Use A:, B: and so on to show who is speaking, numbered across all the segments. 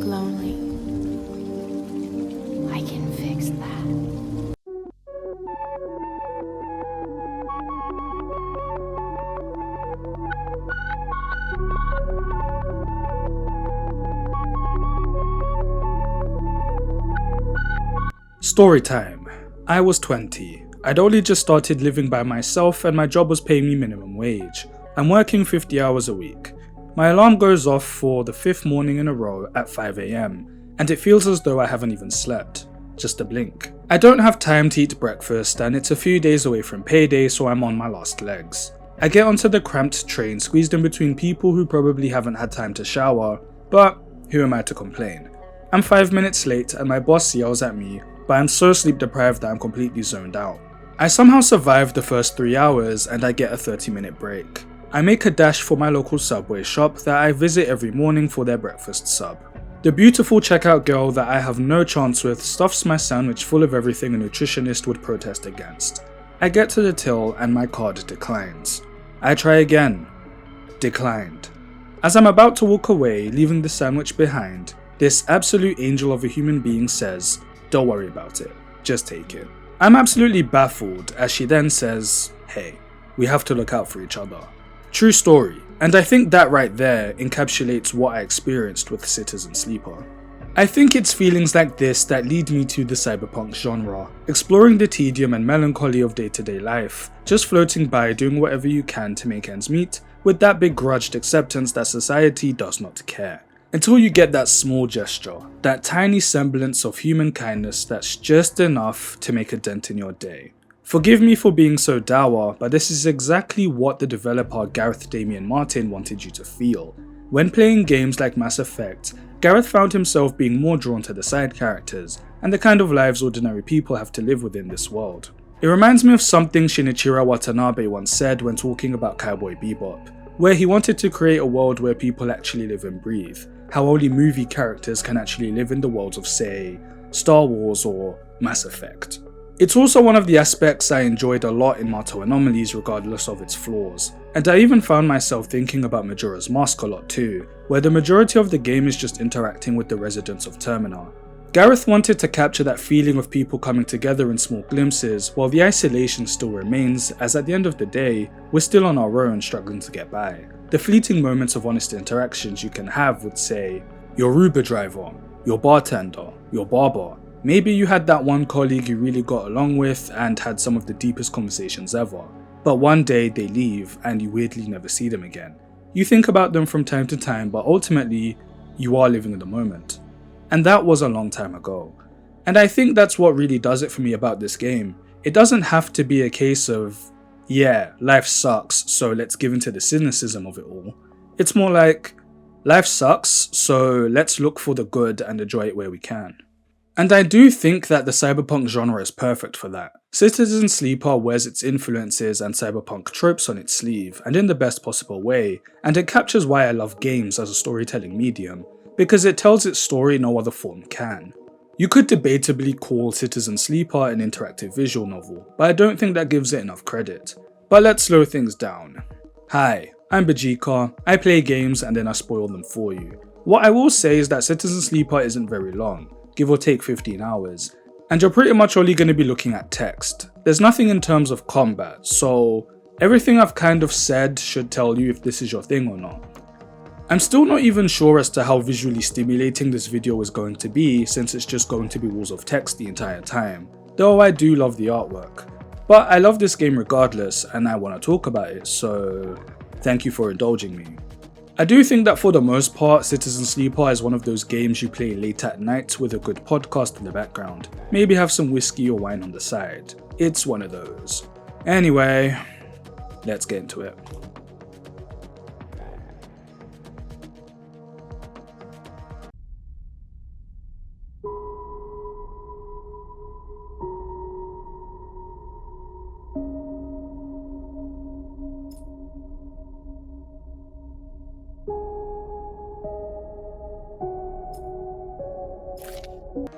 A: lonely, I can fix that.
B: Story time. I was 20. I'd only just started living by myself and my job was paying me minimum wage. I'm working 50 hours a week. My alarm goes off for the 5th morning in a row at 5 AM, and it feels as though I haven't even slept. Just a blink. I don't have time to eat breakfast and it's a few days away from payday, so I'm on my last legs. I get onto the cramped train squeezed in between people who probably haven't had time to shower, but who am I to complain? I'm 5 minutes late and my boss yells at me, but I'm so sleep deprived that I'm completely zoned out. I somehow survive the first 3 hours and I get a 30-minute break. I make a dash for my local Subway shop that I visit every morning for their breakfast sub. The beautiful checkout girl that I have no chance with stuffs my sandwich full of everything a nutritionist would protest against. I get to the till and my card declines. I try again. Declined. As I'm about to walk away, leaving the sandwich behind, this absolute angel of a human being says, "Don't worry about it, just take it." I'm absolutely baffled as she then says, "Hey, we have to look out for each other." True story, and I think that right there encapsulates what I experienced with Citizen Sleeper. I think it's feelings like this that lead me to the cyberpunk genre, exploring the tedium and melancholy of day-to-day life, just floating by doing whatever you can to make ends meet, with that begrudged acceptance that society does not care. Until you get that small gesture, that tiny semblance of human kindness that's just enough to make a dent in your day. Forgive me for being so dour, but this is exactly what the developer Gareth Damian Martin wanted you to feel. When playing games like Mass Effect, Gareth found himself being more drawn to the side characters and the kind of lives ordinary people have to live within this world. It reminds me of something Shinichiro Watanabe once said when talking about Cowboy Bebop, where he wanted to create a world where people actually live and breathe, how only movie characters can actually live in the worlds of, say, Star Wars or Mass Effect. It's also one of the aspects I enjoyed a lot in Marto Anomalies regardless of its flaws, and I even found myself thinking about Majora's Mask a lot too, where the majority of the game is just interacting with the residents of Termina. Gareth wanted to capture that feeling of people coming together in small glimpses, while the isolation still remains, as at the end of the day, we're still on our own struggling to get by. The fleeting moments of honest interactions you can have with, say, your Uber driver, your bartender, your barber. Maybe you had that one colleague you really got along with and had some of the deepest conversations ever, but one day they leave and you weirdly never see them again. You think about them from time to time, but ultimately, you are living in the moment. And that was a long time ago. And I think that's what really does it for me about this game. It doesn't have to be a case of, yeah, life sucks, so let's give into the cynicism of it all. It's more like, life sucks, so let's look for the good and enjoy it where we can. And I do think that the cyberpunk genre is perfect for that. Citizen Sleeper wears its influences and cyberpunk tropes on its sleeve, and in the best possible way, and it captures why I love games as a storytelling medium, because it tells its story no other form can. You could debatably call Citizen Sleeper an interactive visual novel, but I don't think that gives it enough credit. But let's slow things down. Hi, I'm Bajika, I play games and then I spoil them for you. What I will say is that Citizen Sleeper isn't very long, give or take 15 hours, and you're pretty much only going to be looking at text. There's nothing in terms of combat, so everything I've kind of said should tell you if this is your thing or not. I'm still not even sure as to how visually stimulating this video is going to be, since it's just going to be walls of text the entire time, though I do love the artwork. But I love this game regardless, and I want to talk about it, so thank you for indulging me. I do think that for the most part, Citizen Sleeper is one of those games you play late at night with a good podcast in the background. Maybe have some whiskey or wine on the side. It's one of those. Anyway, let's get into it.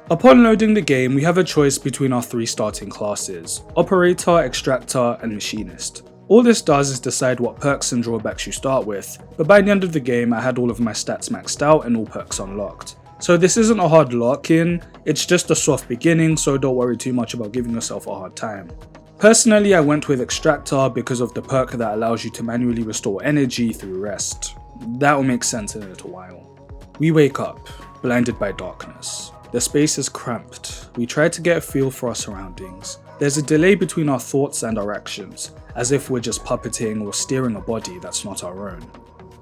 B: Upon loading the game, we have a choice between our 3 starting classes: Operator, Extractor, and Machinist. All this does is decide what perks and drawbacks you start with, but by the end of the game I had all of my stats maxed out and all perks unlocked. So this isn't a hard lock-in, it's just a soft beginning, so don't worry too much about giving yourself a hard time. Personally, I went with Extractor because of the perk that allows you to manually restore energy through rest. That will make sense in a little while. We wake up, blinded by darkness. The space is cramped. We try to get a feel for our surroundings. There's a delay between our thoughts and our actions, as if we're just puppeting or steering a body that's not our own.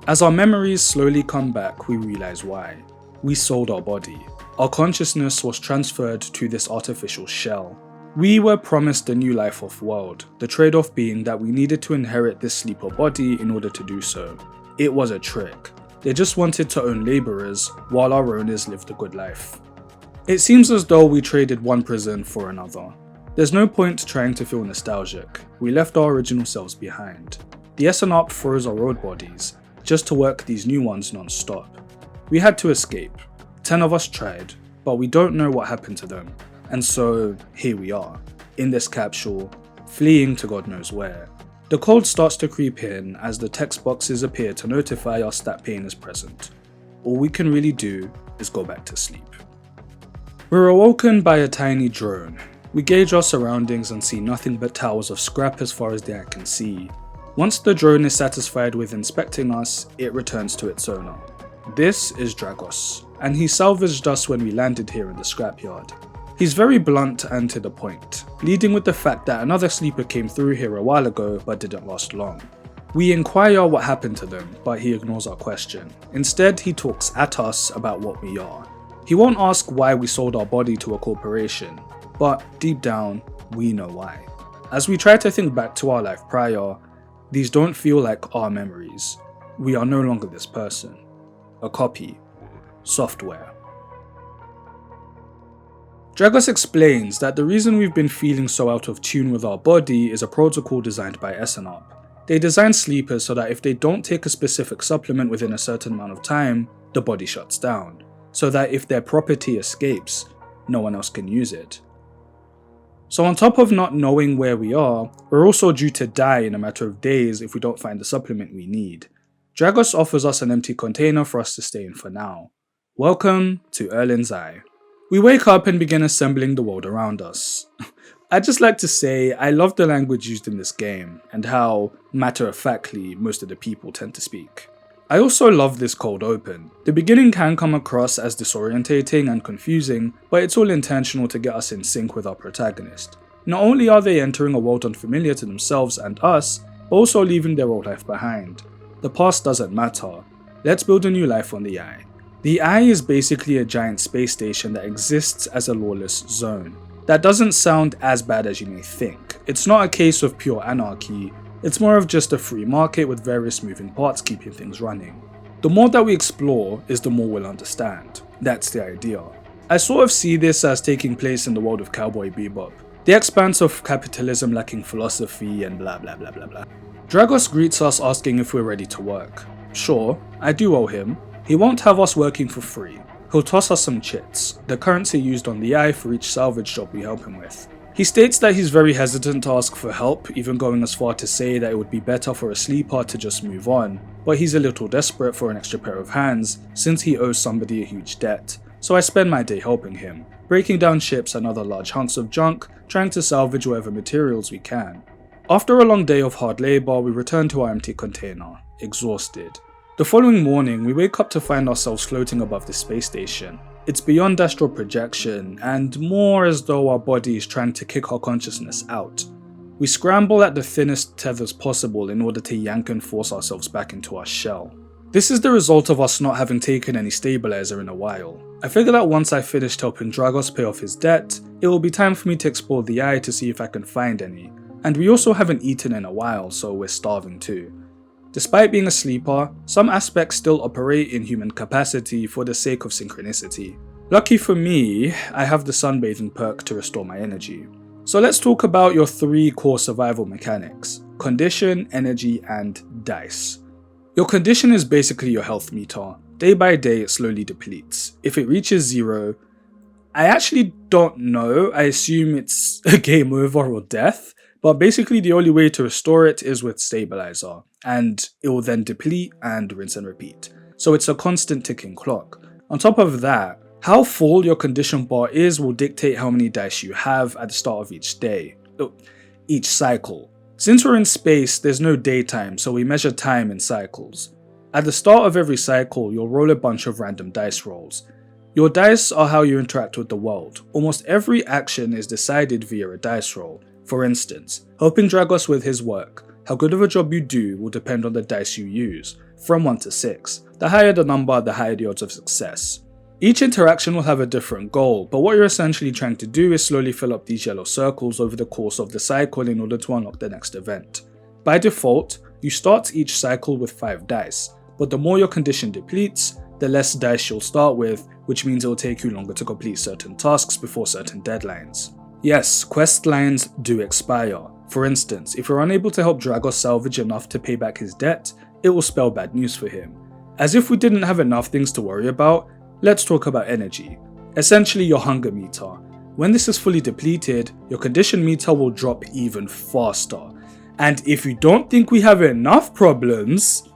B: As our memories slowly come back, we realize why. We sold our body. Our consciousness was transferred to this artificial shell. We were promised a new life off-world, the trade-off being that we needed to inherit this sleeper body in order to do so. It was a trick. They just wanted to own labourers, while our owners lived a good life. It seems as though we traded one prison for another. There's no point trying to feel nostalgic. We left our original selves behind. The SNOP froze our old bodies, just to work these new ones non-stop. We had to escape. 10 of us tried, but we don't know what happened to them. And so, here we are, in this capsule, fleeing to God knows where. The cold starts to creep in as the text boxes appear to notify us that pain is present. All we can really do is go back to sleep. We're awoken by a tiny drone. We gauge our surroundings and see nothing but towers of scrap as far as the eye can see. Once the drone is satisfied with inspecting us, it returns to its owner. This is Dragos, and he salvaged us when we landed here in the scrapyard. He's very blunt and to the point, leading with the fact that another sleeper came through here a while ago but didn't last long. We inquire what happened to them, but he ignores our question. Instead, he talks at us about what we are. He won't ask why we sold our body to a corporation, but deep down, we know why. As we try to think back to our life prior, these don't feel like our memories. We are no longer this person. A copy. Software. Dragos explains that the reason we've been feeling so out of tune with our body is a protocol designed by SNOP. They design sleepers so that if they don't take a specific supplement within a certain amount of time, the body shuts down, so that if their property escapes, no one else can use it. So on top of not knowing where we are, we're also due to die in a matter of days if we don't find the supplement we need. Dragos offers us an empty container for us to stay in for now. Welcome to Erlin's Eye. We wake up and begin assembling the world around us. I'd just like to say I love the language used in this game, and how matter-of-factly most of the people tend to speak. I also love this cold open. The beginning can come across as disorientating and confusing, but it's all intentional to get us in sync with our protagonist. Not only are they entering a world unfamiliar to themselves and us, but also leaving their old life behind. The past doesn't matter. Let's build a new life on the Eye. The Eye is basically a giant space station that exists as a lawless zone. That doesn't sound as bad as you may think. It's not a case of pure anarchy, it's more of just a free market with various moving parts keeping things running. The more that we explore is the more we'll understand. That's the idea. I sort of see this as taking place in the world of Cowboy Bebop. The expanse of capitalism lacking philosophy and blah blah blah blah blah. Dragos greets us asking if we're ready to work. Sure, I do owe him. He won't have us working for free. He'll toss us some chits, the currency used on the Eye for each salvage job we help him with. He states that he's very hesitant to ask for help, even going as far to say that it would be better for a sleeper to just move on, but he's a little desperate for an extra pair of hands since he owes somebody a huge debt, so I spend my day helping him, breaking down ships and other large hunks of junk, trying to salvage whatever materials we can. After a long day of hard labour, we return to our empty container, exhausted. The following morning, we wake up to find ourselves floating above the space station. It's beyond astral projection, and more as though our body is trying to kick our consciousness out. We scramble at the thinnest tethers possible in order to yank and force ourselves back into our shell. This is the result of us not having taken any stabilizer in a while. I figure that once I finished helping Dragos pay off his debt, it will be time for me to explore the Eye to see if I can find any. And we also haven't eaten in a while, so we're starving too. Despite being a sleeper, some aspects still operate in human capacity for the sake of synchronicity. Lucky for me, I have the sunbathing perk to restore my energy. So let's talk about your 3 core survival mechanics: condition, energy, and dice. Your condition is basically your health meter. Day by day it slowly depletes. If it reaches 0, I actually don't know, I assume it's a game over or death. But basically the only way to restore it is with stabilizer, and it will then deplete and rinse and repeat. So it's a constant ticking clock. On top of that, How full your condition bar is will dictate how many dice you have at the start of each cycle. Since we're in space, there's no daytime, so we measure time in cycles. At the start of every cycle, you'll roll a bunch of random dice rolls. Your dice are how you interact with the world. Almost every action is decided via a dice roll. For instance, helping Dragos with his work. How good of a job you do will depend on the dice you use, from 1 to 6. The higher the number, the higher the odds of success. Each interaction will have a different goal, but what you're essentially trying to do is slowly fill up these yellow circles over the course of the cycle in order to unlock the next event. By default, you start each cycle with 5 dice, but the more your condition depletes, the less dice you'll start with, which means it will take you longer to complete certain tasks before certain deadlines. Yes, quest lines do expire. For instance, if you're unable to help Dragos salvage enough to pay back his debt, it will spell bad news for him. As if we didn't have enough things to worry about, let's talk about energy. Essentially your hunger meter. When this is fully depleted, your condition meter will drop even faster. And if you don't think we have enough problems,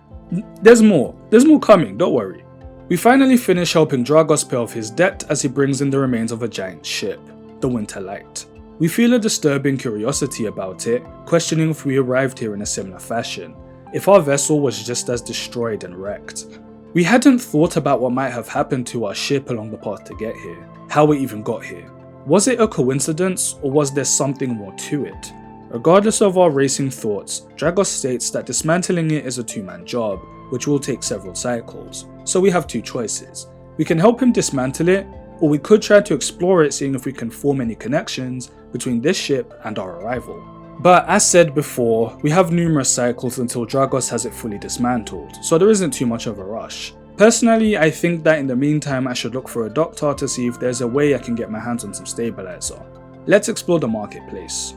B: there's more coming, don't worry. We finally finish helping Dragos pay off his debt as he brings in the remains of a giant ship, the Winter Light. We feel a disturbing curiosity about it, questioning if we arrived here in a similar fashion, if our vessel was just as destroyed and wrecked. We hadn't thought about what might have happened to our ship along the path to get here, how it even got here. Was it a coincidence, or was there something more to it? Regardless of our racing thoughts, Dragos states that dismantling it is a 2-man job, which will take several cycles, so we have 2 choices. We can help him dismantle it, or we could try to explore it, seeing if we can form any connections between this ship and our arrival. But as said before, we have numerous cycles until Dragos has it fully dismantled, so there isn't too much of a rush. Personally, I think that in the meantime I should look for a doctor to see if there's a way I can get my hands on some stabilizer. Let's explore the marketplace.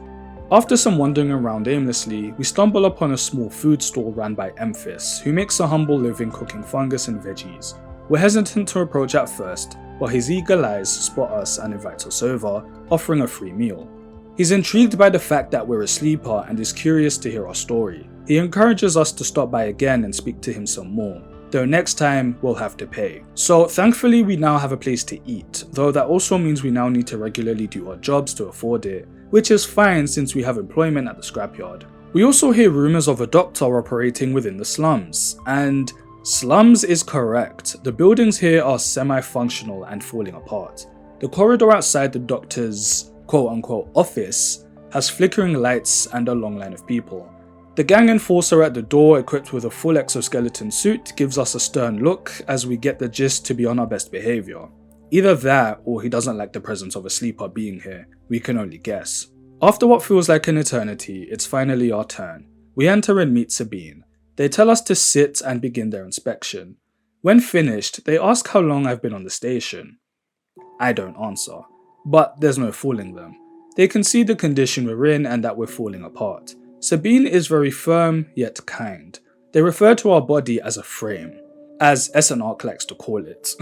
B: After some wandering around aimlessly, we stumble upon a small food stall run by Emphis, who makes a humble living cooking fungus and veggies. We're hesitant to approach at first, but his eagle eyes spot us and invites us over, offering a free meal. He's intrigued by the fact that we're a sleeper and is curious to hear our story. He encourages us to stop by again and speak to him some more, though next time we'll have to pay. So thankfully we now have a place to eat, though that also means we now need to regularly do our jobs to afford it, which is fine since we have employment at the scrapyard. We also hear rumours of a doctor operating within the slums, and slums is correct. The buildings here are semi-functional and falling apart. The corridor outside the doctor's quote-unquote office has flickering lights and a long line of people. The gang enforcer at the door, equipped with a full exoskeleton suit, gives us a stern look as we get the gist to be on our best behaviour. Either that, or he doesn't like the presence of a sleeper being here. We can only guess. After what feels like an eternity, it's finally our turn. We enter and meet Sabine. They tell us to sit and begin their inspection. When finished, they ask how long I've been on the station. I don't answer, but there's no fooling them. They can see the condition we're in and that we're falling apart. Sabine is very firm, yet kind. They refer to our body as a frame, as SNR likes to call it.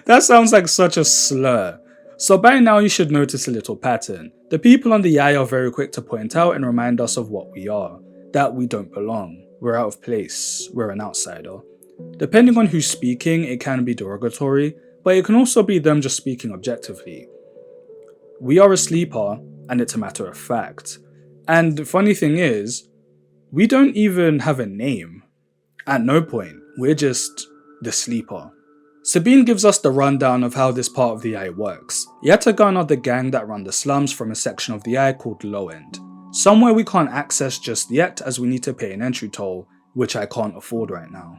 B: That sounds like such a slur. So by now you should notice a little pattern. The people on the eye are very quick to point out and remind us of what we are, that we don't belong, we're out of place, we're an outsider. Depending on who's speaking, it can be derogatory, but it can also be them just speaking objectively. We are a sleeper, and it's a matter of fact. And the funny thing is, we don't even have a name. At no point, we're just the sleeper. Sabine gives us the rundown of how this part of the eye works. Yatagan are the gang that run the slums from a section of the eye called Low End. Somewhere we can't access just yet as we need to pay an entry toll, which I can't afford right now.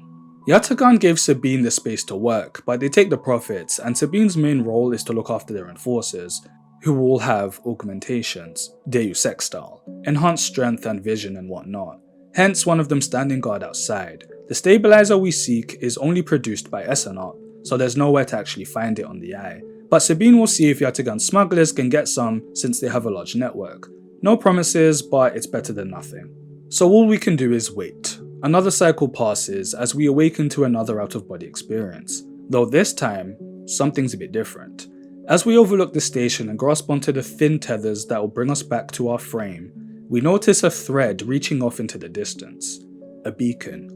B: Yatagan gave Sabine the space to work, but they take the profits, and Sabine's main role is to look after their enforcers, who all have augmentations, Deus Ex style, enhanced strength and vision and whatnot, hence one of them standing guard outside. The stabilizer we seek is only produced by SNR, so there's nowhere to actually find it on the eye, but Sabine will see if Yatagan's smugglers can get some since they have a large network. No promises, but it's better than nothing. So all we can do is wait. Another cycle passes as we awaken to another out-of-body experience, though this time, something's a bit different. As we overlook the station and grasp onto the thin tethers that will bring us back to our frame, we notice a thread reaching off into the distance, a beacon.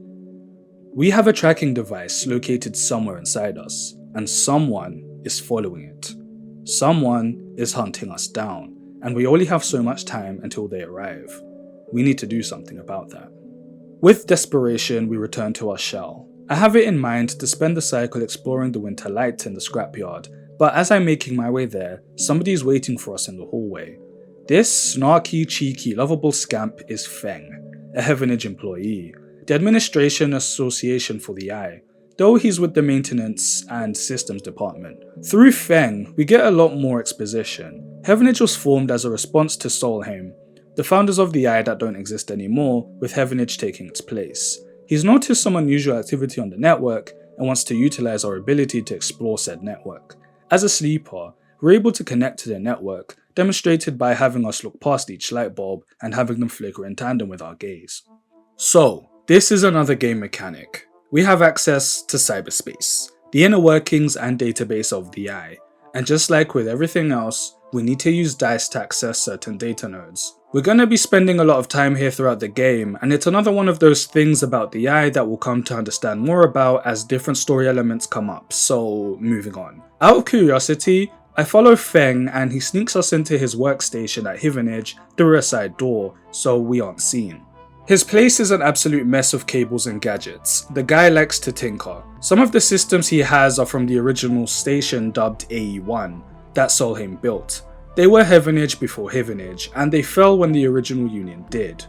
B: We have a tracking device located somewhere inside us. and someone is following it. Someone is hunting us down, and we only have so much time until they arrive. We need to do something about that. With desperation, we return to our shell. I have it in mind to spend the cycle exploring the winter light in the scrapyard, but as I'm making my way there, somebody is waiting for us in the hallway. This snarky, cheeky, lovable scamp is Feng, a Heavenage employee, the Administration Association for the Eye, though he's with the Maintenance and Systems Department. Through Feng, we get a lot more exposition. Heavenage was formed as a response to Solheim, the founders of the Eye that don't exist anymore, with Heavenage taking its place. He's noticed some unusual activity on the network and wants to utilize our ability to explore said network. As a sleeper, we're able to connect to their network, demonstrated by having us look past each light bulb and having them flicker in tandem with our gaze. So, this is another game mechanic. We have access to cyberspace, the inner workings and database of the Eye, and just like with everything else, we need to use dice to access certain data nodes. We're going to be spending a lot of time here throughout the game, and it's another one of those things about the Eye that we'll come to understand more about as different story elements come up, so moving on. Out of curiosity, I follow Feng and he sneaks us into his workstation at Hivenage through a side door, so we aren't seen. His place is an absolute mess of cables and gadgets. The guy likes to tinker. Some of the systems he has are from the original station dubbed AE1, that Solheim built. They were Heavenage before Hivenage, and they fell when the original Union did.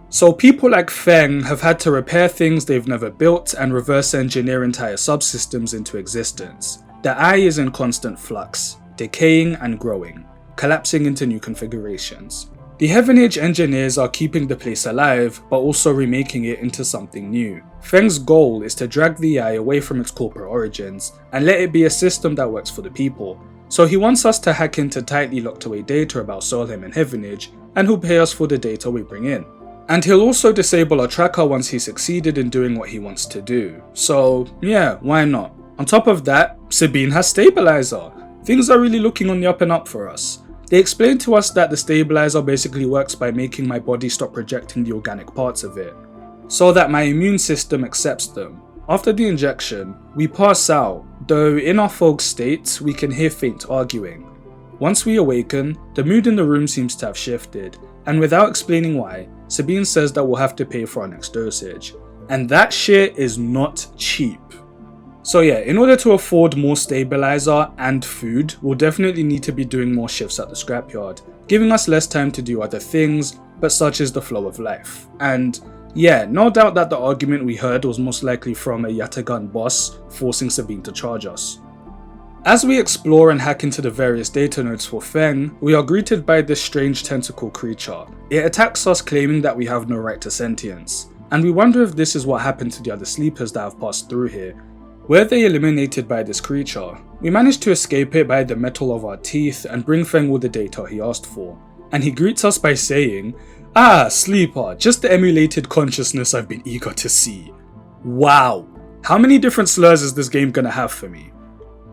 B: So people like Feng have had to repair things they've never built and reverse engineer entire subsystems into existence. The Eye is in constant flux, decaying and growing, collapsing into new configurations. The Heavenage engineers are keeping the place alive, but also remaking it into something new. Feng's goal is to drag the Eye away from its corporate origins, and let it be a system that works for the people. So he wants us to hack into tightly locked away data about Solheim and Heavenage, and he'll pay us for the data we bring in. And he'll also disable our tracker once he's succeeded in doing what he wants to do. So yeah, why not? On top of that, Sabine has stabilizer. Things are really looking on the up and up for us. They explain to us that the stabilizer basically works by making my body stop projecting the organic parts of it, so that my immune system accepts them. After the injection, we pass out, though in our fog state, we can hear faint arguing. Once we awaken, the mood in the room seems to have shifted, and without explaining why, Sabine says that we'll have to pay for our next dosage. And that shit is not cheap. So yeah, in order to afford more stabilizer and food, we'll definitely need to be doing more shifts at the scrapyard, giving us less time to do other things, but such is the flow of life. And yeah, no doubt that the argument we heard was most likely from a Yatagan boss forcing Sabine to charge us. As we explore and hack into the various data nodes for Feng, we are greeted by this strange tentacle creature. It attacks us claiming that we have no right to sentience, and we wonder if this is what happened to the other sleepers that have passed through here. Were they eliminated by this creature? We managed to escape it by the metal of our teeth and bring Feng all the data he asked for, and he greets us by saying, "Ah, sleeper, just the emulated consciousness I've been eager to see." Wow, how many different slurs is this game gonna have for me?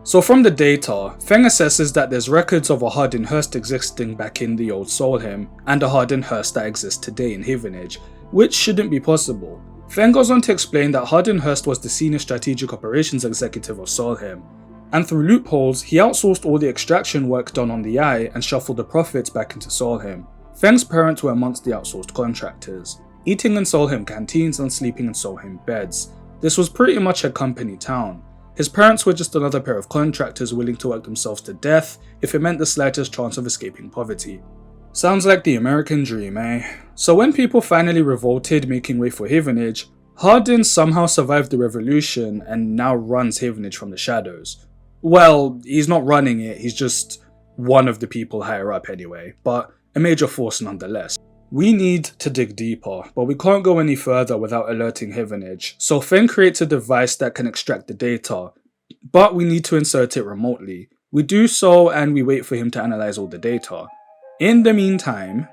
B: So from the data, Feng assesses that there's records of a Hardenhurst existing back in the old Solheim, and a Hardenhurst that exists today in Hivenage, which shouldn't be possible. Feng goes on to explain that Hardenhurst was the senior strategic operations executive of Solheim, and through loopholes, he outsourced all the extraction work done on the Eye and shuffled the profits back into Solheim. Feng's parents were amongst the outsourced contractors, eating in Solheim canteens and sleeping in Solheim beds. This was pretty much a company town. His parents were just another pair of contractors willing to work themselves to death if it meant the slightest chance of escaping poverty. Sounds like the American dream, eh? So when people finally revolted, making way for Hivenage, Harden somehow survived the revolution and now runs Hivenage from the shadows. Well, he's not running it, he's just one of the people higher up anyway, but a major force nonetheless. We need to dig deeper, but we can't go any further without alerting Hivenage, so Feng creates a device that can extract the data, but we need to insert it remotely. We do so and we wait for him to analyze all the data. In the meantime,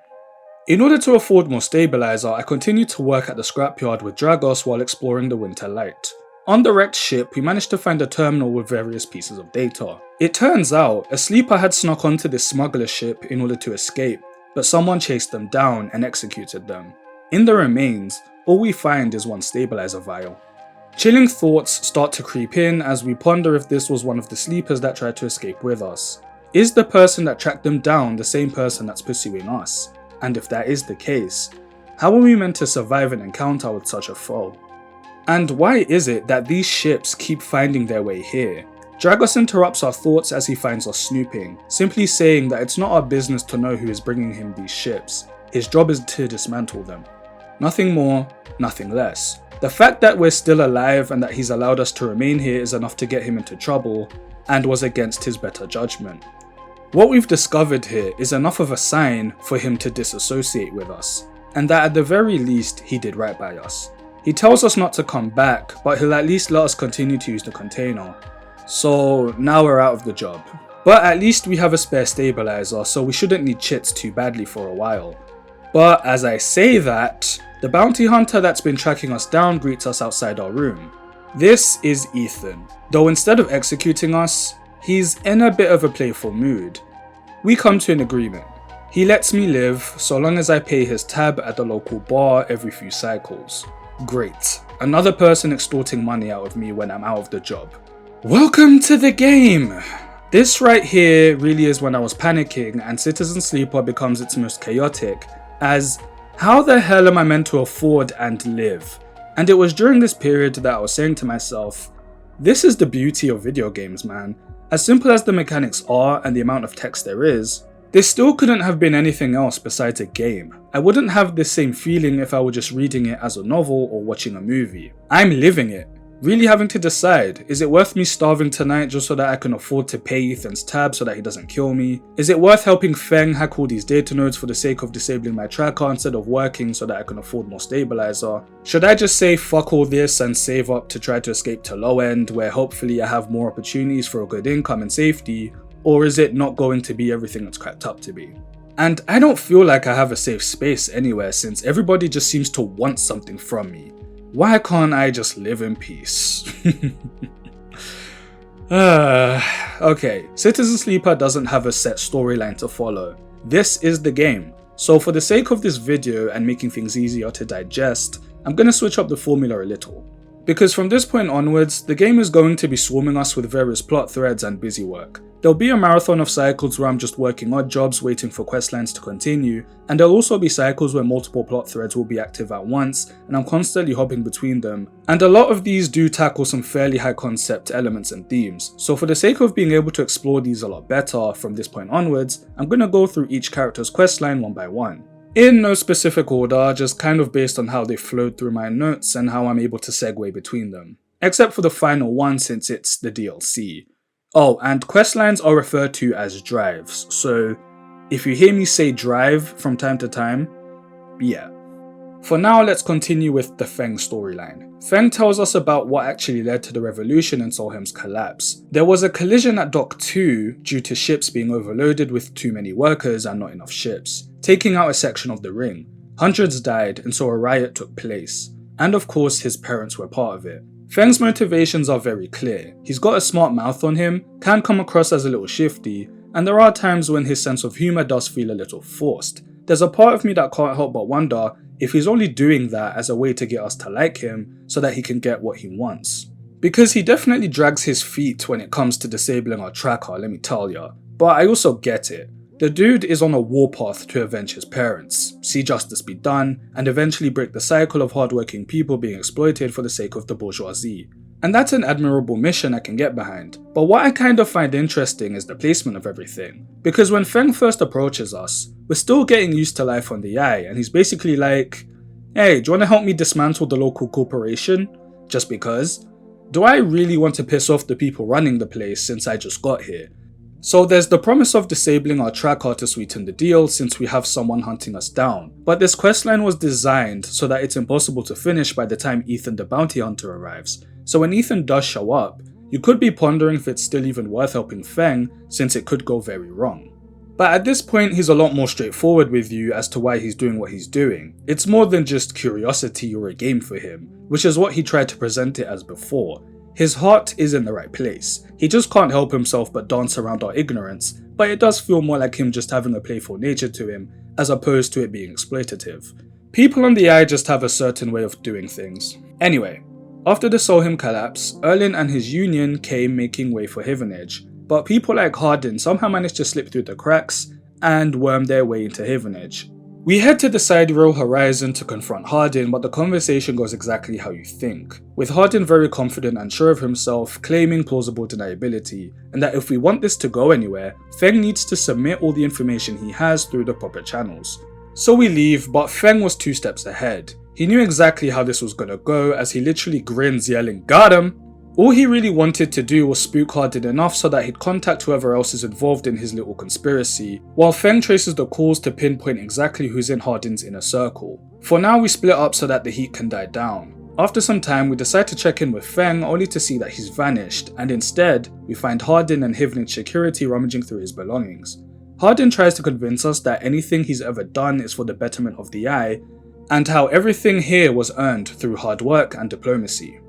B: in order to afford more stabilizer, I continue to work at the scrapyard with Dragos while exploring the winter light. On the wrecked ship, we managed to find a terminal with various pieces of data. It turns out, a sleeper had snuck onto this smuggler ship in order to escape, but someone chased them down and executed them. In the remains, all we find is one stabilizer vial. Chilling thoughts start to creep in as we ponder if this was one of the sleepers that tried to escape with us. Is the person that tracked them down the same person that's pursuing us? And if that is the case, how are we meant to survive an encounter with such a foe? And why is it that these ships keep finding their way here? Dragos interrupts our thoughts as he finds us snooping, simply saying that it's not our business to know who is bringing him these ships. His job is to dismantle them. Nothing more, nothing less. The fact that we're still alive and that he's allowed us to remain here is enough to get him into trouble, and was against his better judgment. What we've discovered here is enough of a sign for him to disassociate with us, and that at the very least he did right by us. He tells us not to come back, but he'll at least let us continue to use the container. So now we're out of the job. But at least we have a spare stabilizer, so we shouldn't need chits too badly for a while. But as I say that, the bounty hunter that's been tracking us down greets us outside our room. This is Ethan, though instead of executing us, he's in a bit of a playful mood. We come to an agreement. He lets me live so long as I pay his tab at the local bar every few cycles. Great, another person extorting money out of me when I'm out of the job. Welcome to the game! This right here really is when I was panicking and Citizen Sleeper becomes its most chaotic, as how the hell am I meant to afford and live? And it was during this period that I was saying to myself, this is the beauty of video games, man. As simple as the mechanics are and the amount of text there is, this still couldn't have been anything else besides a game. I wouldn't have this same feeling if I were just reading it as a novel or watching a movie. I'm living it. Really having to decide, is it worth me starving tonight just so that I can afford to pay Ethan's tab so that he doesn't kill me? Is it worth helping Feng hack all these data nodes for the sake of disabling my tracker instead of working so that I can afford more stabilizer? Should I just say fuck all this and save up to try to escape to low end where hopefully I have more opportunities for a good income and safety? Or is it not going to be everything it's cracked up to be? And I don't feel like I have a safe space anywhere since everybody just seems to want something from me. Why can't I just live in peace? Okay, Citizen Sleeper doesn't have a set storyline to follow. This is the game. So for the sake of this video and making things easier to digest, I'm gonna switch up the formula a little. Because from this point onwards, the game is going to be swarming us with various plot threads and busy work. There'll be a marathon of cycles where I'm just working odd jobs waiting for questlines to continue, and there'll also be cycles where multiple plot threads will be active at once, and I'm constantly hopping between them. And a lot of these do tackle some fairly high concept elements and themes, so for the sake of being able to explore these a lot better from this point onwards, I'm gonna go through each character's questline one by one. In no specific order, just kind of based on how they flowed through my notes and how I'm able to segue between them. Except for the final one since it's the DLC. Oh, and questlines are referred to as drives, so if you hear me say drive from time to time, yeah. For now, let's continue with the Feng storyline. Feng tells us about what actually led to the revolution and Solheim's collapse. There was a collision at Dock 2 due to ships being overloaded with too many workers and not enough ships, taking out a section of the ring. Hundreds died and so a riot took place. And of course his parents were part of it. Feng's motivations are very clear. He's got a smart mouth on him, can come across as a little shifty, and there are times when his sense of humour does feel a little forced. There's a part of me that can't help but wonder if he's only doing that as a way to get us to like him so that he can get what he wants. Because he definitely drags his feet when it comes to disabling our tracker, let me tell ya. But I also get it. The dude is on a warpath to avenge his parents, see justice be done, and eventually break the cycle of hardworking people being exploited for the sake of the bourgeoisie. And that's an admirable mission I can get behind. But what I kind of find interesting is the placement of everything. Because when Feng first approaches us, we're still getting used to life on the Eye, and he's basically like, hey, do you want to help me dismantle the local corporation? Just because? Do I really want to piss off the people running the place since I just got here? So there's the promise of disabling our tracker to sweeten the deal since we have someone hunting us down. But this questline was designed so that it's impossible to finish by the time Ethan the bounty hunter arrives. So when Ethan does show up, you could be pondering if it's still even worth helping Feng since it could go very wrong. But at this point he's a lot more straightforward with you as to why he's doing what he's doing. It's more than just curiosity or a game for him, which is what he tried to present it as before. His heart is in the right place. He just can't help himself but dance around our ignorance, but it does feel more like him just having a playful nature to him, as opposed to it being exploitative. People on the Eye just have a certain way of doing things. Anyway, After the Solheim collapse, Erlin and his union came making way for Havenage, but people like Hardin somehow managed to slip through the cracks and worm their way into Havenage. We head to the sidereal horizon to confront Hardin, but the conversation goes exactly how you think, with Hardin very confident and sure of himself, claiming plausible deniability, and that if we want this to go anywhere, Feng needs to submit all the information he has through the proper channels. So we leave, but Feng was 2 steps ahead. He knew exactly how this was gonna go, as he literally grins yelling, "Got him!" All he really wanted to do was spook Hardin enough so that he'd contact whoever else is involved in his little conspiracy, while Feng traces the calls to pinpoint exactly who's in Hardin's inner circle. For now, we split up so that the heat can die down. After some time, we decide to check in with Feng only to see that he's vanished, and instead, we find Hardin and Havenage security rummaging through his belongings. Hardin tries to convince us that anything he's ever done is for the betterment of the Eye, and how everything here was earned through hard work and diplomacy.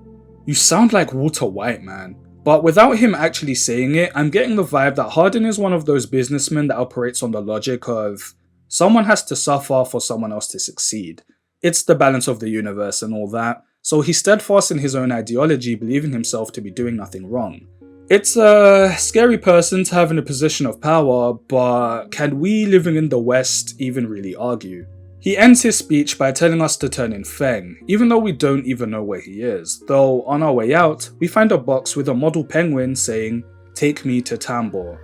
B: You sound like Walter White, man. But without him actually saying it, I'm getting the vibe that Hardin is one of those businessmen that operates on the logic of someone has to suffer for someone else to succeed. It's the balance of the universe and all that, so he's steadfast in his own ideology, believing himself to be doing nothing wrong. It's a scary person to have in a position of power, but can we living in the West even really argue? He ends his speech by telling us to turn in Feng, even though we don't even know where he is, though on our way out, we find a box with a model penguin saying, "Take me to Tambor."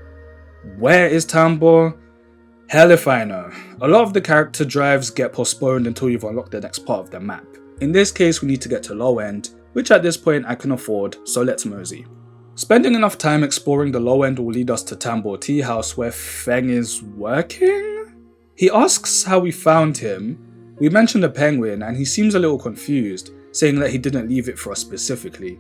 B: Where is Tambor? Hell if I know. A lot of the character drives get postponed until you've unlocked the next part of the map. In this case, we need to get to Low End, which at this point I can afford, so let's mosey. Spending enough time exploring the Low End will lead us to Tambor Tea House where Feng is working? He asks how we found him. We mention the penguin and he seems a little confused, saying that he didn't leave it for us specifically.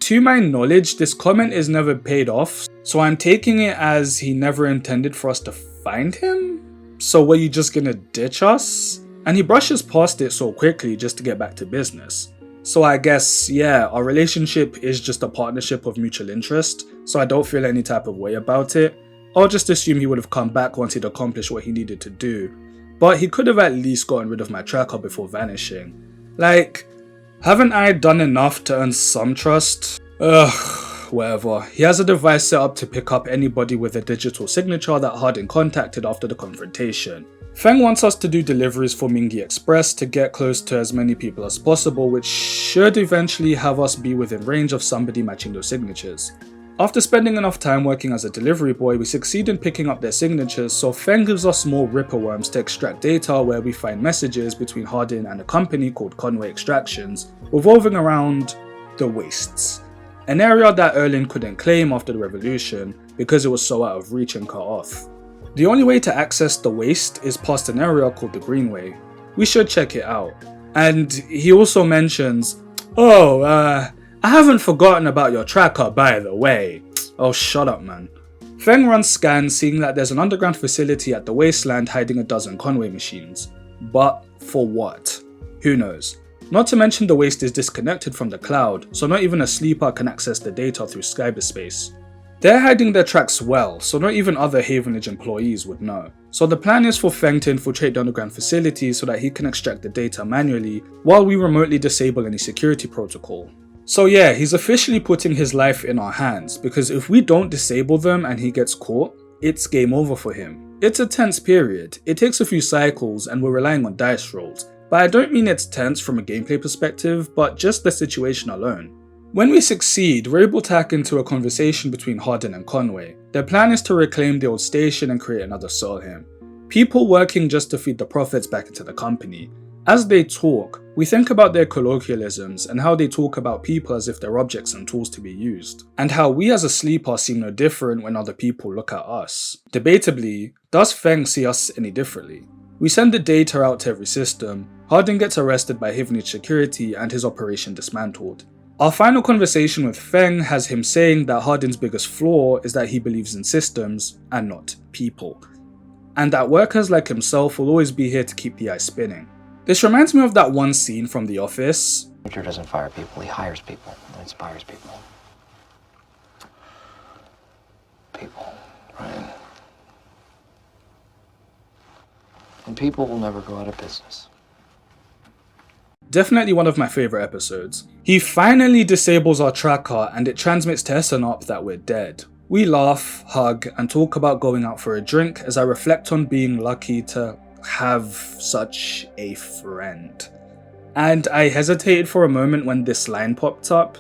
B: To my knowledge, this comment is never paid off, so I'm taking it as he never intended for us to find him? So were you just gonna ditch us? And he brushes past it so quickly just to get back to business. So I guess, yeah, our relationship is just a partnership of mutual interest, so I don't feel any type of way about it. I'll just assume he would have come back once he'd accomplished what he needed to do, but he could have at least gotten rid of my tracker before vanishing. Like, haven't I done enough to earn some trust? Ugh, whatever. He has a device set up to pick up anybody with a digital signature that Hardin contacted after the confrontation. Feng wants us to do deliveries for Mingi Express to get close to as many people as possible, which should eventually have us be within range of somebody matching those signatures. After spending enough time working as a delivery boy, we succeed in picking up their signatures, so Feng gives us more Ripper worms to extract data where we find messages between Hardin and a company called Conway Extractions, revolving around the Wastes, an area that Erlin couldn't claim after the revolution because it was so out of reach and cut off. The only way to access the Waste is past an area called the Greenway. We should check it out. And he also mentions, I haven't forgotten about your tracker, by the way. Oh, shut up, man. Feng runs scans, seeing that there's an underground facility at the wasteland hiding a dozen Conway machines. But for what? Who knows? Not to mention the Waste is disconnected from the cloud, so not even a sleeper can access the data through cyberspace. They're hiding their tracks well, so not even other Havenage employees would know. So the plan is for Feng to infiltrate the underground facility so that he can extract the data manually, while we remotely disable any security protocol. So yeah, he's officially putting his life in our hands, because if we don't disable them and he gets caught, it's game over for him. It's a tense period, it takes a few cycles and we're relying on dice rolls, but I don't mean it's tense from a gameplay perspective, but just the situation alone. When we succeed, we're able to hack into a conversation between Hardin and Conway. Their plan is to reclaim the old station and create another Solheim. People working just to feed the profits back into the company. As they talk, we think about their colloquialisms and how they talk about people as if they're objects and tools to be used, and how we as a sleeper seem no different when other people look at us. Debatably, does Feng see us any differently? We send the data out to every system, Hardin gets arrested by Havenage security and his operation dismantled. Our final conversation with Feng has him saying that Hardin's biggest flaw is that he believes in systems and not people, and that workers like himself will always be here to keep the Eye spinning. This reminds me of that one scene from The Office.
C: Manager doesn't fire people, he hires people and inspires people. People, right? And people will never go out of business.
B: Definitely one of my favourite episodes. He finally disables our tracker and it transmits to SNOP that we're dead. We laugh, hug, and talk about going out for a drink as I reflect on being lucky to have such a friend. And I hesitated for a moment when this line popped up.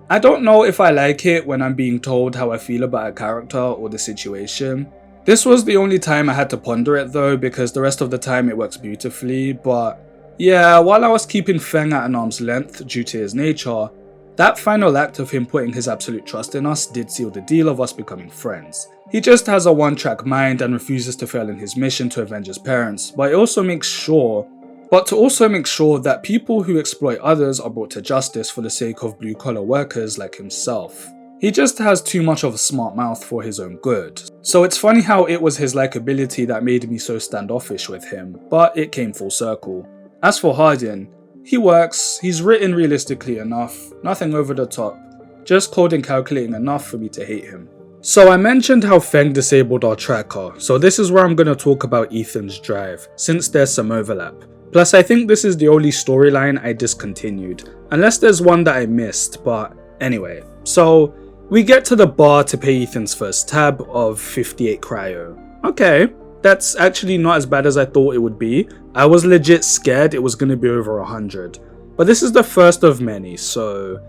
B: I don't know if I like it when I'm being told how I feel about a character or the situation. This was the only time I had to ponder it though, because the rest of the time it works beautifully, but yeah, while I was keeping Feng at an arm's length due to his nature, that final act of him putting his absolute trust in us did seal the deal of us becoming friends. He just has a one-track mind and refuses to fail in his mission to avenge his parents, but to also make sure that people who exploit others are brought to justice for the sake of blue-collar workers like himself. He just has too much of a smart mouth for his own good. So it's funny how it was his likability that made me so standoffish with him, but it came full circle. As for Hardin, he works, he's written realistically enough, nothing over the top, just cold and calculating enough for me to hate him. So I mentioned how Feng disabled our tracker, so this is where I'm going to talk about Ethan's drive, since there's some overlap. Plus I think this is the only storyline I discontinued, unless there's one that I missed, but anyway. So we get to the bar to pay Ethan's first tab of 58 cryo. Okay. That's actually not as bad as I thought it would be. I was legit scared it was going to be over 100. But this is the first of many, so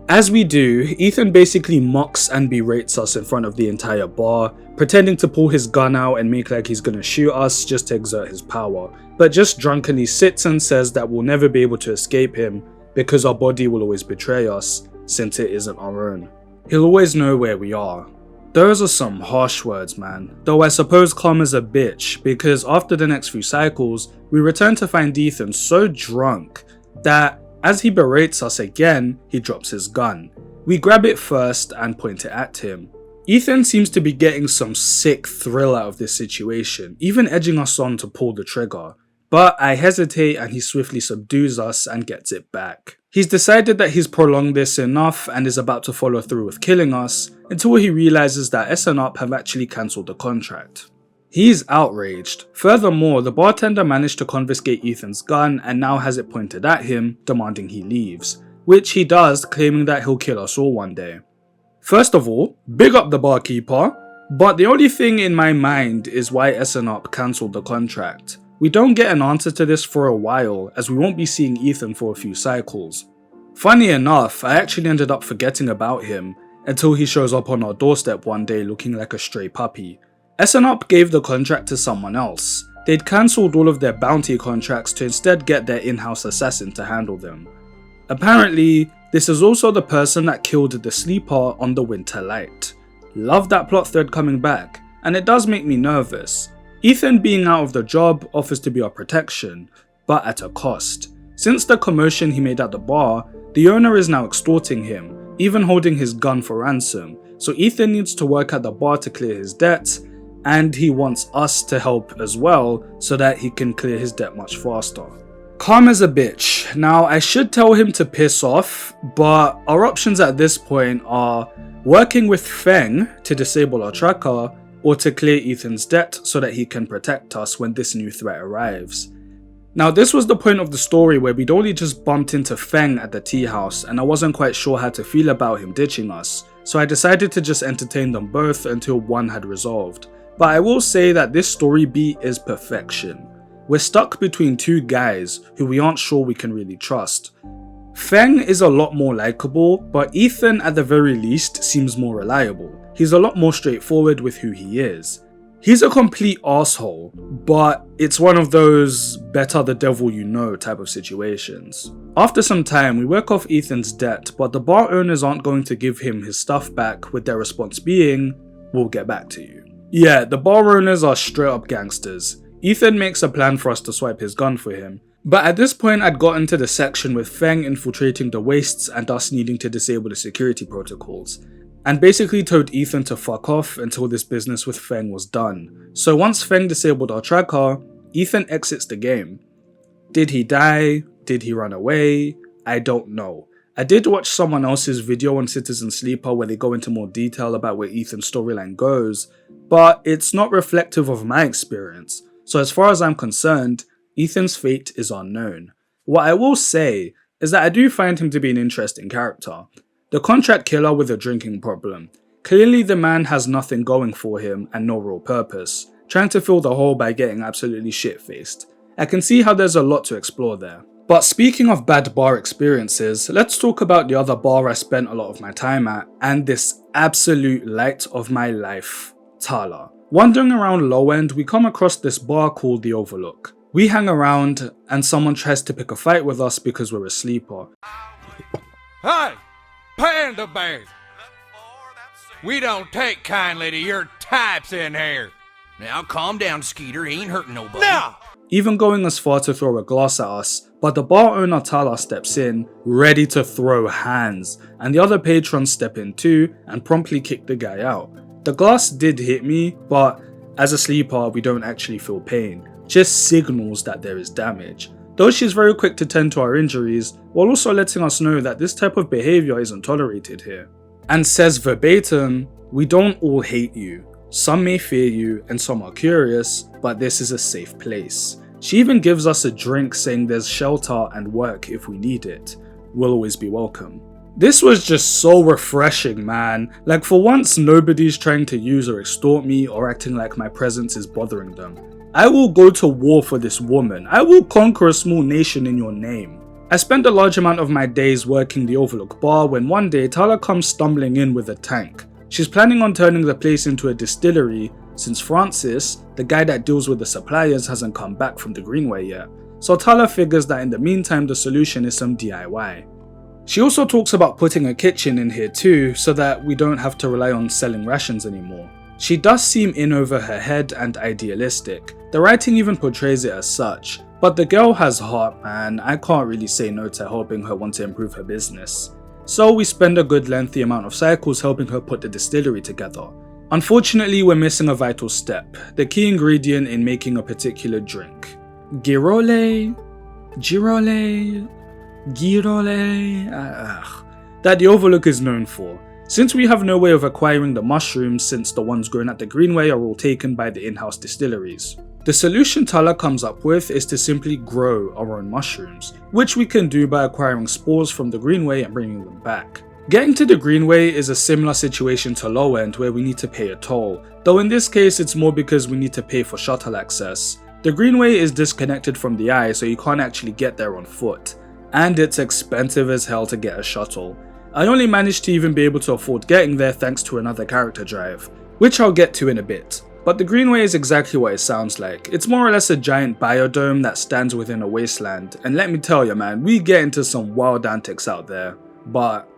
B: as we do, Ethan basically mocks and berates us in front of the entire bar, pretending to pull his gun out and make like he's going to shoot us just to exert his power, but just drunkenly sits and says that we'll never be able to escape him because our body will always betray us since it isn't our own. He'll always know where we are. Those are some harsh words, man. Though I suppose karma's a bitch, because after the next few cycles, we return to find Ethan so drunk that as he berates us again, he drops his gun. We grab it first and point it at him. Ethan seems to be getting some sick thrill out of this situation, even edging us on to pull the trigger. But I hesitate and he swiftly subdues us and gets it back. He's decided that he's prolonged this enough and is about to follow through with killing us until he realizes that SNOP have actually cancelled the contract. He's outraged. Furthermore, the bartender managed to confiscate Ethan's gun and now has it pointed at him, demanding he leaves, which he does, claiming that he'll kill us all one day. First of all, big up the barkeeper, but the only thing in my mind is why SNOP cancelled the contract. We don't get an answer to this for a while, as we won't be seeing Ethan for a few cycles. Funny enough, I actually ended up forgetting about him until he shows up on our doorstep one day looking like a stray puppy. SNOP gave the contract to someone else. They'd cancelled all of their bounty contracts to instead get their in-house assassin to handle them. Apparently, this is also the person that killed the sleeper on the Winter Light. Love that plot thread coming back, and it does make me nervous. Ethan being out of the job offers to be our protection, but at a cost. Since the commotion he made at the bar, the owner is now extorting him, even holding his gun for ransom, so Ethan needs to work at the bar to clear his debts, and he wants us to help as well so that he can clear his debt much faster. Karma's a bitch. Now I should tell him to piss off, but our options at this point are working with Feng to disable our tracker, or to clear Ethan's debt so that he can protect us when this new threat arrives. Now this was the point of the story where we'd only just bumped into Feng at the tea house and I wasn't quite sure how to feel about him ditching us, so I decided to just entertain them both until one had resolved. But I will say that this story beat is perfection. We're stuck between two guys who we aren't sure we can really trust. Feng is a lot more likable, but Ethan at the very least seems more reliable. He's a lot more straightforward with who he is. He's a complete asshole, but it's one of those better the devil you know type of situations. After some time, we work off Ethan's debt, but the bar owners aren't going to give him his stuff back, with their response being, "We'll get back to you." Yeah, the bar owners are straight up gangsters. Ethan makes a plan for us to swipe his gun for him, but at this point I'd gotten to the section with Feng infiltrating the wastes and us needing to disable the security protocols, and basically told Ethan to fuck off until this business with Feng was done. So once Feng disabled our tracker, Ethan exits the game. Did he die? Did he run away? I don't know. I did watch someone else's video on Citizen Sleeper where they go into more detail about where Ethan's storyline goes, but it's not reflective of my experience. So as far as I'm concerned, Ethan's fate is unknown. What I will say is that I do find him to be an interesting character. The contract killer with a drinking problem. Clearly the man has nothing going for him and no real purpose, trying to fill the hole by getting absolutely shit-faced. I can see how there's a lot to explore there. But speaking of bad bar experiences, let's talk about the other bar I spent a lot of my time at, and this absolute light of my life, Tala. Wandering around Low End, we come across this bar called the Overlook. We hang around and someone tries to pick a fight with us because we're a sleeper.
D: Hey, Panda Bear! We don't take kindly to your types in here.
E: Now calm down, Skeeter. He ain't hurting nobody.
D: Now!
B: Even going as far to throw a glass at us, but the bar owner Tala steps in, ready to throw hands, and the other patrons step in too and promptly kick the guy out. The glass did hit me, but as a sleeper we don't actually feel pain, just signals that there is damage. Though she's very quick to tend to our injuries, while also letting us know that this type of behaviour isn't tolerated here. And says verbatim, "We don't all hate you. Some may fear you and some are curious, but this is a safe place." She even gives us a drink saying there's shelter and work if we need it. We'll always be welcome. This was just so refreshing, man. Like, for once nobody's trying to use or extort me or acting like my presence is bothering them. I will go to war for this woman. I will conquer a small nation in your name. I spent a large amount of my days working the Overlook bar when one day Tala comes stumbling in with a tank. She's planning on turning the place into a distillery since Francis, the guy that deals with the suppliers, hasn't come back from the Greenway yet. So Tala figures that in the meantime the solution is some DIY. She also talks about putting a kitchen in here too, so that we don't have to rely on selling rations anymore. She does seem in over her head and idealistic. The writing even portrays it as such. But the girl has heart, man. I can't really say no to helping her want to improve her business. So we spend a good lengthy amount of cycles helping her put the distillery together. Unfortunately, we're missing a vital step, the key ingredient in making a particular drink. Girole? That the Overlook is known for. Since we have no way of acquiring the mushrooms since the ones grown at the Greenway are all taken by the in-house distilleries. The solution Tala comes up with is to simply grow our own mushrooms, which we can do by acquiring spores from the Greenway and bringing them back. Getting to the Greenway is a similar situation to Low End where we need to pay a toll, though in this case it's more because we need to pay for shuttle access. The Greenway is disconnected from the eye, so you can't actually get there on foot, and it's expensive as hell to get a shuttle. I only managed to even be able to afford getting there thanks to another character drive, which I'll get to in a bit. But the Greenway is exactly what it sounds like. It's more or less a giant biodome that stands within a wasteland, and let me tell you, man, we get into some wild antics out there. But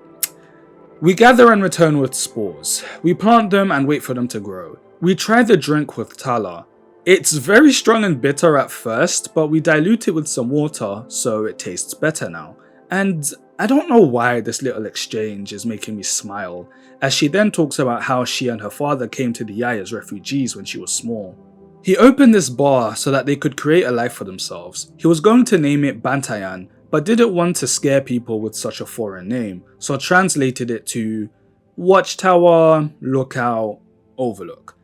B: we gather and return with spores. We plant them and wait for them to grow. We try the drink with Tala. It's very strong and bitter at first, but we dilute it with some water so it tastes better now. And I don't know why this little exchange is making me smile, as she then talks about how she and her father came to the Eye as refugees when she was small. He opened this bar so that they could create a life for themselves. He was going to name it Bantayan, but didn't want to scare people with such a foreign name, so translated it to Watchtower, Lookout, Overlook.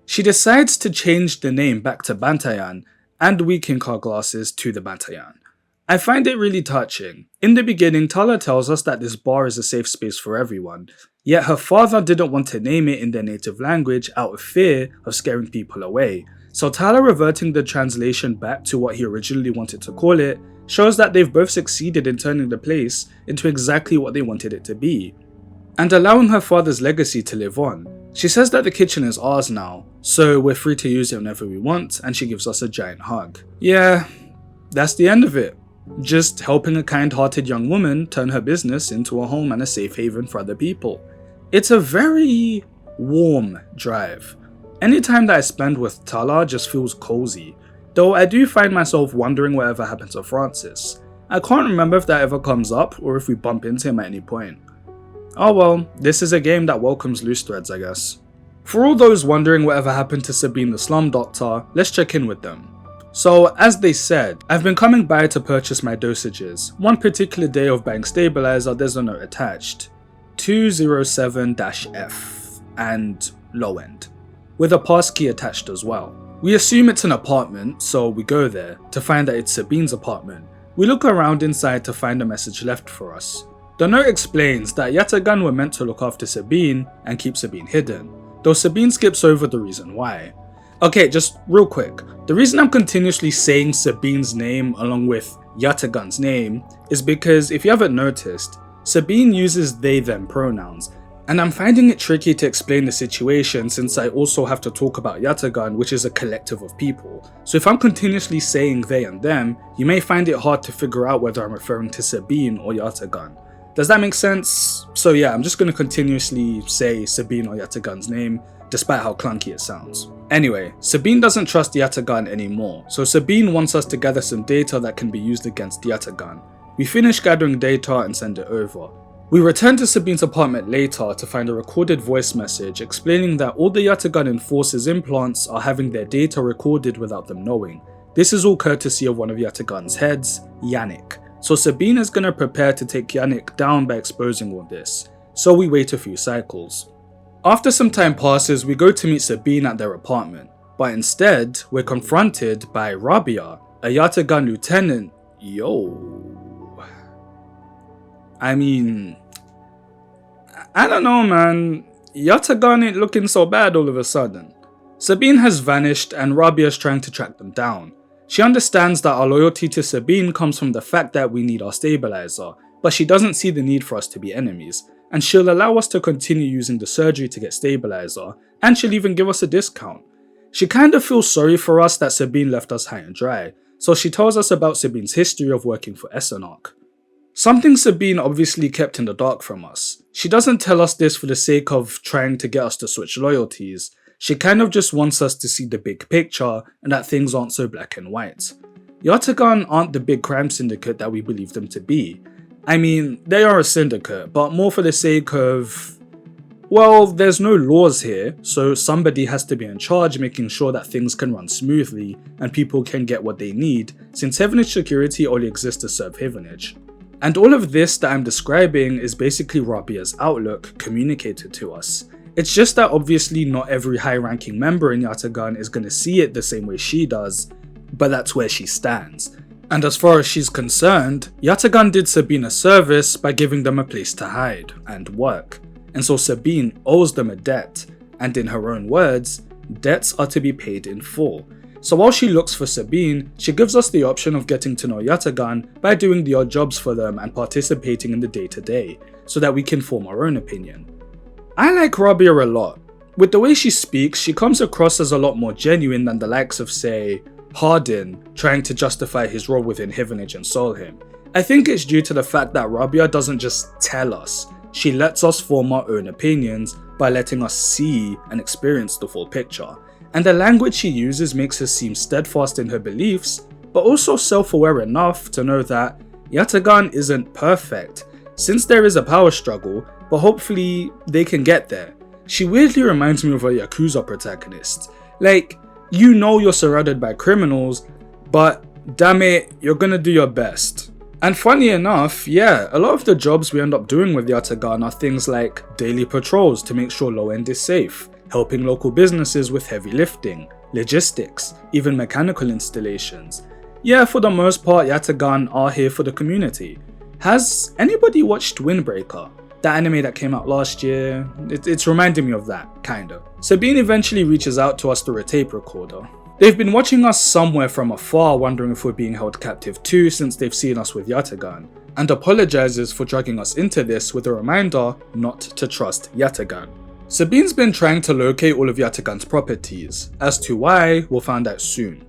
B: She decides to change the name back to Bantayan, and we kink our glasses to the Bantayan. I find it really touching. In the beginning, Tala tells us that this bar is a safe space for everyone, yet her father didn't want to name it in their native language out of fear of scaring people away. So Tala reverting the translation back to what he originally wanted to call it shows that they've both succeeded in turning the place into exactly what they wanted it to be, and allowing her father's legacy to live on. She says that the kitchen is ours now, so we're free to use it whenever we want, and she gives us a giant hug. Yeah, that's the end of it. Just helping a kind-hearted young woman turn her business into a home and a safe haven for other people. It's a very warm drive. Any time that I spend with Tala just feels cozy, though I do find myself wondering whatever happened to Francis. I can't remember if that ever comes up or if we bump into him at any point. Oh well, this is a game that welcomes loose threads, I guess. For all those wondering whatever happened to Sabine the Slum Doctor, let's check in with them. So, as they said, I've been coming by to purchase my dosages. One particular day of buying stabilizer, there's a note attached. 207-F and Low End, with a passkey attached as well. We assume it's an apartment, so we go there to find that it's Sabine's apartment, We look around inside to find a message left for us. The note explains that Yatagan were meant to look after Sabine and keep Sabine hidden, though Sabine skips over the reason why. Okay, just real quick, the reason I'm continuously saying Sabine's name along with Yatagan's name is because if you haven't noticed, Sabine uses they-them pronouns, and I'm finding it tricky to explain the situation since I also have to talk about Yatagan, which is a collective of people. So if I'm continuously saying they and them, you may find it hard to figure out whether I'm referring to Sabine or Yatagan. Does that make sense? So yeah, I'm just going to continuously say Sabine or Yatagan's name, despite how clunky it sounds. Anyway, Sabine doesn't trust Yatagan anymore, so Sabine wants us to gather some data that can be used against Yatagan. We finish gathering data and send it over. We return to Sabine's apartment later to find a recorded voice message explaining that all the Yatagan Enforcer's implants are having their data recorded without them knowing. This is all courtesy of one of Yatagan's heads, Yannick. So Sabine is going to prepare to take Yannick down by exposing all this, so we wait a few cycles. After some time passes, we go to meet Sabine at their apartment, but instead, we're confronted by Rabia, a Yatagan lieutenant. I mean, I don't know, man. Yatagan ain't looking so bad all of a sudden. Sabine has vanished and Rabia is trying to track them down. She understands that our loyalty to Sabine comes from the fact that we need our stabilizer, but she doesn't see the need for us to be enemies, and she'll allow us to continue using the surgery to get stabilizer, and she'll even give us a discount. She kind of feels sorry for us that Sabine left us high and dry, so she tells us about Sabine's history of working for Essenarch. Something Sabine obviously kept in the dark from us. She doesn't tell us this for the sake of trying to get us to switch loyalties. She kind of just wants us to see the big picture and that things aren't so black and white. Yatagan aren't the big crime syndicate that we believe them to be. I mean, they are a syndicate, but more for the sake of... well, there's no laws here, so somebody has to be in charge making sure that things can run smoothly and people can get what they need, since Heavenage security only exists to serve Heavenage. And all of this that I'm describing is basically Rabia's outlook communicated to us. It's just that obviously not every high-ranking member in Yatagan is going to see it the same way she does, but that's where she stands. And as far as she's concerned, Yatagan did Sabine a service by giving them a place to hide and work. And so Sabine owes them a debt, and in her own words, debts are to be paid in full. So while she looks for Sabine, she gives us the option of getting to know Yatagan by doing the odd jobs for them and participating in the day-to-day, so that we can form our own opinion. I like Rabia a lot. With the way she speaks, she comes across as a lot more genuine than the likes of, say, Hardin trying to justify his role within Heavenage and Solheim. I think it's due to the fact that Rabia doesn't just tell us, she lets us form our own opinions by letting us see and experience the full picture. And the language she uses makes her seem steadfast in her beliefs, but also self-aware enough to know that Yatagan isn't perfect, since there is a power struggle, but hopefully they can get there. She weirdly reminds me of a Yakuza protagonist. Like, you know you're surrounded by criminals, but damn it, you're gonna do your best. And funny enough, yeah, a lot of the jobs we end up doing with Yatagan are things like daily patrols to make sure low end is safe, helping local businesses with heavy lifting, logistics, even mechanical installations. Yeah, for the most part, Yatagan are here for the community. Has anybody watched Windbreaker? The anime that came out last year? It's reminding me of that, kinda. Sabine eventually reaches out to us through a tape recorder. They've been watching us somewhere from afar, wondering if we're being held captive too since they've seen us with Yatagan, and apologizes for dragging us into this with a reminder not to trust Yatagan. Sabine's been trying to locate all of Yatagan's properties. As to why, we'll find out soon.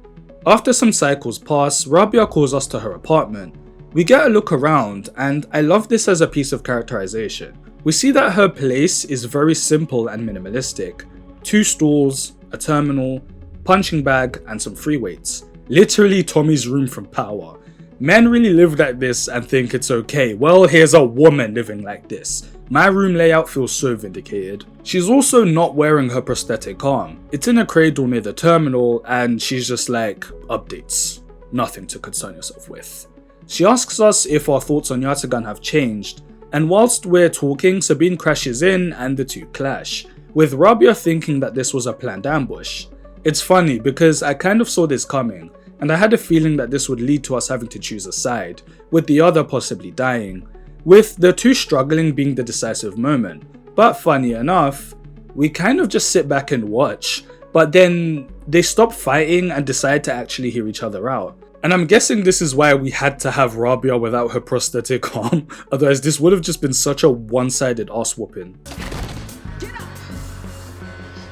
B: After some cycles pass, Rabia calls us to her apartment. We get a look around, and I love this as a piece of characterization. We see that her place is very simple and minimalistic. 2 stools, a terminal, punching bag, and some free weights. Literally Tommy's room from Power. Men really live like this and think it's okay. Well, here's a woman living like this. My room layout feels so vindicated. She's also not wearing her prosthetic arm. It's in a cradle near the terminal, and she's just like, updates. Nothing to concern yourself with. She asks us if our thoughts on Yatagan have changed, and whilst we're talking, Sabine crashes in and the two clash, with Rabia thinking that this was a planned ambush. It's funny because I kind of saw this coming, and I had a feeling that this would lead to us having to choose a side, with the other possibly dying, with the two struggling being the decisive moment. But funny enough, we kind of just sit back and watch, but then they stop fighting and decide to actually hear each other out. And I'm guessing this is why we had to have Rabia without her prosthetic arm, otherwise this would have just been such a one-sided ass whooping.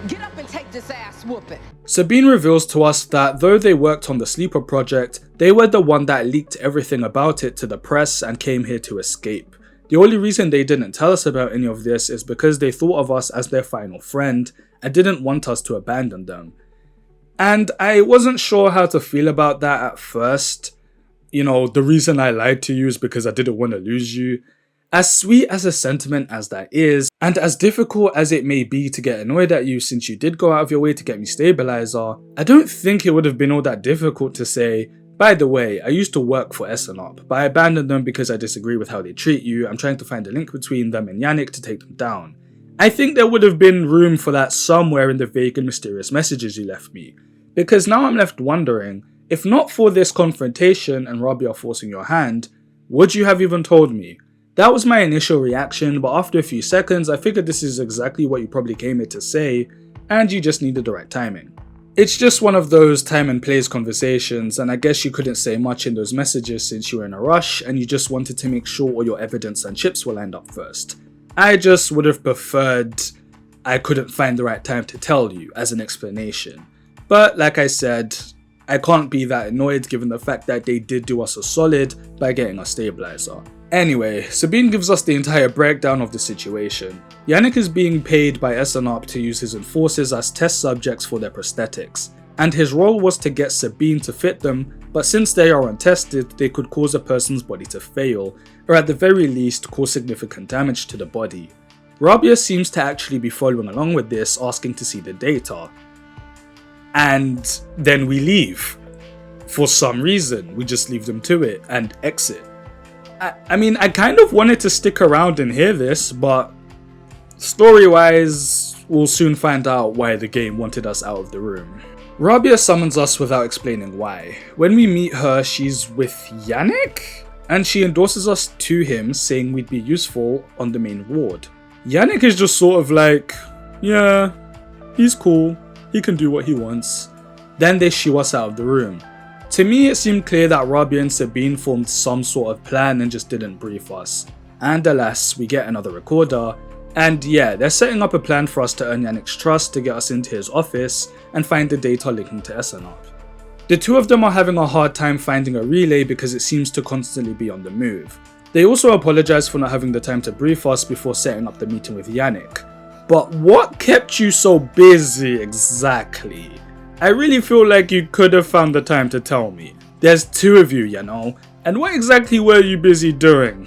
A: Get up and take this ass whooping.
B: Sabine reveals to us that though they worked on the Sleeper project, they were the one that leaked everything about it to the press and came here to escape. The only reason they didn't tell us about any of this is because they thought of us as their final friend and didn't want us to abandon them. And I wasn't sure how to feel about that at first. You know, the reason I lied to you is because I didn't want to lose you. As sweet as a sentiment as that is, and as difficult as it may be to get annoyed at you since you did go out of your way to get me stabilizer, I don't think it would have been all that difficult to say, by the way, I used to work for SNOP, but I abandoned them because I disagree with how they treat you. I'm trying to find a link between them and Yannick to take them down. I think there would have been room for that somewhere in the vague and mysterious messages you left me. Because now I'm left wondering, if not for this confrontation and Rabia forcing your hand, would you have even told me? That was my initial reaction, but after a few seconds I figured this is exactly what you probably came here to say, and you just needed the right timing. It's just one of those time and place conversations, and I guess you couldn't say much in those messages since you were in a rush and you just wanted to make sure all your evidence and chips were lined up first. I just would have preferred I couldn't find the right time to tell you as an explanation. But like I said, I can't be that annoyed given the fact that they did do us a solid by getting us stabilizer. Anyway, Sabine gives us the entire breakdown of the situation. Yannick is being paid by SNOP to use his enforcers as test subjects for their prosthetics, and his role was to get Sabine to fit them, but since they are untested, they could cause a person's body to fail, or at the very least cause significant damage to the body. Rabia seems to actually be following along with this, asking to see the data. And then we leave. For some reason, we just leave them to it and exit. I mean, I kind of wanted to stick around and hear this, but story-wise, we'll soon find out why the game wanted us out of the room. Rabia summons us without explaining why. When we meet her, she's with Yannick? And she endorses us to him, saying we'd be useful on the main ward. Yannick is just sort of like, yeah, he's cool. He can do what he wants. Then they shoo us out of the room. To me, it seemed clear that Rabia and Sabine formed some sort of plan and just didn't brief us. And alas, we get another recorder. And yeah, they're setting up a plan for us to earn Yannick's trust to get us into his office and find the data linking to SNOP. The two of them are having a hard time finding a relay because it seems to constantly be on the move. They also apologize for not having the time to brief us before setting up the meeting with Yannick. But what kept you so busy exactly? I really feel like you could have found the time to tell me. There's two of you, you know. And what exactly were you busy doing,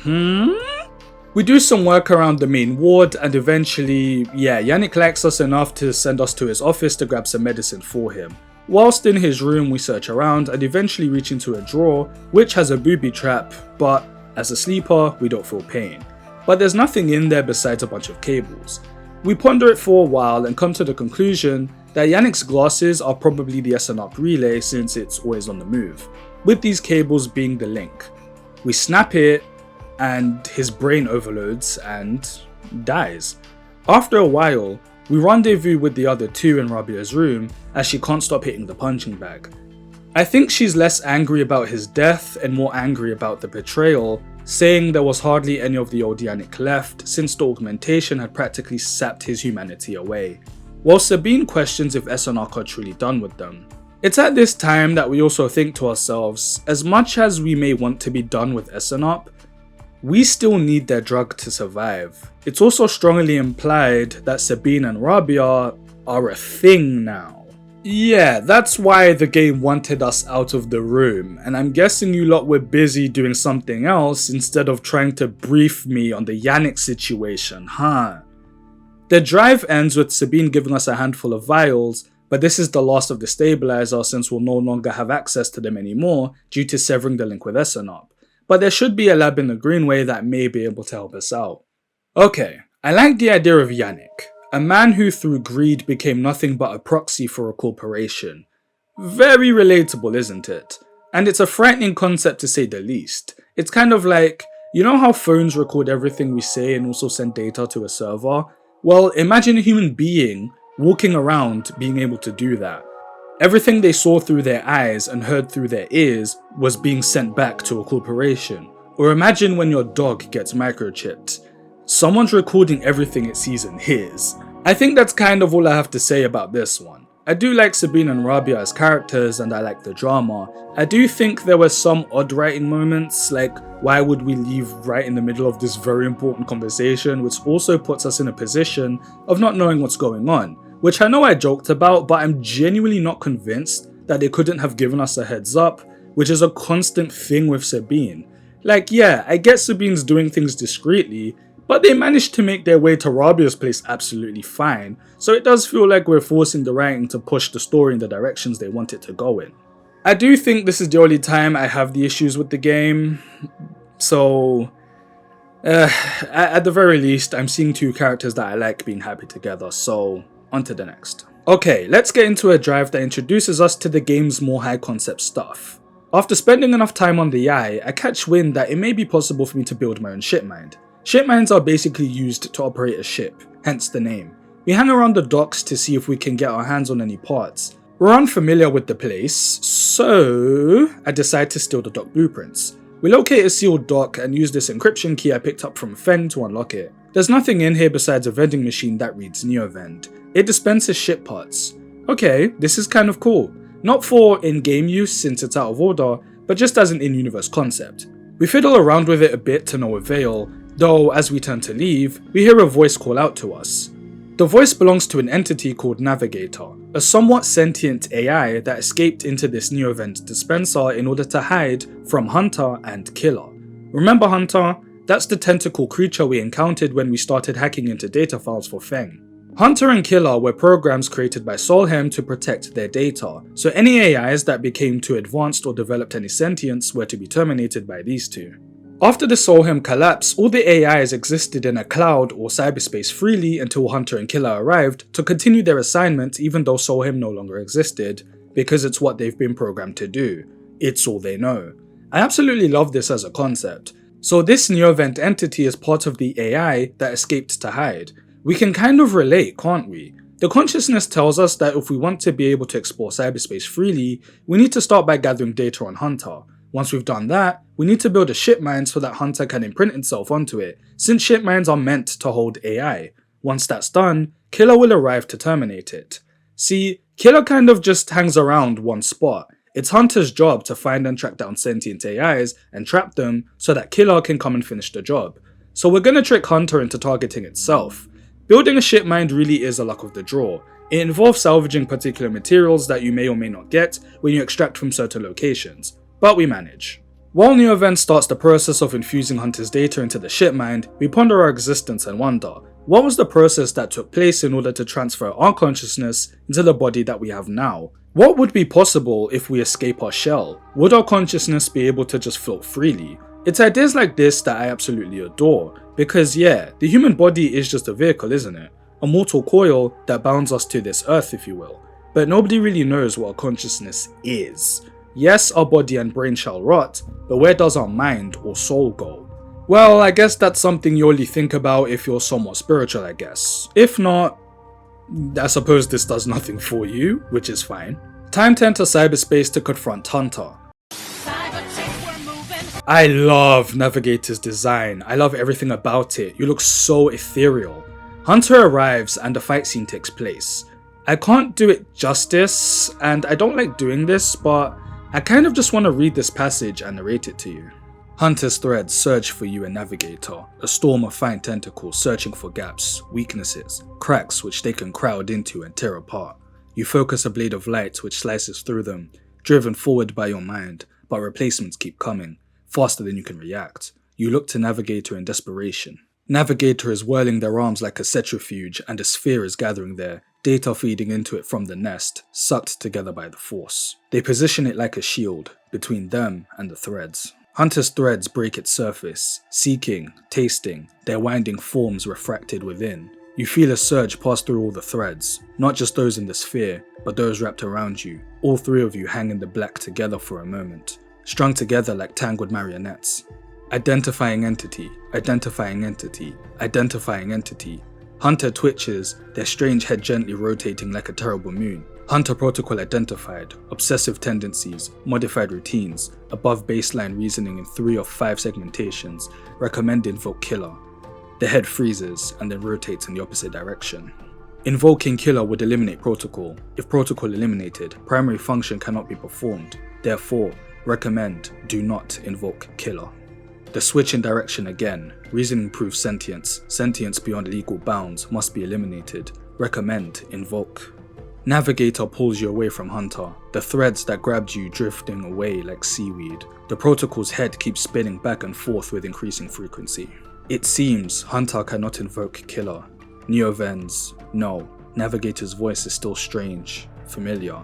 B: We do some work around the main ward and eventually, Yannick likes us enough to send us to his office to grab some medicine for him. Whilst in his room we search around and eventually reach into a drawer which has a booby trap, but as a sleeper we don't feel pain. But there's nothing in there besides a bunch of cables. We ponder it for a while and come to the conclusion that Yannick's glasses are probably the SNOP relay since it's always on the move, with these cables being the link. We snap it and his brain overloads and dies. After a while, we rendezvous with the other two in Rabia's room as she can't stop hitting the punching bag. I think she's less angry about his death and more angry about the betrayal, saying there was hardly any of the old Yannick left since the augmentation had practically sapped his humanity away, while Sabine questions if SNOP are truly done with them. It's at this time that we also think to ourselves, as much as we may want to be done with SNOP, we still need their drug to survive. It's also strongly implied that Sabine and Rabia are a thing now. Yeah, that's why the game wanted us out of the room, and I'm guessing you lot were busy doing something else instead of trying to brief me on the Yannick situation, huh? The drive ends with Sabine giving us a handful of vials, but this is the last of the stabilizer since we'll no longer have access to them anymore due to severing the link with SNOP. But there should be a lab in the Greenway that may be able to help us out. Okay, I like the idea of Yannick. A man who through greed became nothing but a proxy for a corporation. Very relatable, isn't it? And it's a frightening concept to say the least. It's kind of like, you know how phones record everything we say and also send data to a server? Well, imagine a human being walking around being able to do that. Everything they saw through their eyes and heard through their ears was being sent back to a corporation. Or imagine when your dog gets microchipped. Someone's recording everything it sees and hears. I think that's kind of all I have to say about this one. I do like Sabine and Rabia as characters and I like the drama. I do think there were some odd writing moments, like why would we leave right in the middle of this very important conversation, which also puts us in a position of not knowing what's going on, which I know I joked about, but I'm genuinely not convinced that they couldn't have given us a heads up, which is a constant thing with Sabine. Like, yeah, I get Sabine's doing things discreetly, but they managed to make their way to Rabia's place absolutely fine, so it does feel like we're forcing the writing to push the story in the directions they want it to go in. I do think this is the only time I have the issues with the game, so at the very least, I'm seeing two characters that I like being happy together, so on to the next. Okay, let's get into a drive that introduces us to the game's more high concept stuff. After spending enough time on the AI, I catch wind that it may be possible for me to build my own shipmind. Shipminds are basically used to operate a ship, hence the name. We hang around the docks to see if we can get our hands on any parts. We're unfamiliar with the place, so I decide to steal the dock blueprints. We locate a sealed dock and use this encryption key I picked up from Feng to unlock it. There's nothing in here besides a vending machine that reads NeoVend. It dispenses ship parts. Okay, this is kind of cool. Not for in-game use since it's out of order, but just as an in-universe concept. We fiddle around with it a bit to no avail, though as we turn to leave, we hear a voice call out to us. The voice belongs to an entity called Navigator, a somewhat sentient AI that escaped into this NeoVend dispenser in order to hide from Hunter and Killer. Remember Hunter? That's the tentacle creature we encountered when we started hacking into data files for Feng. Hunter and Killer were programs created by Solheim to protect their data, so any AIs that became too advanced or developed any sentience were to be terminated by these two. After the Solheim collapse, all the AIs existed in a cloud or cyberspace freely until Hunter and Killer arrived to continue their assignment even though Solheim no longer existed, because it's what they've been programmed to do. It's all they know. I absolutely love this as a concept. So this NeoVent entity is part of the AI that escaped to hide. We can kind of relate, can't we? The consciousness tells us that if we want to be able to explore cyberspace freely, we need to start by gathering data on Hunter. Once we've done that, we need to build a shipmind so that Hunter can imprint itself onto it, since shipminds are meant to hold AI. Once that's done, Killer will arrive to terminate it. See, Killer kind of just hangs around one spot. It's Hunter's job to find and track down sentient AIs and trap them so that Killer can come and finish the job. So we're gonna trick Hunter into targeting itself. Building a shipmind really is a luck of the draw. It involves salvaging particular materials that you may or may not get when you extract from certain locations. But we manage. While NeoVend starts the process of infusing Hunter's data into the shipmind, we ponder our existence and wonder, what was the process that took place in order to transfer our consciousness into the body that we have now? What would be possible if we escape our shell? Would our consciousness be able to just float freely? It's ideas like this that I absolutely adore, because yeah, the human body is just a vehicle, isn't it? A mortal coil that bounds us to this earth, if you will. But nobody really knows what our consciousness is. Yes, our body and brain shall rot, but where does our mind or soul go? Well, I guess that's something you only think about if you're somewhat spiritual, I guess. If not, I suppose this does nothing for you, which is fine. Time to enter cyberspace to confront Hunter. I love Navigator's design. I love everything about it. You look so ethereal. Hunter arrives and the fight scene takes place. I can't do it justice, and I don't like doing this, but I kind of just want to read this passage and narrate it to you. Hunter's threads search for you and Navigator, a storm of fine tentacles searching for gaps, weaknesses, cracks which they can crowd into and tear apart. You focus a blade of light which slices through them, driven forward by your mind, but replacements keep coming, faster than you can react. You look to Navigator in desperation. Navigator is whirling their arms like a centrifuge and a sphere is gathering there, data feeding into it from the nest, sucked together by the force. They position it like a shield, between them and the threads. Hunter's threads break its surface, seeking, tasting, their winding forms refracted within. You feel a surge pass through all the threads, not just those in the sphere, but those wrapped around you. All three of you hang in the black together for a moment, strung together like tangled marionettes. Identifying entity, identifying entity, identifying entity. Hunter twitches, their strange head gently rotating like a terrible moon. Hunter protocol identified, obsessive tendencies, modified routines, above baseline reasoning in 3 of 5 segmentations, recommend invoke killer. The head freezes and then rotates in the opposite direction. Invoking killer would eliminate protocol. If protocol eliminated, primary function cannot be performed. Therefore, recommend do not invoke killer. The switch in direction again. Reasoning proves sentience. Sentience beyond legal bounds must be eliminated. Recommend invoke. Navigator pulls you away from Hunter. The threads that grabbed you drifting away like seaweed. The protocol's head keeps spinning back and forth with increasing frequency. It seems Hunter cannot invoke killer. Neovens, no. Navigator's voice is still strange, familiar,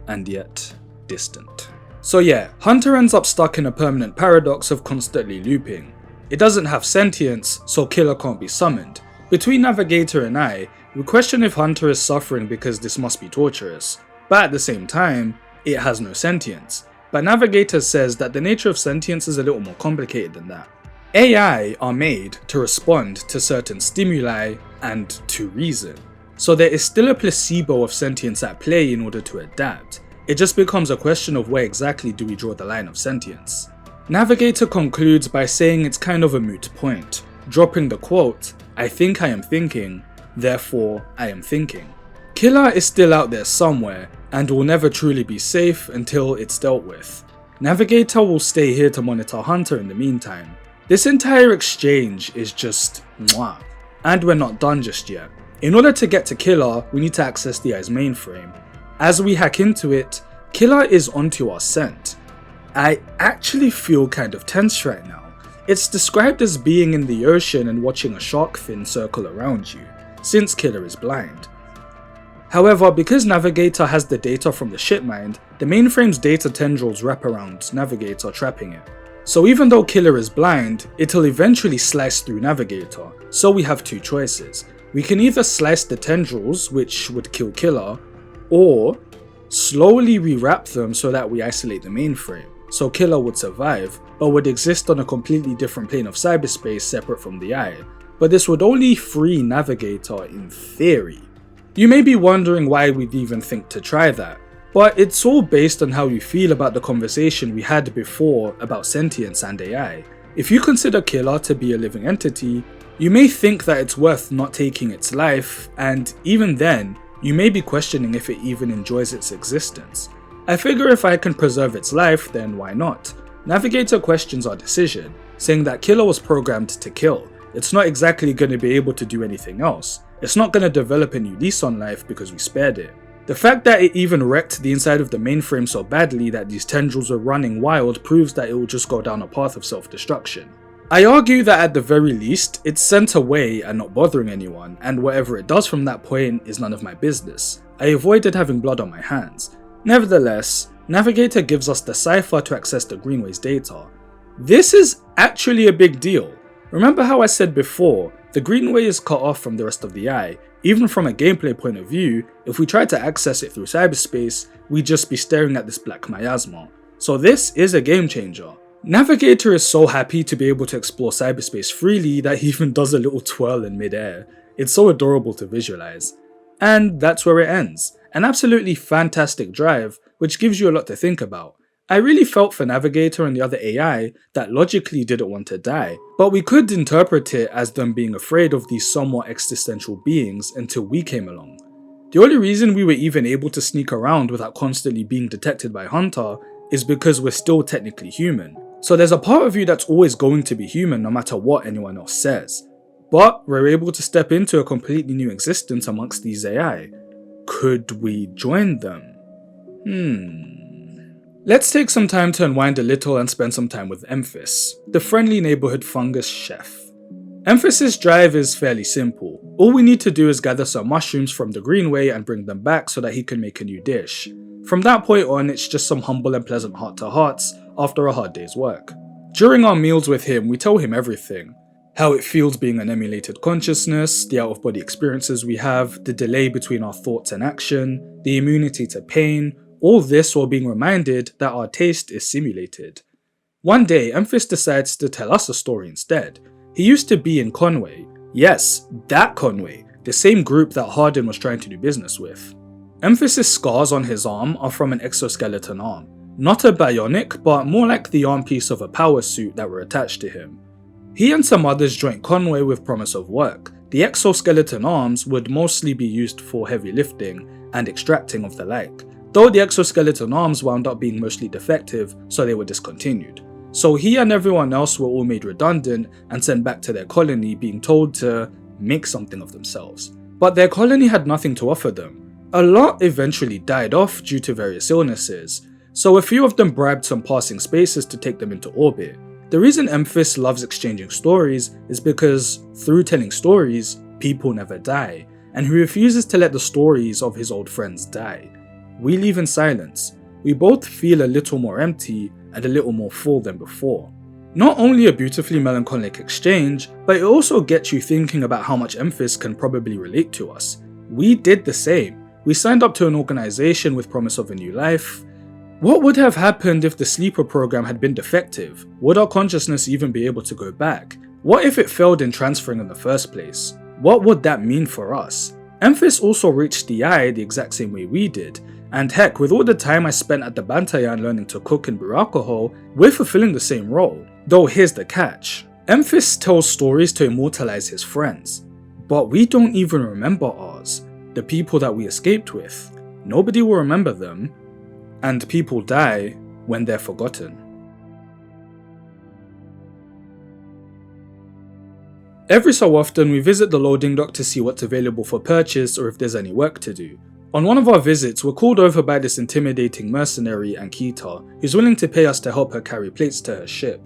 B: and yet distant. So yeah, Hunter ends up stuck in a permanent paradox of constantly looping. It doesn't have sentience, so killer can't be summoned. Between Navigator and I, we question if Hunter is suffering because this must be torturous, but at the same time, it has no sentience. But Navigator says that the nature of sentience is a little more complicated than that. AI are made to respond to certain stimuli and to reason, so there is still a placebo of sentience at play in order to adapt. It just becomes a question of where exactly do we draw the line of sentience. Navigator concludes by saying it's kind of a moot point, dropping the quote, "I think I am thinking, therefore I am thinking." Killer is still out there somewhere and will never truly be safe until it's dealt with. Navigator will stay here to monitor Hunter in the meantime. This entire exchange is just mwah. And we're not done just yet. In order to get to Killer, we need to access the AI's mainframe. As we hack into it, Killer is onto our scent. I actually feel kind of tense right now. It's described as being in the ocean and watching a shark fin circle around you, since Killer is blind. However, because Navigator has the data from the shipmind, the mainframe's data tendrils wrap around Navigator, trapping it. So even though Killer is blind, it'll eventually slice through Navigator, so we have two choices. We can either slice the tendrils, which would kill Killer, or slowly rewrap them so that we isolate the mainframe, so Killer would survive, but would exist on a completely different plane of cyberspace separate from the eye. But this would only free Navigator in theory. You may be wondering why we'd even think to try that. But it's all based on how you feel about the conversation we had before about sentience and AI. If you consider Killer to be a living entity, you may think that it's worth not taking its life, and even then, you may be questioning if it even enjoys its existence. I figure if I can preserve its life, then why not? Navigator questions our decision, saying that Killer was programmed to kill. It's not exactly going to be able to do anything else. It's not going to develop a new lease on life because we spared it. The fact that it even wrecked the inside of the mainframe so badly that these tendrils were running wild proves that it will just go down a path of self-destruction. I argue that at the very least, it's sent away and not bothering anyone, and whatever it does from that point is none of my business. I avoided having blood on my hands. Nevertheless, Navigator gives us the Sci-Fi to access the Greenway's data. This is actually a big deal. Remember how I said before, the Greenway is cut off from the rest of the eye. Even from a gameplay point of view, if we tried to access it through cyberspace, we'd just be staring at this black miasma. So this is a game changer. Navigator is so happy to be able to explore cyberspace freely that he even does a little twirl in midair. It's so adorable to visualize. And that's where it ends. An absolutely fantastic drive, which gives you a lot to think about. I really felt for Navigator and the other AI that logically didn't want to die, but we could interpret it as them being afraid of these somewhat existential beings until we came along. The only reason we were even able to sneak around without constantly being detected by Hunter is because we're still technically human. So there's a part of you that's always going to be human no matter what anyone else says. But we're able to step into a completely new existence amongst these AI. Could we join them? Let's take some time to unwind a little and spend some time with Emphis, the friendly neighborhood fungus chef. Emphis's drive is fairly simple. All we need to do is gather some mushrooms from the Greenway and bring them back so that he can make a new dish. From that point on, it's just some humble and pleasant heart-to-hearts after a hard day's work. During our meals with him, we tell him everything. How it feels being an emulated consciousness, the out-of-body experiences we have, the delay between our thoughts and action, the immunity to pain, all this while being reminded that our taste is simulated. One day, Memphis decides to tell us a story instead. He used to be in Conway. Yes, that Conway, the same group that Hardin was trying to do business with. Memphis's scars on his arm are from an exoskeleton arm. Not a bionic, but more like the arm piece of a power suit that were attached to him. He and some others joined Conway with promise of work. The exoskeleton arms would mostly be used for heavy lifting and extracting of the like, though the exoskeleton arms wound up being mostly defective, so they were discontinued. So he and everyone else were all made redundant and sent back to their colony, being told to make something of themselves. But their colony had nothing to offer them. A lot eventually died off due to various illnesses, so a few of them bribed some passing spaces to take them into orbit. The reason Memphis loves exchanging stories is because, through telling stories, people never die, and he refuses to let the stories of his old friends die. We leave in silence. We both feel a little more empty and a little more full than before. Not only a beautifully melancholic exchange, but it also gets you thinking about how much Memphis can probably relate to us. We did the same. We signed up to an organization with promise of a new life. What would have happened if the sleeper program had been defective? Would our consciousness even be able to go back? What if it failed in transferring in the first place? What would that mean for us? Memphis also reached the eye the exact same way we did, and heck, with all the time I spent at the Bantayan learning to cook and brew alcohol, we're fulfilling the same role. Though here's the catch. Memphis tells stories to immortalize his friends, but we don't even remember ours, the people that we escaped with. Nobody will remember them, and people die when they're forgotten. Every so often we visit the loading dock to see what's available for purchase or if there's any work to do. On one of our visits, we're called over by this intimidating mercenary, Ankita, who's willing to pay us to help her carry plates to her ship.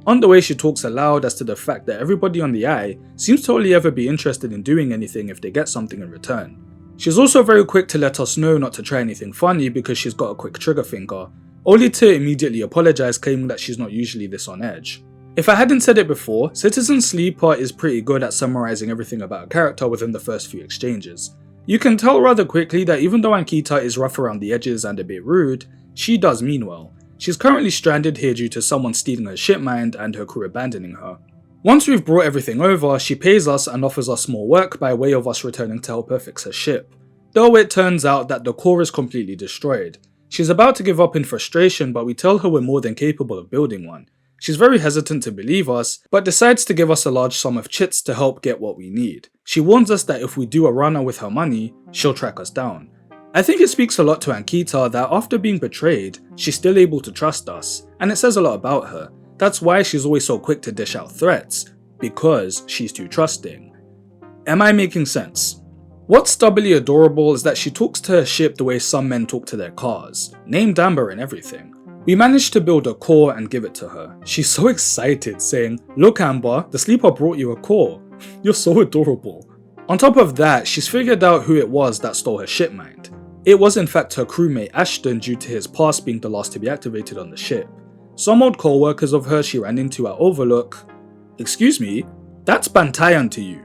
B: On the way, she talks aloud as to the fact that everybody on the Eye seems to only ever be interested in doing anything if they get something in return. She's also very quick to let us know not to try anything funny because she's got a quick trigger finger, only to immediately apologise, claiming that she's not usually this on edge. If I hadn't said it before, Citizen Sleeper is pretty good at summarising everything about a character within the first few exchanges. You can tell rather quickly that even though Ankita is rough around the edges and a bit rude, she does mean well. She's currently stranded here due to someone stealing her ship mind and her crew abandoning her. Once we've brought everything over, she pays us and offers us more work by way of us returning to help her fix her ship. Though it turns out that the core is completely destroyed. She's about to give up in frustration, but we tell her we're more than capable of building one. She's very hesitant to believe us, but decides to give us a large sum of chits to help get what we need. She warns us that if we do a runner with her money, she'll track us down. I think it speaks a lot to Ankita that after being betrayed, she's still able to trust us, and it says a lot about her. That's why she's always so quick to dish out threats, because she's too trusting. Am I making sense? What's doubly adorable is that she talks to her ship the way some men talk to their cars, named Amber and everything. We managed to build a core and give it to her. She's so excited, saying, "Look Amber, the sleeper brought you a core. You're so adorable." On top of that, she's figured out who it was that stole her ship mind. It was in fact her crewmate Ashton, due to his past being the last to be activated on the ship. Some old co-workers of hers she ran into at Overlook, "Excuse me, that's Bantayan to you,"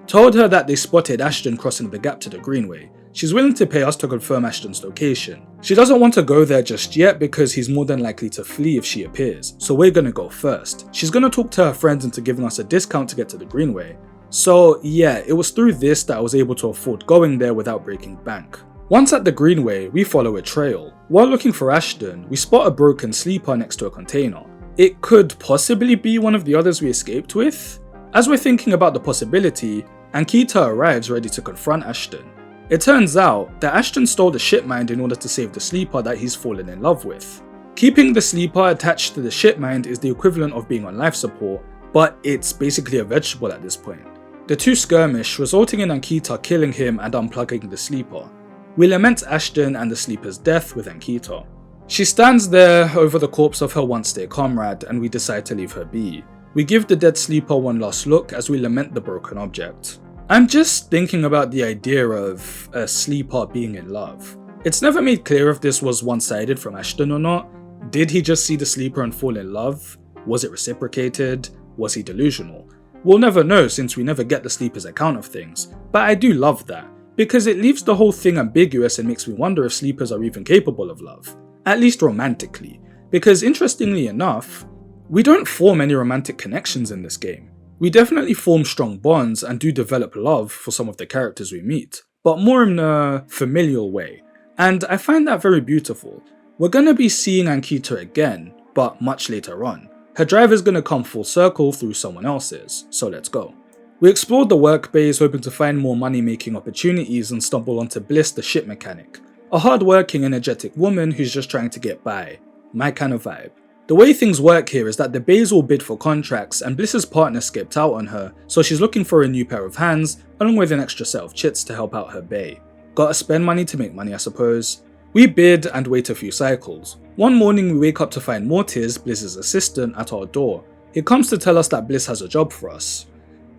B: told her that they spotted Ashton crossing the gap to the Greenway. She's willing to pay us to confirm Ashton's location. She doesn't want to go there just yet because he's more than likely to flee if she appears, so we're gonna go first. She's gonna talk to her friends into giving us a discount to get to the Greenway. So yeah, it was through this that I was able to afford going there without breaking bank. Once at the Greenway, we follow a trail. While looking for Ashton, we spot a broken sleeper next to a container. It could possibly be one of the others we escaped with? As we're thinking about the possibility, Ankita arrives ready to confront Ashton. It turns out that Ashton stole the ship mind in order to save the sleeper that he's fallen in love with. Keeping the sleeper attached to the ship mind is the equivalent of being on life support, but it's basically a vegetable at this point. The two skirmish, resulting in Ankita killing him and unplugging the sleeper. We lament Ashton and the sleeper's death with Ankita. She stands there over the corpse of her once dear comrade, and we decide to leave her be. We give the dead sleeper one last look as we lament the broken object. I'm just thinking about the idea of a sleeper being in love. It's never made clear if this was one-sided from Ashton or not. Did he just see the sleeper and fall in love? Was it reciprocated? Was he delusional? We'll never know since we never get the sleeper's account of things, but I do love that, because it leaves the whole thing ambiguous and makes me wonder if sleepers are even capable of love, at least romantically, because interestingly enough, we don't form any romantic connections in this game. We definitely form strong bonds and do develop love for some of the characters we meet, but more in a familial way, and I find that very beautiful. We're gonna be seeing Ankita again, but much later on. Her drive is gonna come full circle through someone else's, so let's go. We explored the work base hoping to find more money making opportunities and stumble onto Bliss the ship mechanic, a hard-working, energetic woman who's just trying to get by. My kind of vibe. The way things work here is that the bays all bid for contracts and Bliss's partner skipped out on her, so she's looking for a new pair of hands along with an extra set of chits to help out her bay. Gotta spend money to make money, I suppose. We bid and wait a few cycles. One morning we wake up to find Mortis, Bliss's assistant, at our door. He comes to tell us that Bliss has a job for us.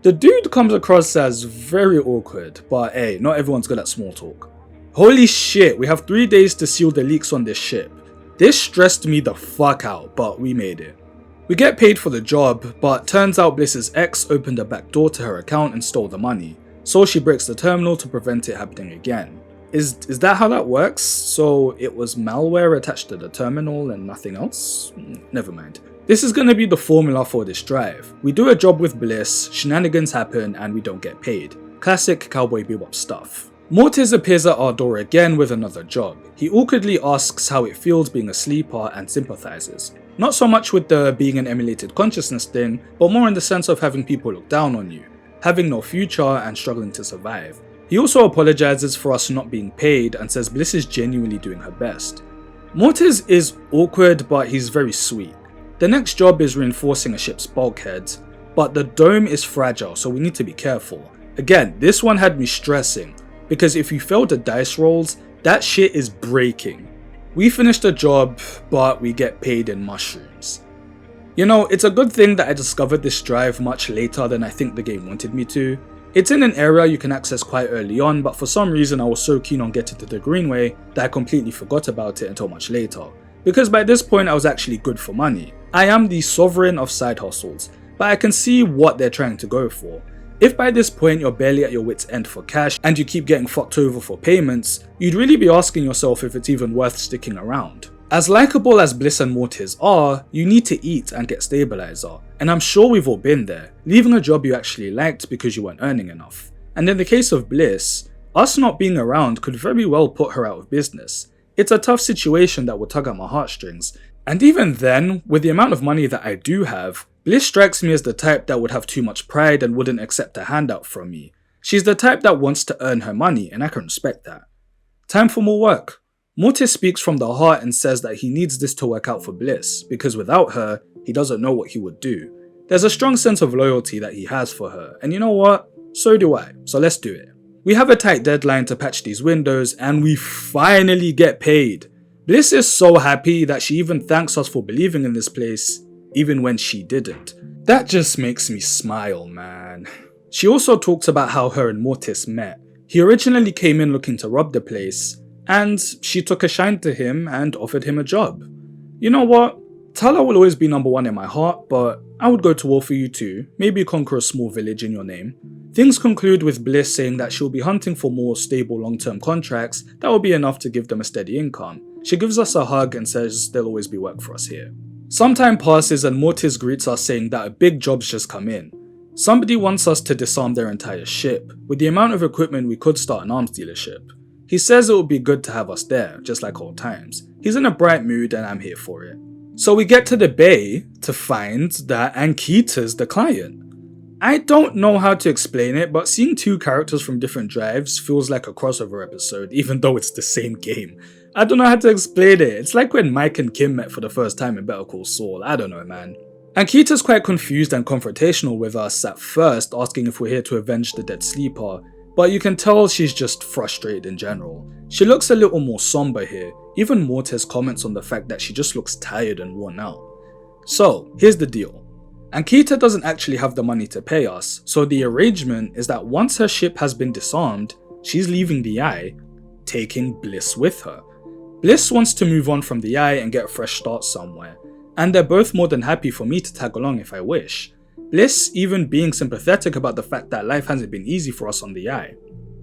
B: The dude comes across as very awkward, but hey, not everyone's good at small talk. Holy shit, we have 3 days to seal the leaks on this ship. This stressed me the fuck out, but we made it. We get paid for the job, but turns out Bliss's ex opened a back door to her account and stole the money, so she breaks the terminal to prevent it happening again. Is that how that works? So it was malware attached to the terminal and nothing else? Never mind. This is gonna be the formula for this drive. We do a job with Bliss, shenanigans happen, and we don't get paid. Classic Cowboy Bebop stuff. Mortis appears at our door again with another job. He awkwardly asks how it feels being a sleeper and sympathizes. Not so much with the being an emulated consciousness thing, but more in the sense of having people look down on you, having no future and struggling to survive. He also apologizes for us not being paid and says Bliss is genuinely doing her best. Mortis is awkward, but he's very sweet. The next job is reinforcing a ship's bulkhead, but the dome is fragile, so we need to be careful. Again, this one had me stressing, because if you fail the dice rolls, that shit is breaking. We finish the job, but we get paid in mushrooms. You know, it's a good thing that I discovered this drive much later than I think the game wanted me to. It's in an area you can access quite early on, but for some reason I was so keen on getting to the Greenway that I completely forgot about it until much later. Because by this point I was actually good for money. I am the sovereign of side hustles, but I can see what they're trying to go for. If by this point you're barely at your wit's end for cash and you keep getting fucked over for payments, you'd really be asking yourself if it's even worth sticking around. As likeable as Bliss and Mortis are, you need to eat and get stabilizer, and I'm sure we've all been there, leaving a job you actually liked because you weren't earning enough. And in the case of Bliss, us not being around could very well put her out of business. It's a tough situation that would tug at my heartstrings, and even then, with the amount of money that I do have, Bliss strikes me as the type that would have too much pride and wouldn't accept a handout from me. She's the type that wants to earn her money, and I can respect that. Time for more work. Mortis speaks from the heart and says that he needs this to work out for Bliss, because without her, he doesn't know what he would do. There's a strong sense of loyalty that he has for her, and you know what? So do I, so let's do it. We have a tight deadline to patch these windows, and we finally get paid. Bliss is so happy that she even thanks us for believing in this place, even when she didn't. That just makes me smile, man. She also talks about how her and Mortis met. He originally came in looking to rob the place, and she took a shine to him and offered him a job. You know what? Tala will always be number one in my heart, but I would go to war for you too, maybe conquer a small village in your name. Things conclude with Bliss saying that she'll be hunting for more stable long-term contracts that will be enough to give them a steady income. She gives us a hug and says there'll always be work for us here. Some time passes and Mortis greets us saying that a big job's just come in. Somebody wants us to disarm their entire ship. With the amount of equipment we could start an arms dealership. He says it would be good to have us there, just like old times. He's in a bright mood and I'm here for it. So we get to the bay to find that Ankita's the client. I don't know how to explain it, but seeing two characters from different drives feels like a crossover episode, even though it's the same game. I don't know how to explain it. It's like when Mike and Kim met for the first time in Better Call Saul. I don't know, man. Ankita's quite confused and confrontational with us at first, asking if we're here to avenge the dead sleeper, but you can tell she's just frustrated in general. She looks a little more somber here. Even Mortis comments on the fact that she just looks tired and worn out. So, here's the deal. Ankita doesn't actually have the money to pay us, so the arrangement is that once her ship has been disarmed, she's leaving the Eye, taking Bliss with her. Bliss wants to move on from the Eye and get a fresh start somewhere, and they're both more than happy for me to tag along if I wish. Bliss even being sympathetic about the fact that life hasn't been easy for us on the Eye.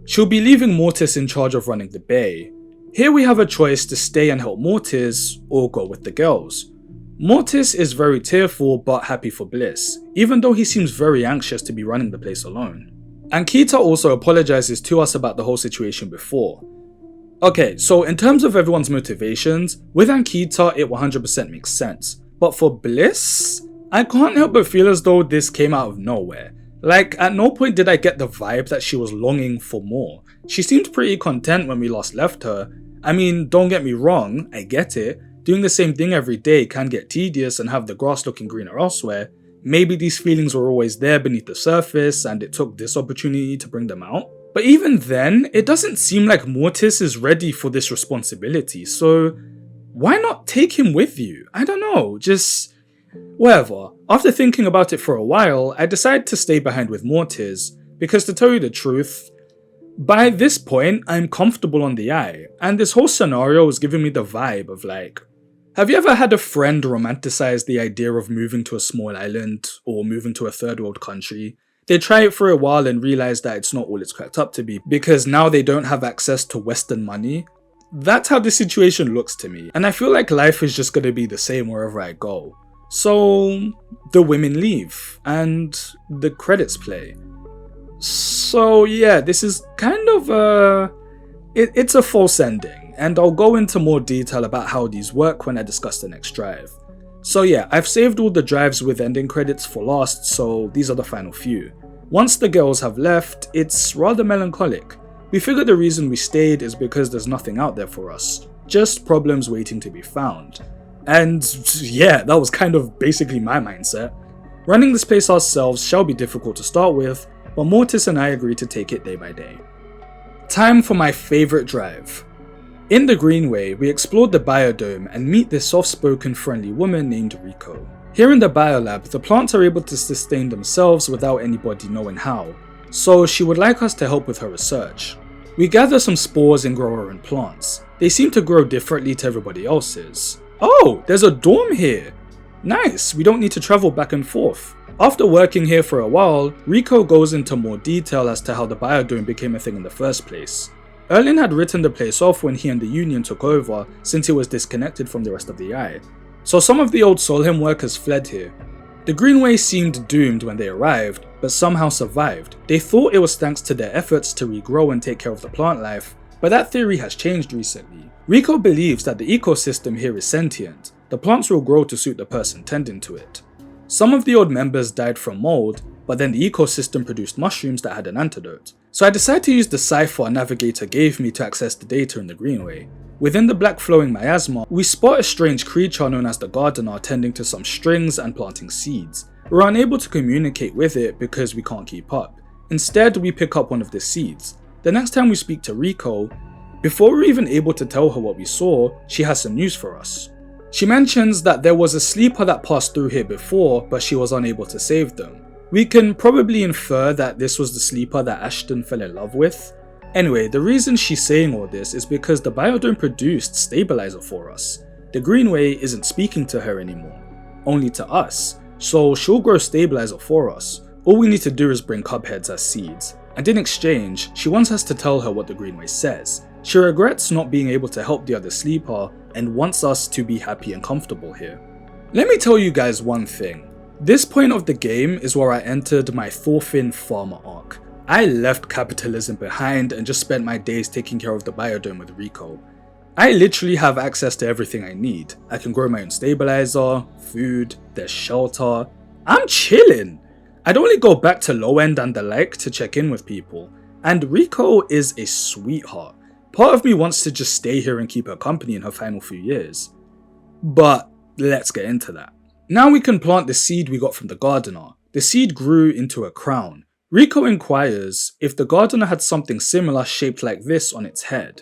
B: She'll be leaving Mortis in charge of running the bay. Here we have a choice to stay and help Mortis, or go with the girls. Mortis is very tearful but happy for Bliss, even though he seems very anxious to be running the place alone. Ankita also apologizes to us about the whole situation before. Okay, so in terms of everyone's motivations, with Ankita it 100% makes sense, but for Bliss, I can't help but feel as though this came out of nowhere. Like, at no point did I get the vibe that she was longing for more. She seemed pretty content when we last left her. I mean, don't get me wrong, I get it. Doing the same thing every day can get tedious and have the grass looking greener elsewhere. Maybe these feelings were always there beneath the surface and it took this opportunity to bring them out. But even then, it doesn't seem like Mortis is ready for this responsibility, so why not take him with you? I don't know, just whatever. After thinking about it for a while, I decided to stay behind with Mortis, because to tell you the truth, by this point, I'm comfortable on the Eye, and this whole scenario was giving me the vibe of like, have you ever had a friend romanticize the idea of moving to a small island or moving to a third world country? They try it for a while and realize that it's not all it's cracked up to be because now they don't have access to Western money. That's how this situation looks to me, and I feel like life is just going to be the same wherever I go. So the women leave and the credits play. So yeah, this is kind of it's a false ending, and I'll go into more detail about how these work when I discuss the next drive. So yeah, I've saved all the drives with ending credits for last, so these are the final few. Once the girls have left, it's rather melancholic. We figure the reason we stayed is because there's nothing out there for us, just problems waiting to be found. And yeah, that was kind of basically my mindset. Running this place ourselves shall be difficult to start with, but Mortis and I agree to take it day by day. Time for my favourite drive. In the Greenway, we explored the biodome and meet this soft-spoken friendly woman named Rico. Here in the biolab, the plants are able to sustain themselves without anybody knowing how, so she would like us to help with her research. We gather some spores and grow our own plants. They seem to grow differently to everybody else's. Oh, there's a dorm here! Nice, we don't need to travel back and forth. After working here for a while, Rico goes into more detail as to how the biodome became a thing in the first place. Erlin had written the place off when he and the Union took over since it was disconnected from the rest of the Eye, so some of the old Solheim workers fled here. The Greenway seemed doomed when they arrived, but somehow survived. They thought it was thanks to their efforts to regrow and take care of the plant life, but that theory has changed recently. Rico believes that the ecosystem here is sentient. The plants will grow to suit the person tending to it. Some of the old members died from mold, but then the ecosystem produced mushrooms that had an antidote. So I decided to use the Sci-Fi navigator gave me to access the data in the Greenway. Within the black flowing miasma, we spot a strange creature known as the Gardener tending to some strings and planting seeds. We're unable to communicate with it because we can't keep up. Instead, we pick up one of the seeds. The next time we speak to Rico, before we're even able to tell her what we saw, she has some news for us. She mentions that there was a sleeper that passed through here before, but she was unable to save them. We can probably infer that this was the sleeper that Ashton fell in love with. Anyway, the reason she's saying all this is because the biodome produced stabilizer for us. The Greenway isn't speaking to her anymore, only to us, so she'll grow stabilizer for us. All we need to do is bring cubheads as seeds, and in exchange, she wants us to tell her what the Greenway says. She regrets not being able to help the other sleeper and wants us to be happy and comfortable here. Let me tell you guys one thing. This point of the game is where I entered my Thorfinn farmer arc. I left capitalism behind and just spent my days taking care of the biodome with Rico. I literally have access to everything I need. I can grow my own stabilizer, food, there's shelter. I'm chilling. I'd only go back to low end and the like to check in with people. And Rico is a sweetheart. Part of me wants to just stay here and keep her company in her final few years. But let's get into that. Now we can plant the seed we got from the Gardener. The seed grew into a crown. Rico inquires if the Gardener had something similar shaped like this on its head.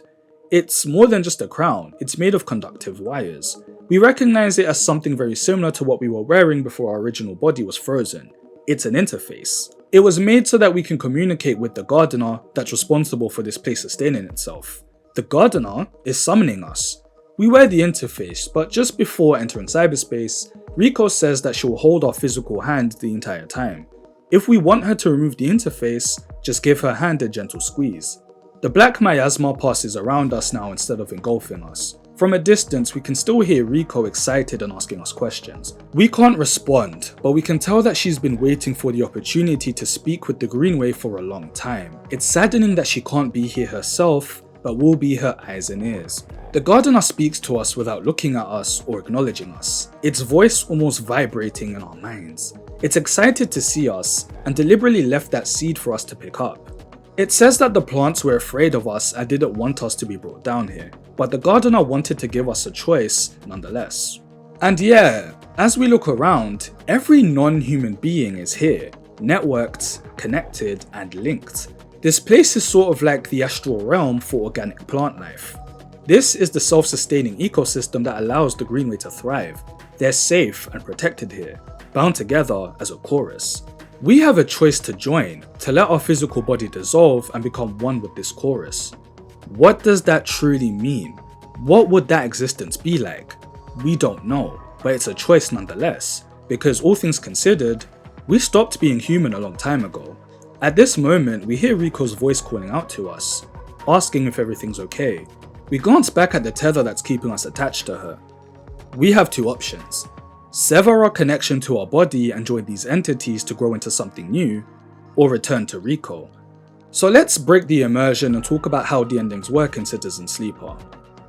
B: It's more than just a crown, it's made of conductive wires. We recognize it as something very similar to what we were wearing before our original body was frozen. It's an interface. It was made so that we can communicate with the Gardener that's responsible for this place sustaining itself. The Gardener is summoning us. We wear the interface, but just before entering cyberspace, Rico says that she will hold our physical hand the entire time. If we want her to remove the interface, just give her hand a gentle squeeze. The black miasma passes around us now instead of engulfing us. From a distance, we can still hear Rico excited and asking us questions. We can't respond, but we can tell that she's been waiting for the opportunity to speak with the Greenway for a long time. It's saddening that she can't be here herself, but will be her eyes and ears. The gardener speaks to us without looking at us or acknowledging us, its voice almost vibrating in our minds. It's excited to see us and deliberately left that seed for us to pick up. It says that the plants were afraid of us and didn't want us to be brought down here, but the gardener wanted to give us a choice nonetheless. And yeah, as we look around, every non-human being is here, networked, connected, and linked. This place is sort of like the astral realm for organic plant life. This is the self-sustaining ecosystem that allows the Greenway to thrive. They're safe and protected here, bound together as a chorus. We have a choice to join, to let our physical body dissolve and become one with this chorus. What does that truly mean? What would that existence be like? We don't know, but it's a choice nonetheless, because all things considered, we stopped being human a long time ago. At this moment, we hear Rico's voice calling out to us, asking if everything's okay. We glance back at the tether that's keeping us attached to her. We have two options. Sever our connection to our body and join these entities to grow into something new, or return to Rico. So let's break the immersion and talk about how the endings work in Citizen Sleeper.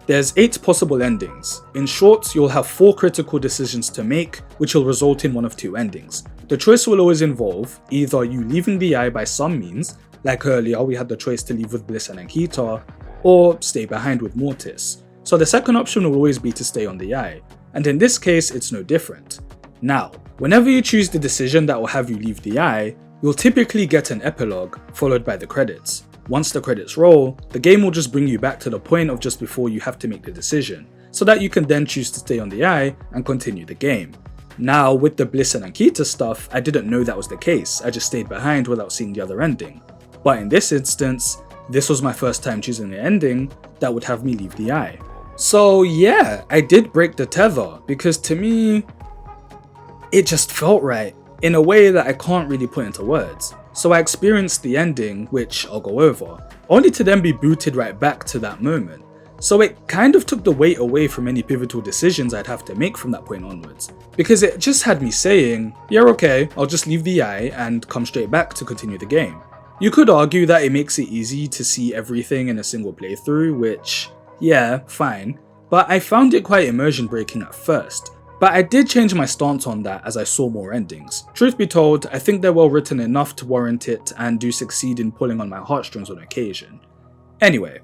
B: There's 8 possible endings. In short, you'll have 4 critical decisions to make, which will result in one of 2 endings. The choice will always involve either you leaving the eye by some means, like earlier we had the choice to leave with Bliss and Ankita, or stay behind with Mortis. So the second option will always be to stay on the eye, and in this case it's no different. Now, whenever you choose the decision that will have you leave the eye, you'll typically get an epilogue followed by the credits. Once the credits roll, the game will just bring you back to the point of just before you have to make the decision, so that you can then choose to stay on the eye and continue the game. Now, with the Bliss and Ankita stuff, I didn't know that was the case, I just stayed behind without seeing the other ending. But in this instance, this was my first time choosing an ending that would have me leave the eye. So yeah, I did break the tether, because to me, it just felt right, in a way that I can't really put into words. So I experienced the ending, which I'll go over, only to then be booted right back to that moment. So it kind of took the weight away from any pivotal decisions I'd have to make from that point onwards, because it just had me saying, yeah okay, I'll just leave the eye and come straight back to continue the game. You could argue that it makes it easy to see everything in a single playthrough, which, yeah, fine, but I found it quite immersion breaking at first. But I did change my stance on that as I saw more endings. Truth be told, I think they're well written enough to warrant it and do succeed in pulling on my heartstrings on occasion. Anyway,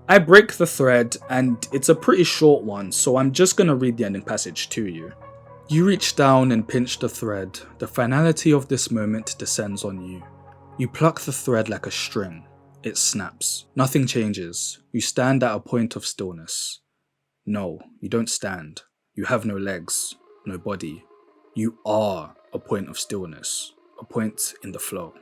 B: I break the thread and it's a pretty short one, so I'm just gonna read the ending passage to you. You reach down and pinch the thread. The finality of this moment descends on you. You pluck the thread like a string. It snaps. Nothing changes. You stand at a point of stillness. No, you don't stand. You have no legs, no body. You are a point of stillness, a point in the flow.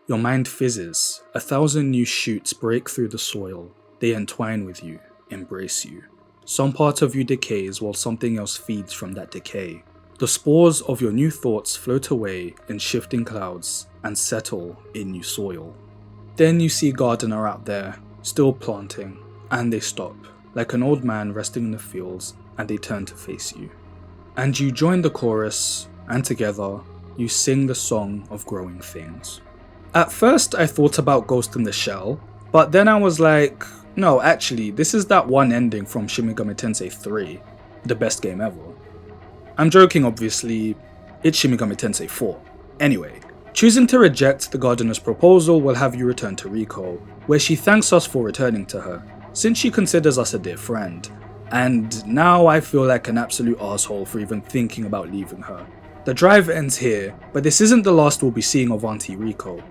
B: Your mind fizzes. 1,000 new shoots break through the soil. They entwine with you, embrace you. Some part of you decays while something else feeds from that decay. The spores of your new thoughts float away in shifting clouds and settle in new soil. Then you see Gardener out there, still planting, and they stop, like an old man resting in the fields, and they turn to face you. And you join the chorus, and together, you sing the song of growing things. At first I thought about Ghost in the Shell, but then I was like, no actually, this is that one ending from Shin Megami Tensei 3, the best game ever. I'm joking obviously, it's Shin Megami Tensei 4. Anyway, choosing to reject the Gardener's proposal will have you return to Rico, where she thanks us for returning to her, since she considers us a dear friend. And now I feel like an absolute asshole for even thinking about leaving her. The drive ends here, but this isn't the last we'll be seeing of Auntie Rico.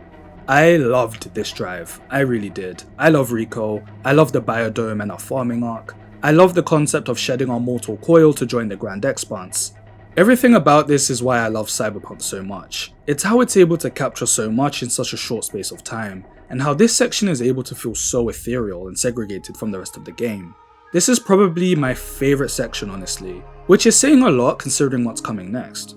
B: I loved this drive, I really did. I love Rico, I love the biodome and our farming arc. I love the concept of shedding our mortal coil to join the Grand Expanse. Everything about this is why I love Cyberpunk so much. It's how it's able to capture so much in such a short space of time, and how this section is able to feel so ethereal and segregated from the rest of the game. This is probably my favourite section honestly. which is saying a lot considering what's coming next.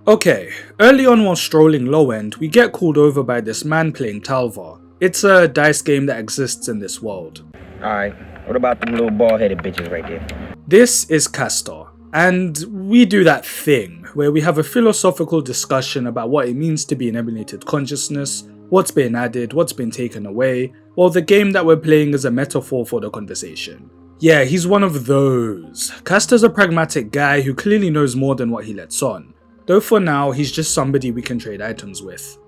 B: Okay, early on while strolling low end, we get called over by this man playing Talvar. It's a dice game that exists in this world.
F: Alright, what about them little bald-headed bitches right there?
B: This is Castor, and we do that thing where we have a philosophical discussion about what it means to be an emulated consciousness, what's been added, what's been taken away, while the game that we're playing is a metaphor for the conversation. Yeah, he's one of those. Castor's a pragmatic guy who clearly knows more than what he lets on, though for now he's just somebody we can trade items with.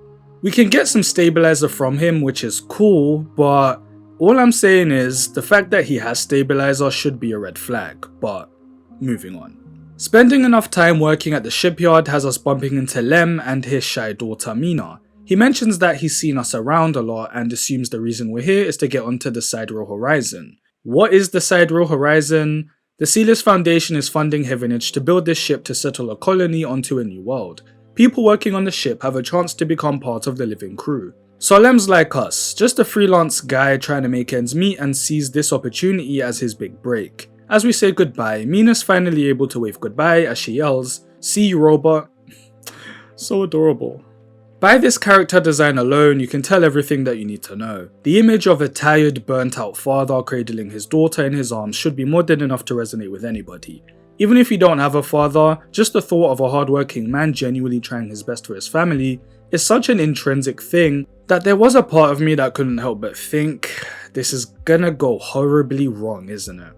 B: We can get some stabilizer from him, which is cool, but all I'm saying is the fact that he has stabilizer should be a red flag, but moving on. Spending enough time working at the shipyard has us bumping into Lem and his shy daughter Mina. He mentions that he's seen us around a lot and assumes the reason we're here is to get onto the Sidereal Horizon. What is the Sidereal Horizon? The Sealess Foundation is funding Heavenage to build this ship to settle a colony onto a new world. People working on the ship have a chance to become part of the living crew. Solem's like us, just a freelance guy trying to make ends meet and sees this opportunity as his big break. As we say goodbye, Mina's finally able to wave goodbye as she yells, "See you, robot." So adorable. By this character design alone, you can tell everything that you need to know. The image of a tired, burnt out father cradling his daughter in his arms should be more than enough to resonate with anybody. Even if you don't have a father, just the thought of a hardworking man genuinely trying his best for his family is such an intrinsic thing that there was a part of me that couldn't help but think, this is gonna go horribly wrong, isn't it?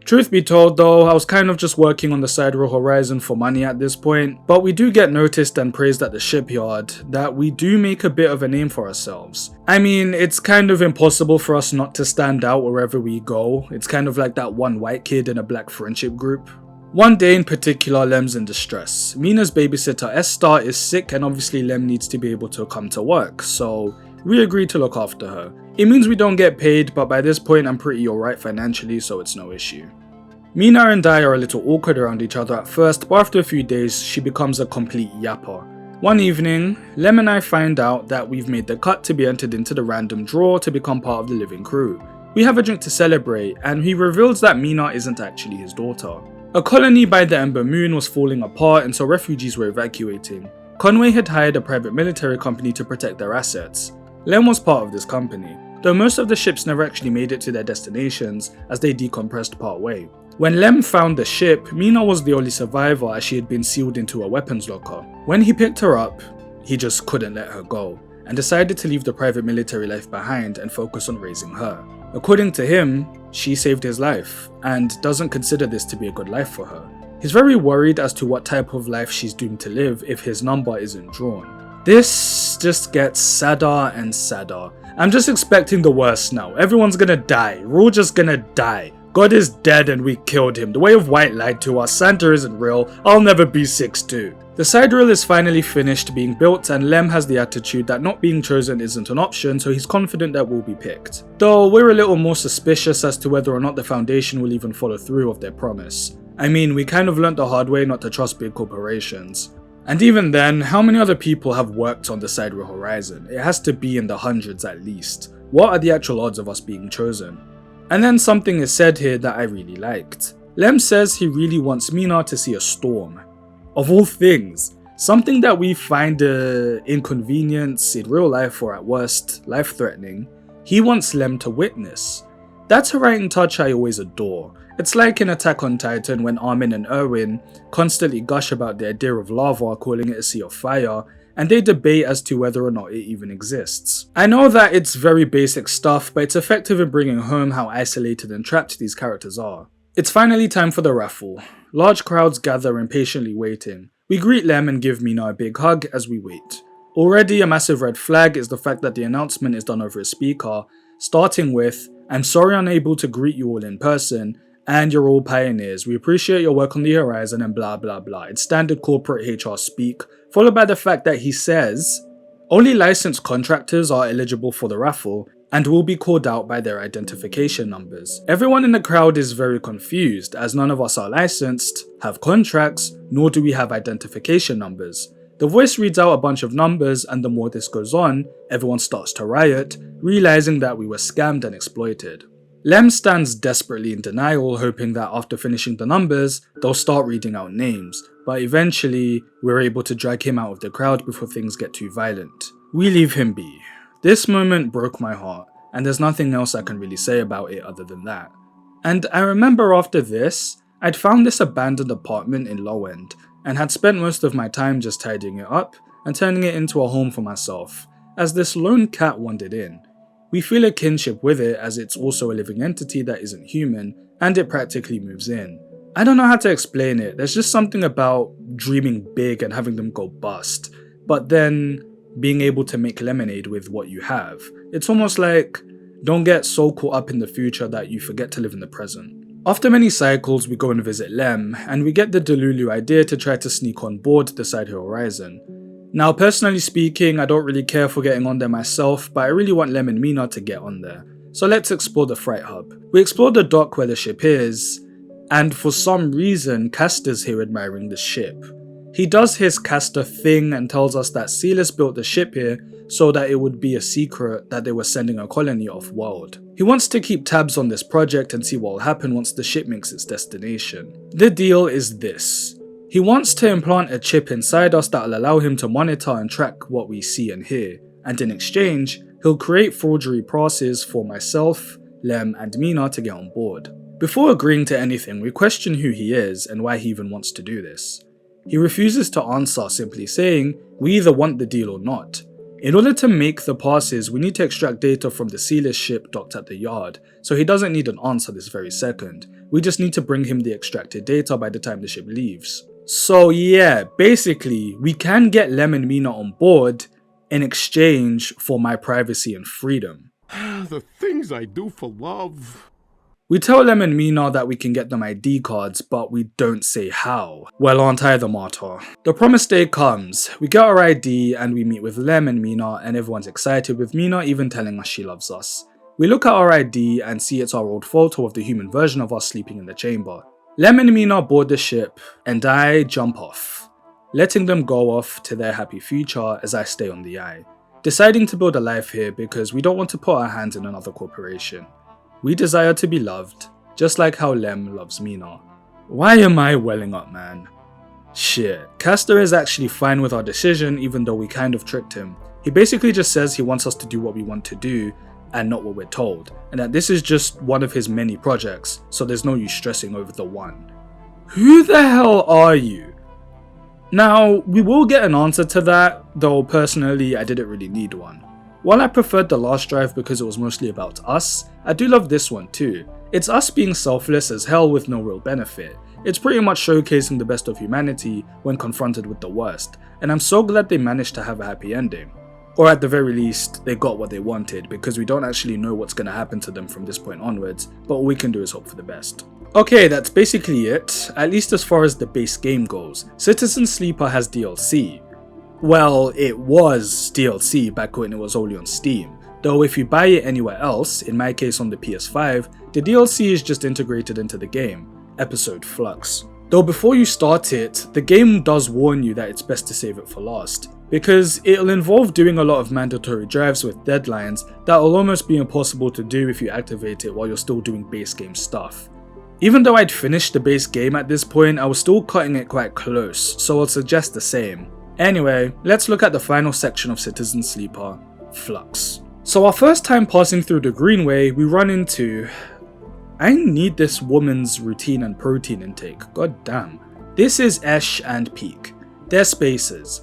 B: Truth be told though, I was kind of just working on the Sidereal Horizon for money at this point, but we do get noticed and praised at the shipyard that we do make a bit of a name for ourselves. I mean, it's kind of impossible for us not to stand out wherever we go. It's kind of like that one white kid in a black friendship group. One day in particular, Lem's in distress. Mina's babysitter Esther is sick and obviously Lem needs to be able to come to work, so we agree to look after her. It means we don't get paid, but by this point I'm pretty alright financially, so it's no issue. Mina and I are a little awkward around each other at first, but after a few days she becomes a complete yapper. One evening, Lem and I find out that we've made the cut to be entered into the random draw to become part of the living crew. We have a drink to celebrate, and he reveals that Mina isn't actually his daughter. A colony by the Ember Moon was falling apart and so refugees were evacuating. Conway had hired a private military company to protect their assets. Lem was part of this company, though most of the ships never actually made it to their destinations as they decompressed part way. When Lem found the ship, Mina was the only survivor as she had been sealed into a weapons locker. When he picked her up, he just couldn't let her go, and decided to leave the private military life behind and focus on raising her. According to him, she saved his life, and doesn't consider this to be a good life for her. He's very worried as to what type of life she's doomed to live if his number isn't drawn. This just gets sadder and sadder. I'm just expecting the worst now. Everyone's gonna die. We're all just gonna die. God is dead and we killed him. The Way of White lied to us. Santa isn't real. I'll never be 6'2". The Sidereal is finally finished being built and Lem has the attitude that not being chosen isn't an option, so he's confident that we'll be picked. Though we're a little more suspicious as to whether or not the Foundation will even follow through of their promise. I mean, we kind of learnt the hard way not to trust big corporations. And even then, how many other people have worked on the Sidereal Horizon? It has to be in the hundreds at least. What are the actual odds of us being chosen? And then something is said here that I really liked. Lem says he really wants Mina to see a storm. Of all things, something that we find inconvenience in real life or at worst life-threatening, he wants Lem to witness. That's a writing touch I always adore. It's like in Attack on Titan when Armin and Erwin constantly gush about the idea of lava, calling it a sea of fire, and they debate as to whether or not it even exists. I know that it's very basic stuff, but it's effective in bringing home how isolated and trapped these characters are. It's finally time for the raffle. Large crowds gather impatiently waiting. We greet Lem and give Mina a big hug as we wait. Already a massive red flag is the fact that the announcement is done over a speaker, starting with, "I'm sorry unable to greet you all in person, and you're all pioneers. We appreciate your work on the horizon," and blah blah blah. It's standard corporate HR speak, followed by the fact that he says, only licensed contractors are eligible for the raffle and will be called out by their identification numbers. Everyone in the crowd is very confused as none of us are licensed, have contracts, nor do we have identification numbers. The voice reads out a bunch of numbers and the more this goes on, everyone starts to riot, realizing that we were scammed and exploited. Lem stands desperately in denial, hoping that after finishing the numbers, they'll start reading out names, but eventually, we're able to drag him out of the crowd before things get too violent. We leave him be. This moment broke my heart, and there's nothing else I can really say about it other than that. And I remember after this, I'd found this abandoned apartment in Low End, and had spent most of my time just tidying it up and turning it into a home for myself, as this lone cat wandered in. We feel a kinship with it as it's also a living entity that isn't human, and it practically moves in. I don't know how to explain it, there's just something about dreaming big and having them go bust, but then being able to make lemonade with what you have. It's almost like, don't get so caught up in the future that you forget to live in the present. After many cycles, we go and visit Lem, and we get the Delulu idea to try to sneak on board the Side Hill Horizon. Now, personally speaking, I don't really care for getting on there myself, but I really want Lem and Mina to get on there. So let's explore the freight hub. We explore the dock where the ship is, and for some reason, Castor's here admiring the ship. He does his Castor thing and tells us that Celis built the ship here so that it would be a secret that they were sending a colony off-world. He wants to keep tabs on this project and see what will happen once the ship makes its destination. The deal is this. He wants to implant a chip inside us that will allow him to monitor and track what we see and hear, and in exchange, he'll create forgery passes for myself, Lem, and Mina to get on board. Before agreeing to anything, we question who he is and why he even wants to do this. He refuses to answer, simply saying, we either want the deal or not. In order to make the passes, we need to extract data from the Celis ship docked at the yard, so he doesn't need an answer this very second. We just need to bring him the extracted data by the time the ship leaves. So yeah, basically, we can get Lem and Mina on board in exchange for my privacy and freedom.
G: The things I do for love.
B: We tell Lem and Mina that we can get them ID cards, but we don't say how. Well, aren't I the martyr? The promised day comes, we get our ID and we meet with Lem and Mina, and everyone's excited, with Mina even telling us she loves us. We look at our ID and see it's our old photo of the human version of us sleeping in the chamber. Lem and Mina board the ship, and I jump off, letting them go off to their happy future as I stay on the eye, deciding to build a life here because we don't want to put our hands in another corporation. We desire to be loved, just like how Lem loves Mina. Why am I welling up, man? Shit, Castor is actually fine with our decision even though we kind of tricked him. He basically just says he wants us to do what we want to do and not what we're told, and that this is just one of his many projects, so there's no use stressing over the one. Who the hell are you? Now, we will get an answer to that, though personally I didn't really need one. While I preferred the last drive because it was mostly about us, I do love this one too. It's us being selfless as hell with no real benefit. It's pretty much showcasing the best of humanity when confronted with the worst, and I'm so glad they managed to have a happy ending. Or at the very least, they got what they wanted, because we don't actually know what's going to happen to them from this point onwards, but all we can do is hope for the best. Okay, that's basically it, at least as far as the base game goes. Citizen Sleeper has DLC. Well, it was DLC back when it was only on Steam, though if you buy it anywhere else, in my case on the PS5, the DLC is just integrated into the game, Episode Flux. Though before you start it, the game does warn you that it's best to save it for last, because it'll involve doing a lot of mandatory drives with deadlines that will almost be impossible to do if you activate it while you're still doing base game stuff. Even though I'd finished the base game at this point, I was still cutting it quite close, so I'll suggest the same. Anyway, let's look at the final section of Citizen Sleeper, Flux. So our first time passing through the Greenway, we run into... I need this woman's routine and protein intake, god damn. This is Esh and Peak. They're spacers.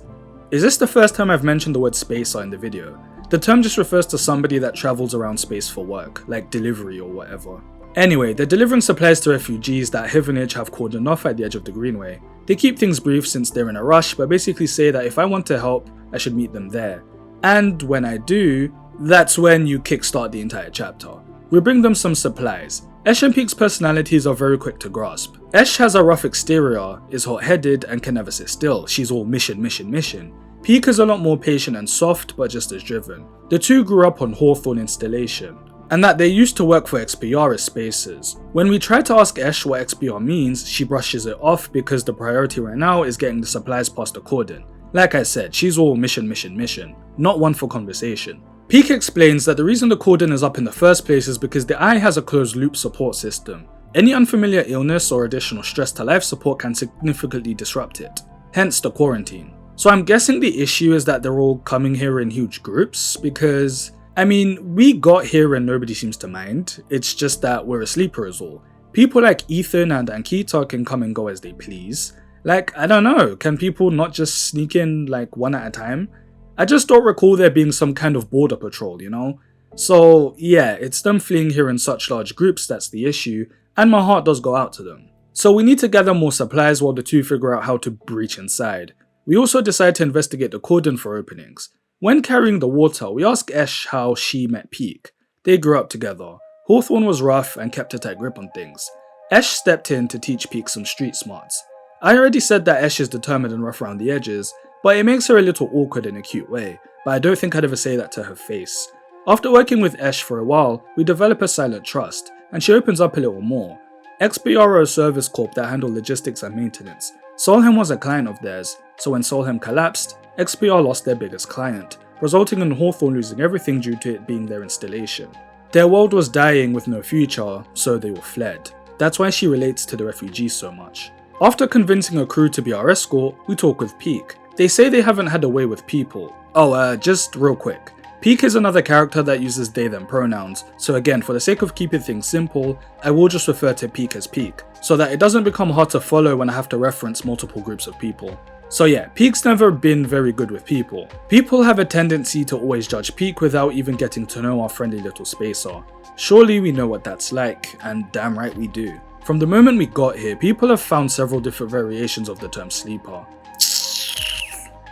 B: Is this the first time I've mentioned the word spacer in the video? The term just refers to somebody that travels around space for work, like delivery or whatever. Anyway, they're delivering supplies to refugees that Heavenage have cordoned off at the edge of the Greenway. They keep things brief since they're in a rush, but basically say that if I want to help, I should meet them there. And when I do, that's when you kickstart the entire chapter. We bring them some supplies. Esh and Peak's personalities are very quick to grasp. Esh has a rough exterior, is hot-headed, and can never sit still. She's all mission, mission, mission. Peak is a lot more patient and soft, but just as driven. The two grew up on Hawthorne Installation, and that they used to work for XPR as spacers. When we try to ask Esh what XPR means, she brushes it off because the priority right now is getting the supplies past the cordon. Like I said, she's all mission, mission, mission, not one for conversation. Peak explains that the reason the cordon is up in the first place is because the eye has a closed loop support system. Any unfamiliar illness or additional stress to life support can significantly disrupt it, hence the quarantine. So I'm guessing the issue is that they're all coming here in huge groups because, I mean, we got here and nobody seems to mind, it's just that we're a sleeper is all. People like Ethan and Ankita can come and go as they please. Like, I don't know, can people not just sneak in like one at a time? I just don't recall there being some kind of border patrol, you know? So yeah, it's them fleeing here in such large groups that's the issue, and my heart does go out to them. So we need to gather more supplies while the two figure out how to breach inside. We also decide to investigate the cordon for openings. When carrying the water, we ask Esh how she met Peak. They grew up together. Hawthorne was rough and kept a tight grip on things. Esh stepped in to teach Peak some street smarts. I already said that Esh is determined and rough around the edges, but it makes her a little awkward in a cute way, but I don't think I'd ever say that to her face. After working with Esh for a while, we develop a silent trust, and she opens up a little more. XBRO Service Corp that handle logistics and maintenance. Solheim was a client of theirs, so when Solheim collapsed, XBR lost their biggest client, resulting in Hawthorne losing everything due to it being their installation. Their world was dying with no future, so they all fled. That's why she relates to the refugees so much. After convincing a crew to be our escort, we talk with Peak. They say they haven't had a way with people. Oh, just real quick. Peak is another character that uses they them pronouns, so again, for the sake of keeping things simple, I will just refer to Peak as Peak, so that it doesn't become hard to follow when I have to reference multiple groups of people. So yeah, Peak's never been very good with people. People have a tendency to always judge Peak without even getting to know our friendly little spacer. Surely we know what that's like, and damn right we do. From the moment we got here, people have found several different variations of the term sleeper.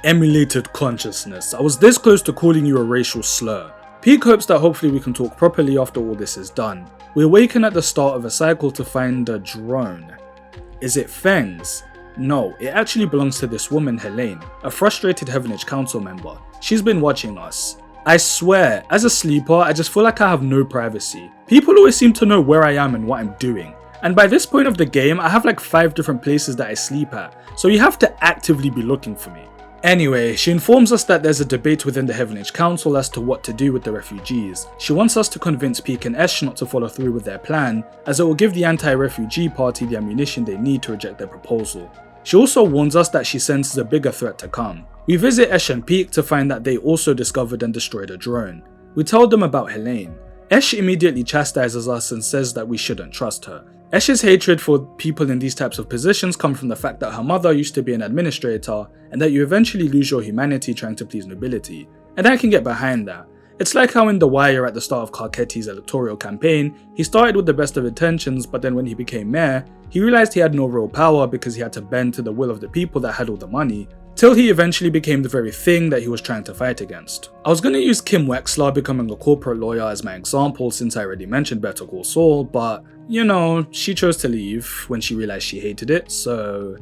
B: Emulated consciousness. I was this close to calling you a racial slur. Peak hopes that hopefully we can talk properly after all this is done. We awaken at the start of a cycle to find a drone. Is it Feng's? No, it actually belongs to this woman Helene, a frustrated Heavenage Council member. She's been watching us. I swear, as a sleeper, I just feel like I have no privacy. People always seem to know where I am and what I'm doing. And by this point of the game, I have like 5 different places that I sleep at, so you have to actively be looking for me. Anyway, she informs us that there's a debate within the Heavenage Council as to what to do with the refugees. She wants us to convince Peak and Esh not to follow through with their plan, as it will give the anti-refugee party the ammunition they need to reject their proposal. She also warns us that she senses a bigger threat to come. We visit Esh and Peak to find that they also discovered and destroyed a drone. We tell them about Helene. Esh immediately chastises us and says that we shouldn't trust her. Esh's hatred for people in these types of positions come from the fact that her mother used to be an administrator and that you eventually lose your humanity trying to please nobility. And I can get behind that. It's like how in The Wire at the start of Carcetti's electoral campaign, he started with the best of intentions, but then when he became mayor, he realized he had no real power because he had to bend to the will of the people that had all the money, till he eventually became the very thing that he was trying to fight against. I was going to use Kim Wexler becoming a corporate lawyer as my example since I already mentioned Better Call Saul, but you know, she chose to leave when she realized she hated it, so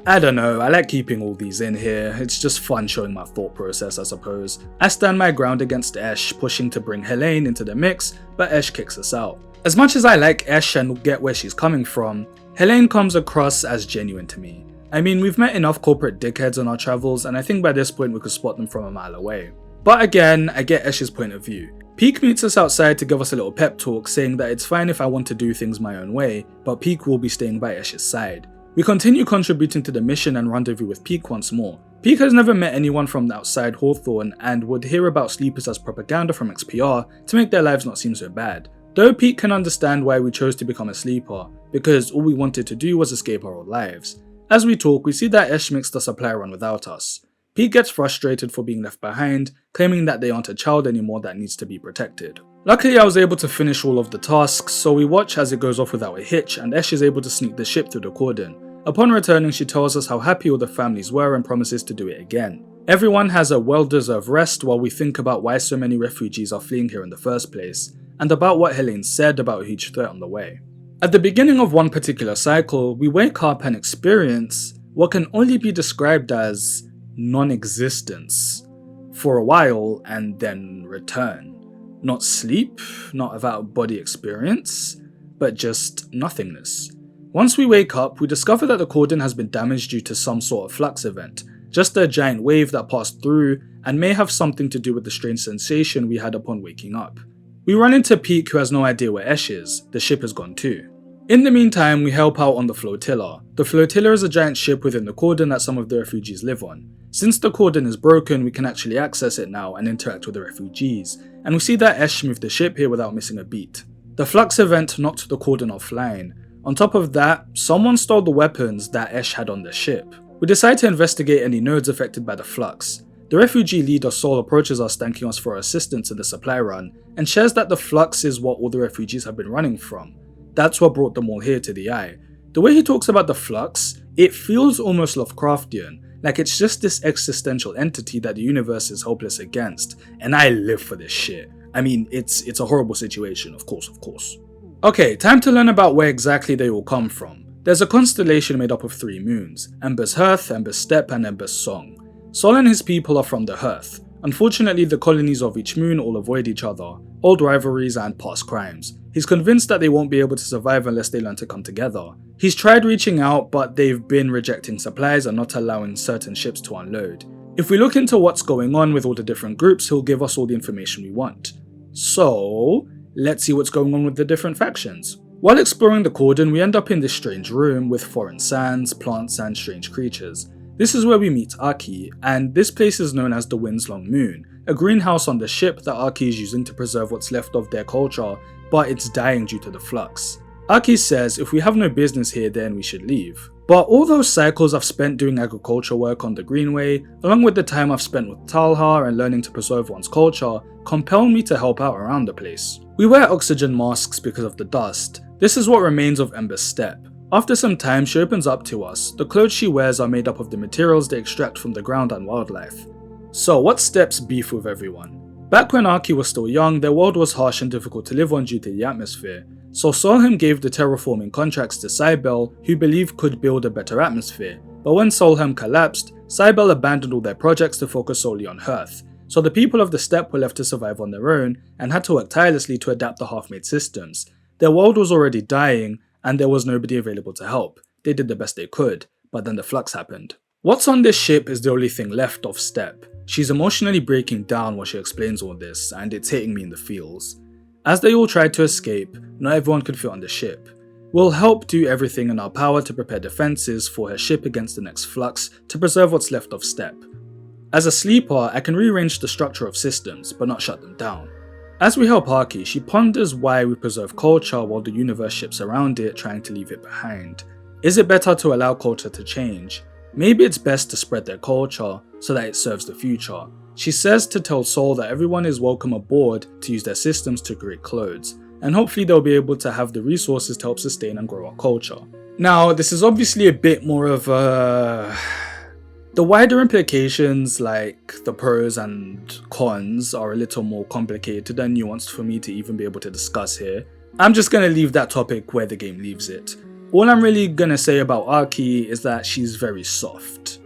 B: I don't know, I like keeping all these in here, it's just fun showing my thought process I suppose. I stand my ground against Esh, pushing to bring Helene into the mix, but Esh kicks us out. As much as I like Esh and get where she's coming from, Helene comes across as genuine to me. I mean, we've met enough corporate dickheads on our travels and I think by this point we could spot them from a mile away. But again, I get Esh's point of view. Peak meets us outside to give us a little pep talk saying that it's fine if I want to do things my own way, but Peak will be staying by Esh's side. We continue contributing to the mission and rendezvous with Peak once more. Peak has never met anyone from outside Hawthorne and would hear about sleepers as propaganda from XPR to make their lives not seem so bad. Though Peak can understand why we chose to become a sleeper, because all we wanted to do was escape our old lives. As we talk, we see that Esh makes the supply run without us. Pete gets frustrated for being left behind, claiming that they aren't a child anymore that needs to be protected. Luckily I was able to finish all of the tasks, so we watch as it goes off without a hitch and Esh is able to sneak the ship through the cordon. Upon returning, she tells us how happy all the families were and promises to do it again. Everyone has a well-deserved rest while we think about why so many refugees are fleeing here in the first place, and about what Helene said about a huge threat on the way. At the beginning of one particular cycle, we wake up and experience what can only be described as non-existence for a while and then return. Not sleep, not a out-of-body experience, but just nothingness. Once we wake up, we discover that the cordon has been damaged due to some sort of flux event, just a giant wave that passed through and may have something to do with the strange sensation we had upon waking up. We run into Peak, who has no idea where Esh is. The ship has gone too. In the meantime, we help out on the flotilla. The flotilla is a giant ship within the cordon that some of the refugees live on. Since the cordon is broken, we can actually access it now and interact with the refugees, and we see that Esh moved the ship here without missing a beat. The flux event knocked the cordon offline. On top of that, someone stole the weapons that Esh had on the ship. We decide to investigate any nodes affected by the flux. The refugee leader Sol approaches us, thanking us for our assistance in the supply run, and shares that the flux is what all the refugees have been running from. That's what brought them all here to the Eye. The way he talks about the flux, it feels almost Lovecraftian, like it's just this existential entity that the universe is hopeless against, and I live for this shit. I mean, it's a horrible situation, of course. Okay, time to learn about where exactly they all come from. There's a constellation made up of 3 moons, Ember's Hearth, Ember's Steppe, and Ember's Song. Sol and his people are from the Hearth. Unfortunately, the colonies of each moon all avoid each other, old rivalries and past crimes. He's convinced that they won't be able to survive unless they learn to come together. He's tried reaching out, but they've been rejecting supplies and not allowing certain ships to unload. If we look into what's going on with all the different groups, he'll give us all the information we want. So, let's see what's going on with the different factions. While exploring the cordon, we end up in this strange room with foreign sands, plants, and strange creatures. This is where we meet Aki, and this place is known as the Wind's Long Moon, a greenhouse on the ship that Aki is using to preserve what's left of their culture, but it's dying due to the flux. Aki says if we have no business here, then we should leave. But all those cycles I've spent doing agriculture work on the Greenway, along with the time I've spent with Talha and learning to preserve one's culture, compel me to help out around the place. We wear oxygen masks because of the dust. This is what remains of Ember's Steppe. After some time, she opens up to us. The clothes she wears are made up of the materials they extract from the ground and wildlife. So what's Steppe's beef with everyone? Back when Aki was still young, their world was harsh and difficult to live on due to the atmosphere. So Solheim gave the terraforming contracts to Cybele, who believed could build a better atmosphere. But when Solheim collapsed, Cybele abandoned all their projects to focus solely on Hearth. So the people of the steppe were left to survive on their own and had to work tirelessly to adapt the half-made systems. Their world was already dying and there was nobody available to help. They did the best they could, but then the flux happened. What's on this ship is the only thing left of Steppe. She's emotionally breaking down while she explains all this, and it's hitting me in the feels. As they all tried to escape, not everyone could fit on the ship. We'll help do everything in our power to prepare defenses for her ship against the next flux to preserve what's left of Steppe. As a sleeper, I can rearrange the structure of systems, but not shut them down. As we help Aki, she ponders why we preserve culture while the universe ships around it trying to leave it behind. Is it better to allow culture to change? Maybe it's best to spread their culture so that it serves the future. She says to tell Sol that everyone is welcome aboard to use their systems to create clothes, and hopefully they'll be able to have the resources to help sustain and grow our culture. Now, this is obviously a bit more of a... The wider implications, like the pros and cons, are a little more complicated and nuanced for me to even be able to discuss here. I'm just going to leave that topic where the game leaves it. All I'm really going to say about Aki is that she's very soft.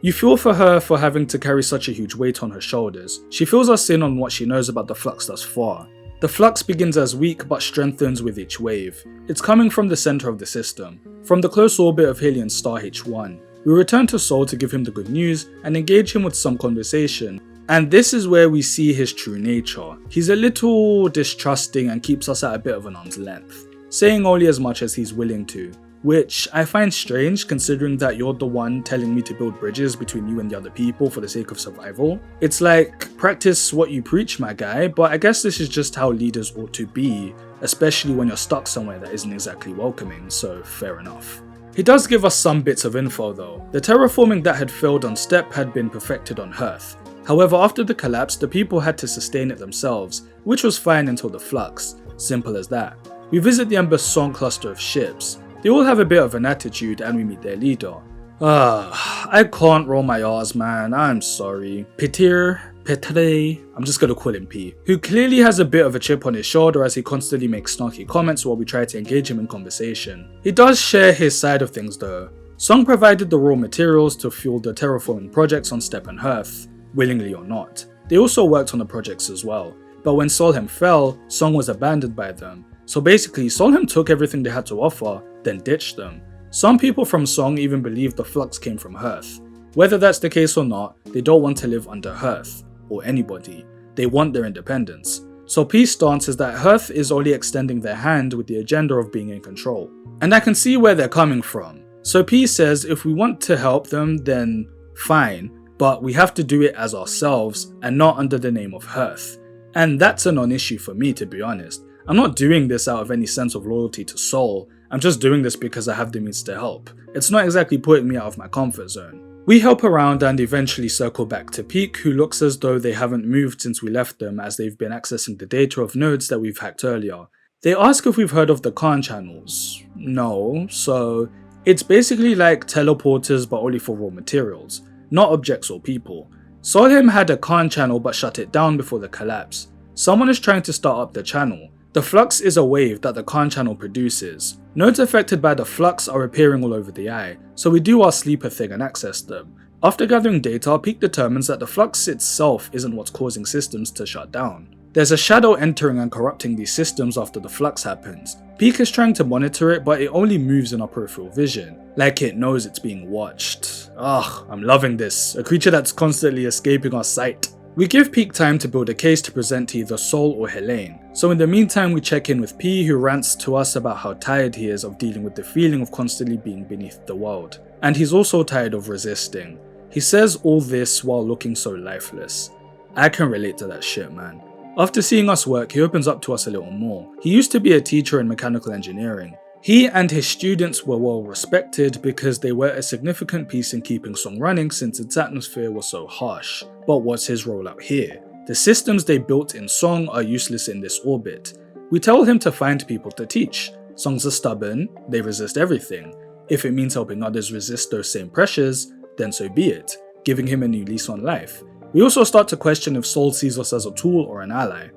B: You feel for her for having to carry such a huge weight on her shoulders. She fills us in on what she knows about the flux thus far. The flux begins as weak but strengthens with each wave. It's coming from the center of the system, from the close orbit of Hylian's star H1. We return to Sol to give him the good news and engage him with some conversation. And this is where we see his true nature. He's a little distrusting and keeps us at a bit of an arm's length, saying only as much as he's willing to. Which I find strange considering that you're the one telling me to build bridges between you and the other people for the sake of survival. It's like, practice what you preach, my guy, but I guess this is just how leaders ought to be, especially when you're stuck somewhere that isn't exactly welcoming, so fair enough. He does give us some bits of info though. The terraforming that had failed on Steppe had been perfected on Hearth. However, after the collapse, the people had to sustain it themselves, which was fine until the flux. Simple as that. We visit the Ember Song cluster of ships. They all have a bit of an attitude and we meet their leader. I can't roll my R's, man, I'm sorry. Petre, I'm just gonna call him P, who clearly has a bit of a chip on his shoulder as he constantly makes snarky comments while we try to engage him in conversation. He does share his side of things though. Song provided the raw materials to fuel the terraforming projects on Steppe and Hearth, willingly or not. They also worked on the projects as well, but when Solheim fell, Song was abandoned by them. So basically, Solheim took everything they had to offer, then ditched them. Some people from Song even believe the flux came from Hearth. Whether that's the case or not, they don't want to live under Hearth. or anybody. They want their independence. So P's stance is that Hearth is only extending their hand with the agenda of being in control. And I can see where they're coming from. So P says if we want to help them, then fine, but we have to do it as ourselves and not under the name of Hearth. And that's a non-issue for me, to be honest. I'm not doing this out of any sense of loyalty to Sol, I'm just doing this because I have the means to help. It's not exactly putting me out of my comfort zone. We help around and eventually circle back to Peak, who looks as though they haven't moved since we left them, as they've been accessing the data of nodes that we've hacked earlier. They ask if we've heard of the Khan channels. No, so it's basically like teleporters but only for raw materials, not objects or people. Solheim had a Khan channel but shut it down before the collapse. Someone is trying to start up the channel. The flux is a wave that the Khan channel produces. Nodes affected by the flux are appearing all over the eye, so we do our sleeper thing and access them. After gathering data, Peak determines that the flux itself isn't what's causing systems to shut down. There's a shadow entering and corrupting these systems after the flux happens. Peak is trying to monitor it, but it only moves in our peripheral vision, like it knows it's being watched. Ugh, I'm loving this, a creature that's constantly escaping our sight. We give Peak time to build a case to present to either Sol or Helene, so in the meantime we check in with P, who rants to us about how tired he is of dealing with the feeling of constantly being beneath the world. And he's also tired of resisting. He says all this while looking so lifeless. I can relate to that shit, man. After seeing us work, he opens up to us a little more. He used to be a teacher in mechanical engineering. He and his students were well respected because they were a significant piece in keeping Song running since its atmosphere was so harsh. But what's his role out here? The systems they built in Song are useless in this orbit. We tell him to find people to teach. Songs are stubborn, they resist everything. If it means helping others resist those same pressures, then so be it, giving him a new lease on life. We also start to question if Sol sees us as a tool or an ally.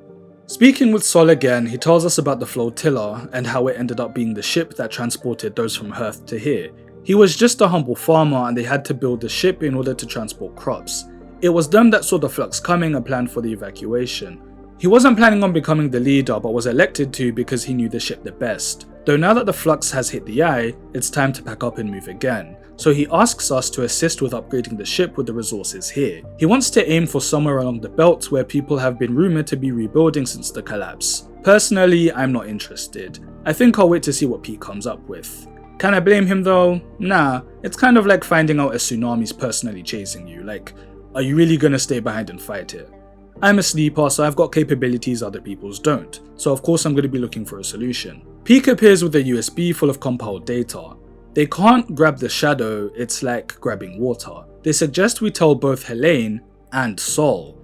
B: Speaking with Sol again, he tells us about the flotilla and how it ended up being the ship that transported those from Hearth to here. He was just a humble farmer and they had to build the ship in order to transport crops. It was them that saw the flux coming and planned for the evacuation. He wasn't planning on becoming the leader but was elected to because he knew the ship the best. Though now that the flux has hit the eye, it's time to pack up and move again. So he asks us to assist with upgrading the ship with the resources here. He wants to aim for somewhere along the belt where people have been rumoured to be rebuilding since the collapse. Personally, I'm not interested. I think I'll wait to see what Pete comes up with. Can I blame him though? Nah, it's kind of like finding out a tsunami's personally chasing you, like, are you really gonna stay behind and fight it? I'm a sleeper, so I've got capabilities other people's don't, so of course I'm going to be looking for a solution. Peak appears with a USB full of compiled data. They can't grab the shadow, it's like grabbing water. They suggest we tell both Helene and Sol.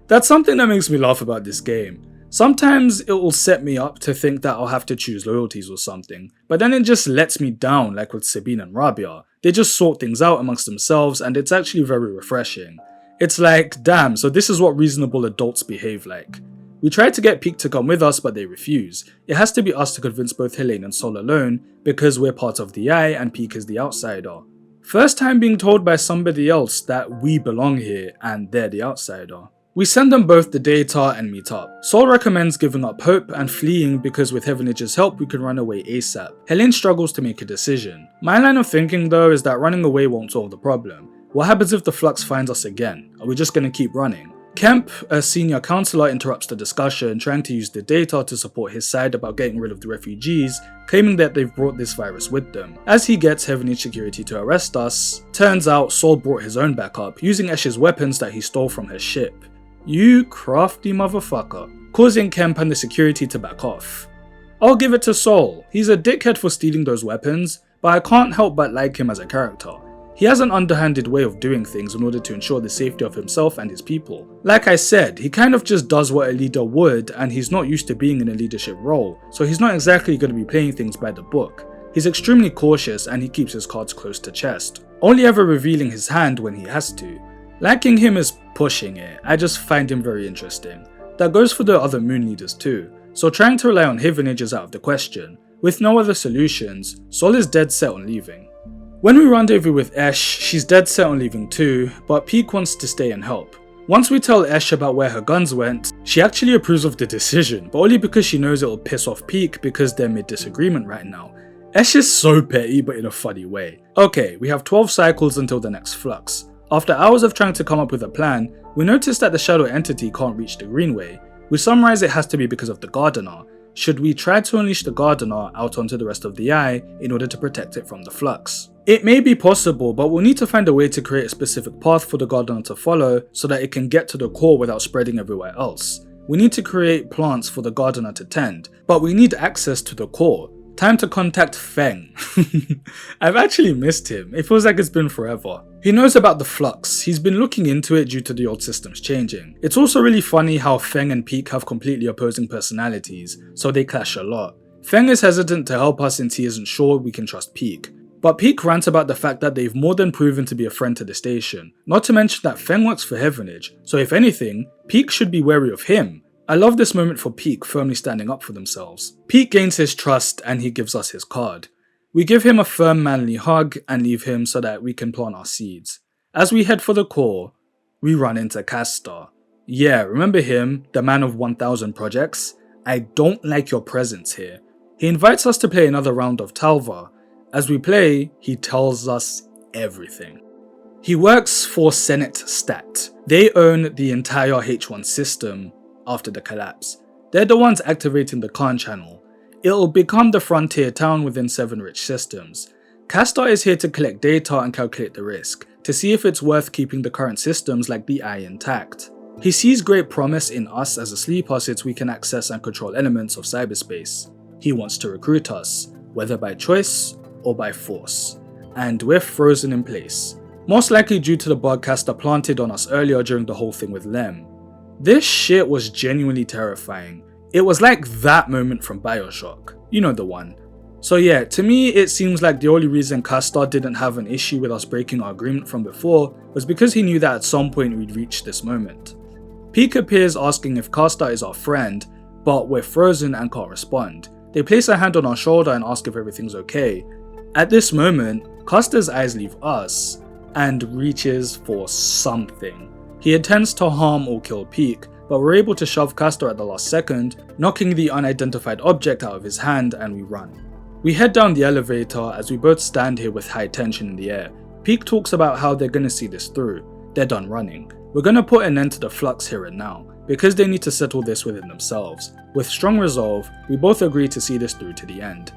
B: That's something that makes me laugh about this game. Sometimes it will set me up to think that I'll have to choose loyalties or something, but then it just lets me down like with Sabine and Rabia. They just sort things out amongst themselves and it's actually very refreshing. It's like, damn, so this is what reasonable adults behave like. We tried to get Peak to come with us but they refuse. It has to be us to convince both Helene and Sol alone because we're part of the Eye and Peak is the outsider. First time being told by somebody else that we belong here and they're the outsider. We send them both the data and meet up. Sol recommends giving up hope and fleeing because with Heavenage's help we can run away ASAP. Helene struggles to make a decision. My line of thinking though is that running away won't solve the problem. What happens if the flux finds us again? Are we just gonna keep running? Kemp, a senior counselor, interrupts the discussion, trying to use the data to support his side about getting rid of the refugees, claiming that they've brought this virus with them. As he gets Heavenage security to arrest us, turns out Sol brought his own backup, using Esh's weapons that he stole from her ship. You crafty motherfucker, causing Kemp and the security to back off. I'll give it to Sol, he's a dickhead for stealing those weapons, but I can't help but like him as a character. He has an underhanded way of doing things in order to ensure the safety of himself and his people. Like I said, he kind of just does what a leader would and he's not used to being in a leadership role, so he's not exactly going to be playing things by the book. He's extremely cautious and he keeps his cards close to chest, only ever revealing his hand when he has to. Liking him is pushing it, I just find him very interesting. That goes for the other moon leaders too, so trying to rely on Heavenage is out of the question. With no other solutions, Sol is dead set on leaving. When we rendezvous with Esh, she's dead set on leaving too, but Peak wants to stay and help. Once we tell Esh about where her guns went, she actually approves of the decision, but only because she knows it'll piss off Peak because they're mid-disagreement right now. Esh is so petty but in a funny way. Okay, we have 12 cycles until the next flux. After hours of trying to come up with a plan, we notice that the shadow entity can't reach the Greenway. We summarize it has to be because of the Gardener. Should we try to unleash the Gardener out onto the rest of the Eye in order to protect it from the flux? It may be possible, but we'll need to find a way to create a specific path for the Gardener to follow so that it can get to the core without spreading everywhere else. We need to create plants for the Gardener to tend, but we need access to the core. Time to contact Feng. I've actually missed him, it feels like it's been forever. He knows about the flux, he's been looking into it due to the old systems changing. It's also really funny how Feng and Peak have completely opposing personalities, so they clash a lot. Feng is hesitant to help us since he isn't sure we can trust Peak. But Peak rants about the fact that they've more than proven to be a friend to the station, not to mention that Feng works for Heavenage, so if anything, Peak should be wary of him. I love this moment for Peak firmly standing up for themselves. Peak gains his trust and he gives us his card. We give him a firm manly hug and leave him so that we can plant our seeds. As we head for the core, we run into Castor. Yeah, remember him, the man of 1000 projects? I don't like your presence here. He invites us to play another round of Talva. As we play, he tells us everything. He works for Senate Stat. They own the entire H1 system after the collapse. They're the ones activating the Khan channel. It'll become the frontier town within 7 rich systems. Castor is here to collect data and calculate the risk, to see if it's worth keeping the current systems like the Eye intact. He sees great promise in us as a sleeper since we can access and control elements of cyberspace. He wants to recruit us, whether by choice or by force. And we're frozen in place. Most likely due to the bug Castor planted on us earlier during the whole thing with Lem. This shit was genuinely terrifying. It was like that moment from Bioshock. You know the one. So yeah, to me it seems like the only reason Castor didn't have an issue with us breaking our agreement from before was because he knew that at some point we'd reach this moment. Peak appears asking if Castor is our friend, but we're frozen and can't respond. They place a hand on our shoulder and ask if everything's okay. At this moment, Castor's eyes leave us and reaches for something. He intends to harm or kill Peak, but we're able to shove Castor at the last second, knocking the unidentified object out of his hand, and we run. We head down the elevator as we both stand here with high tension in the air. Peak talks about how they're gonna see this through. They're done running. We're gonna put an end to the flux here and now, because they need to settle this within themselves. With strong resolve, we both agree to see this through to the end.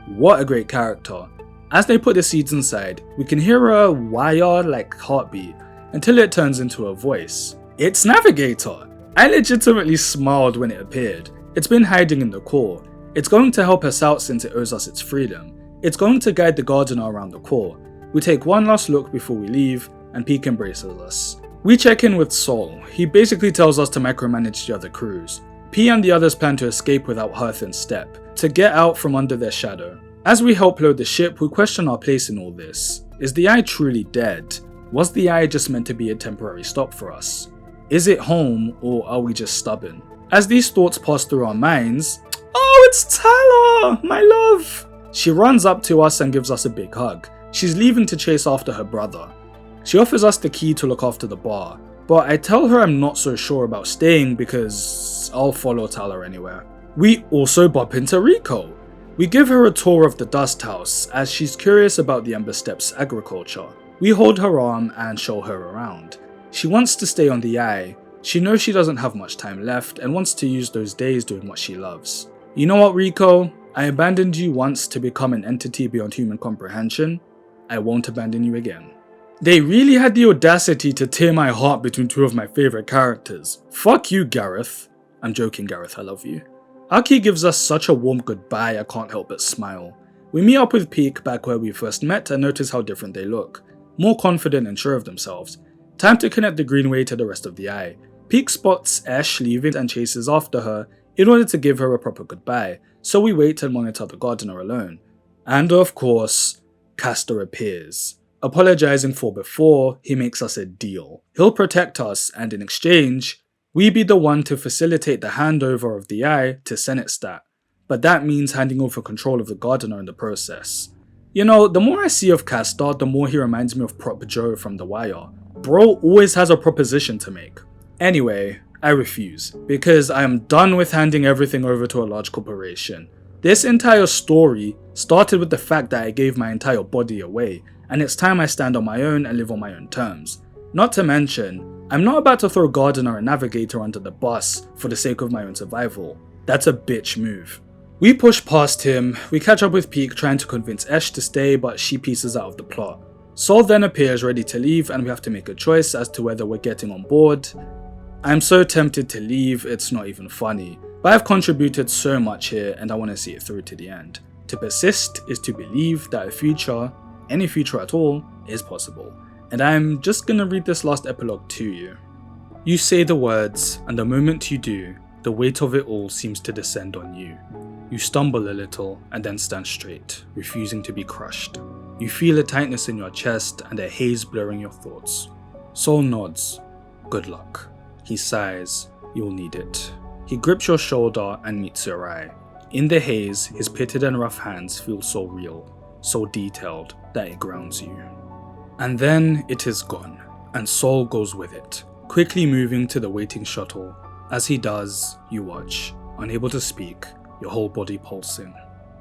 B: What a great character. As they put the seeds inside, we can hear a wire-like heartbeat, until it turns into a voice. It's Navigator! I legitimately smiled when it appeared. It's been hiding in the core. It's going to help us out since it owes us its freedom. It's going to guide the Gardener around the core. We take one last look before we leave, and Peak embraces us. We check in with Sol. He basically tells us to micromanage the other crews. P and the others plan to escape without Hearth and Step, to get out from under their shadow. As we help load the ship, we question our place in all this. Is the Eye truly dead? Was the Eye just meant to be a temporary stop for us? Is it home, or are we just stubborn? As these thoughts pass through our minds, oh, it's Tala, my love! She runs up to us and gives us a big hug. She's leaving to chase after her brother. She offers us the key to look after the bar, but I tell her I'm not so sure about staying because I'll follow Tala anywhere. We also bump into Rico. We give her a tour of the dust house as she's curious about the Ember Steps agriculture. We hold her arm and show her around. She wants to stay on the Eye. She knows she doesn't have much time left and wants to use those days doing what she loves. You know what, Rico? I abandoned you once to become an entity beyond human comprehension. I won't abandon you again. They really had the audacity to tear my heart between two of my favorite characters. Fuck you, Gareth. I'm joking, Gareth, I love you. Aki gives us such a warm goodbye, I can't help but smile. We meet up with Peak back where we first met and notice how different they look. More confident and sure of themselves. Time to connect the Greenway to the rest of the Eye. Peak spots Ash leaving and chases after her in order to give her a proper goodbye, so we wait and monitor the Gardener alone. And of course, Castor appears. Apologizing for before, he makes us a deal. He'll protect us, and in exchange, we be the one to facilitate the handover of the Eye to Senate Stat, but that means handing over control of the Gardener in the process. You know, the more I see of Castor, the more he reminds me of Prop Joe from The Wire. Bro always has a proposition to make. Anyway, I refuse, because I am done with handing everything over to a large corporation. This entire story started with the fact that I gave my entire body away, and it's time I stand on my own and live on my own terms. Not to mention, I'm not about to throw Gardener and Navigator under the bus for the sake of my own survival. That's a bitch move. We push past him, we catch up with Peak trying to convince Esh to stay, but she pieces out of the plot. Sol then appears ready to leave and we have to make a choice as to whether we're getting on board. I'm so tempted to leave, it's not even funny, but I've contributed so much here and I want to see it through to the end. To persist is to believe that a future, any future at all, is possible. And I'm just gonna read this last epilogue to you. You say the words, and the moment you do, the weight of it all seems to descend on you. You stumble a little and then stand straight, refusing to be crushed. You feel a tightness in your chest and a haze blurring your thoughts. Sol nods. Good luck. He sighs. You'll need it. He grips your shoulder and meets your eye. In the haze, his pitted and rough hands feel so real, so detailed that it grounds you. And then it is gone, and Sol goes with it, quickly moving to the waiting shuttle. As he does, you watch, unable to speak, your whole body pulsing.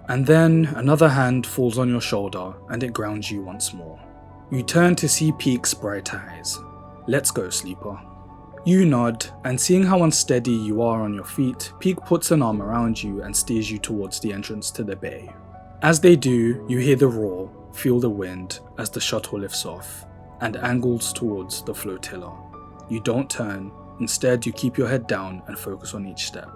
B: And then another hand falls on your shoulder and it grounds you once more. You turn to see Peak's bright eyes. Let's go, sleeper. You nod, and seeing how unsteady you are on your feet, Peak puts an arm around you and steers you towards the entrance to the bay. As they do, you hear the roar, feel the wind as the shuttle lifts off, and angles towards the flotilla. You don't turn, instead you keep your head down and focus on each step.